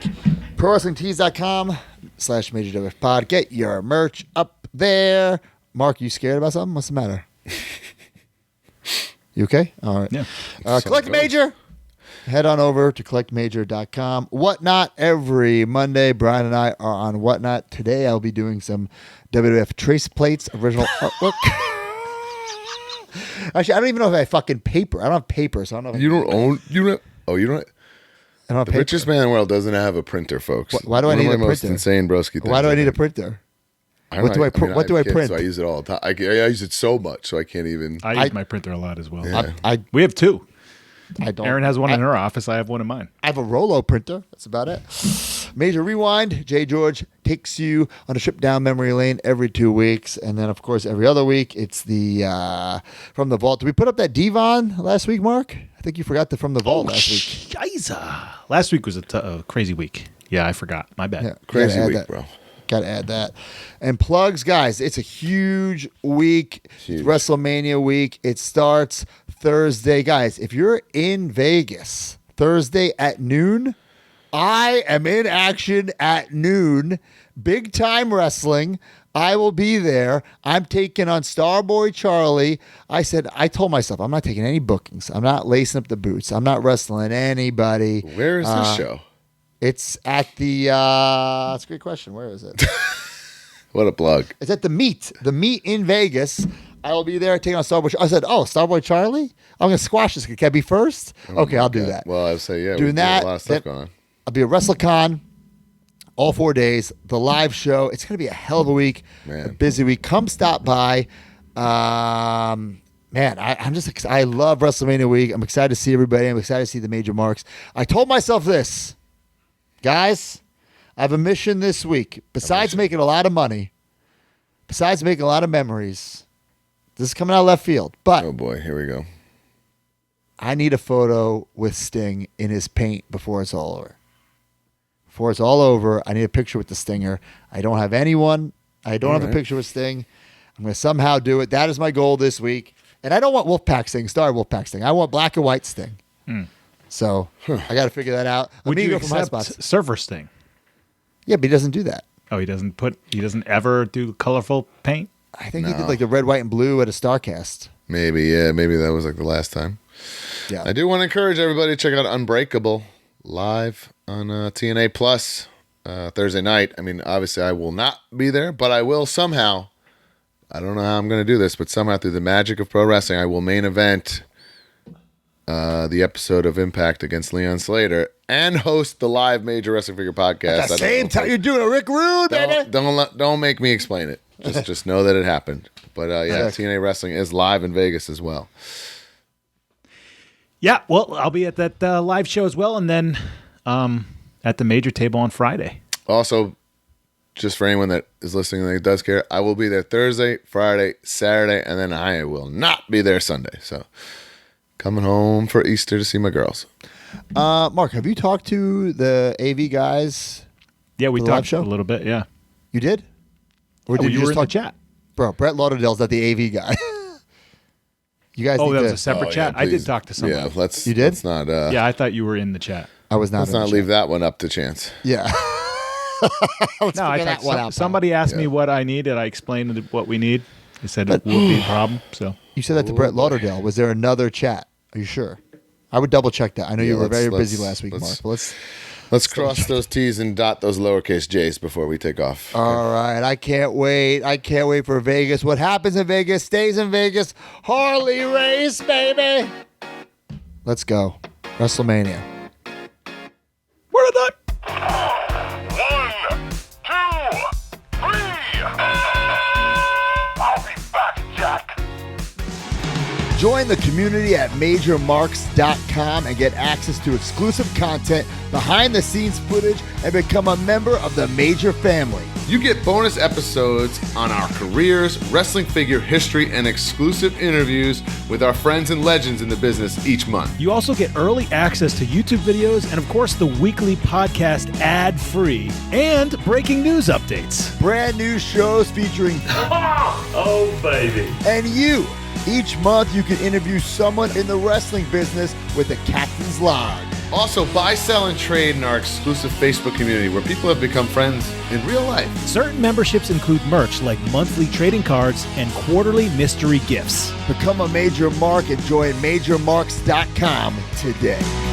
Speaker 2: ProWrestlingTees.com/MajorWPod. Get your merch up there Mark, you scared about something? What's the matter? You okay? All right.
Speaker 3: Yeah.
Speaker 2: Collect Major. Head on over to collectmajor.com. Whatnot every Monday. Brian and I are on Whatnot. Today I'll be doing some WWF trace plates, original artwork. Actually, I don't even know if I have fucking paper. I don't have paper, so I don't know.
Speaker 7: You don't own. You don't. Oh, you don't.
Speaker 2: I don't have
Speaker 7: The
Speaker 2: paper.
Speaker 7: richest man in the world doesn't have a printer, folks.
Speaker 2: Why do I
Speaker 7: One
Speaker 2: need
Speaker 7: of
Speaker 2: a
Speaker 7: my most
Speaker 2: printer?
Speaker 7: insane broski things.
Speaker 2: Why do I need a printer? What do I print? What do I
Speaker 7: have kids,
Speaker 2: print?
Speaker 7: So I use it all the time. I use it so much, so I can't even.
Speaker 3: I use my printer a lot as well.
Speaker 7: Yeah.
Speaker 3: We have two.
Speaker 2: I don't.
Speaker 3: Erin has one in her office. I have one in mine.
Speaker 2: I have a Rolo printer. That's about it. Major Rewind. Jay George takes you on a trip down memory lane every 2 weeks. And then, of course, every other week, it's the From the Vault. Did we put up that Devon last week, Mark? I think you forgot the From the Vault last week.
Speaker 3: Shiza. Last week was a crazy week. Yeah, I forgot. My bad.
Speaker 2: Yeah,
Speaker 7: Crazy
Speaker 2: gotta add
Speaker 7: week,
Speaker 2: that.
Speaker 7: bro.
Speaker 2: Got to add that. And plugs, guys, it's a huge week.
Speaker 7: Huge.
Speaker 2: It's WrestleMania week. It starts Thursday. Guys, if you're in Vegas Thursday at noon, I am in action at noon. Big time wrestling. I will be there. I'm taking on Starboy Charlie. I told myself, I'm not taking any bookings. I'm not lacing up the boots. I'm not wrestling anybody.
Speaker 7: Where is this show?
Speaker 2: It's at the, that's a great question. Where is it?
Speaker 7: What a plug.
Speaker 2: It's at the meet in Vegas. I will be there taking on Starboy. I said, Starboy Charlie? I'm going to squash this. Can I be first? Okay, I'll do that.
Speaker 7: Well, I'd say, yeah,
Speaker 2: Doing
Speaker 7: we got
Speaker 2: that,
Speaker 7: a lot of stuff
Speaker 2: then-
Speaker 7: going on.
Speaker 2: I'll be at WrestleCon all 4 days. The live show. It's going to be a hell of a week.
Speaker 7: Man.
Speaker 2: A busy week. Come stop by. Man, I'm just I love WrestleMania week. I'm excited to see everybody. I'm excited to see the major marks. I told myself this. Guys, I have a mission this week. Besides making a lot of money, besides making a lot of memories, this is coming out of left field, but
Speaker 7: Oh boy, here we go.
Speaker 2: I need a photo with Sting in his paint before it's all over. Before it's all over, I need a picture with the Stinger. I don't have anyone. I don't have a picture with Sting. I'm going to somehow do it. That is my goal this week. And I don't want Wolfpack Sting, Star Wolfpack Sting. I want black and white Sting. So I got to figure that out.
Speaker 3: Would you
Speaker 2: Amigo from High
Speaker 3: accept
Speaker 2: Spots.
Speaker 3: Surfer Sting?
Speaker 2: Yeah, but he doesn't do that.
Speaker 3: Oh, he doesn't ever do colorful paint?
Speaker 2: I think he did like the red, white, and blue at a StarCast.
Speaker 7: Maybe that was like the last time.
Speaker 2: Yeah.
Speaker 7: I do want to encourage everybody to check out Unbreakable live on TNA Plus Thursday night. I mean, obviously I will not be there, but I will somehow. I don't know how I'm going to do this, but somehow through the magic of pro wrestling, I will main event the episode of Impact against Leon Slater and host the live Major Wrestling Figure podcast.
Speaker 2: At the same time, you're doing a Rick Rude, baby.
Speaker 7: Don't make me explain it. Just know that it happened. But yeah,
Speaker 2: Sick.
Speaker 7: TNA Wrestling is live in Vegas as well.
Speaker 3: Yeah, well, I'll be at that live show as well, and then at the major table on Friday.
Speaker 7: Also, just for anyone that is listening that does care, I will be there Thursday, Friday, Saturday, and then I will not be there Sunday. So coming home for Easter to see my girls.
Speaker 2: Mark, have you talked to the AV guys?
Speaker 3: Yeah, we
Speaker 2: For the live
Speaker 3: talked
Speaker 2: show?
Speaker 3: a little bit, yeah.
Speaker 2: You did? Or
Speaker 3: Oh,
Speaker 2: did
Speaker 3: you
Speaker 2: just
Speaker 3: were in
Speaker 2: talk
Speaker 3: the chat.
Speaker 2: Bro, Brett Lauderdale's not the AV guy. You guys
Speaker 3: Oh,
Speaker 2: need
Speaker 3: that
Speaker 2: to,
Speaker 3: was a separate chat? I did talk to somebody.
Speaker 7: Yeah, let's.
Speaker 2: You did?
Speaker 7: Let's not.
Speaker 3: Yeah, I thought you were in the chat.
Speaker 2: I was not.
Speaker 7: Let's
Speaker 2: in the
Speaker 7: not
Speaker 2: chat.
Speaker 7: leave that one up to chance.
Speaker 2: Yeah. Let's
Speaker 3: No, I
Speaker 2: figure
Speaker 3: thought
Speaker 2: that one out, pal.
Speaker 3: somebody asked me what I needed. I explained what we need. They said it will be a problem. So
Speaker 2: You said that to Brett Lauderdale. Was there another chat? Are you sure? I would double check that. I know
Speaker 7: Yeah,
Speaker 2: you were very
Speaker 7: let's-
Speaker 2: busy last week,
Speaker 7: let's-
Speaker 2: Mark. But
Speaker 7: Let's cross those T's and dot those lowercase J's before we take off.
Speaker 2: all right. I can't wait. I can't wait for Vegas. What happens in Vegas stays in Vegas. Harley race, baby. Let's go. WrestleMania.
Speaker 3: where did that?
Speaker 10: 1, 2, 3. I'll be back, Jack.
Speaker 2: Join the community at MajorMarks.com and get access to exclusive content, behind-the-scenes footage, and become a member of the Major family.
Speaker 7: You get bonus episodes on our careers, wrestling figure history, and exclusive interviews with our friends and legends in the business each month.
Speaker 3: You also get early access to YouTube videos and, of course, the weekly podcast ad-free and breaking news updates.
Speaker 2: Brand new shows featuring
Speaker 10: Oh, baby.
Speaker 2: and you. Each month, you can interview someone in the wrestling business with the Captain's Log.
Speaker 1: Also, buy, sell, and trade in our exclusive Facebook community where people have become friends in real life.
Speaker 3: Certain memberships include merch like monthly trading cards and quarterly mystery gifts.
Speaker 2: Become a Major Mark and join MajorMarks.com today.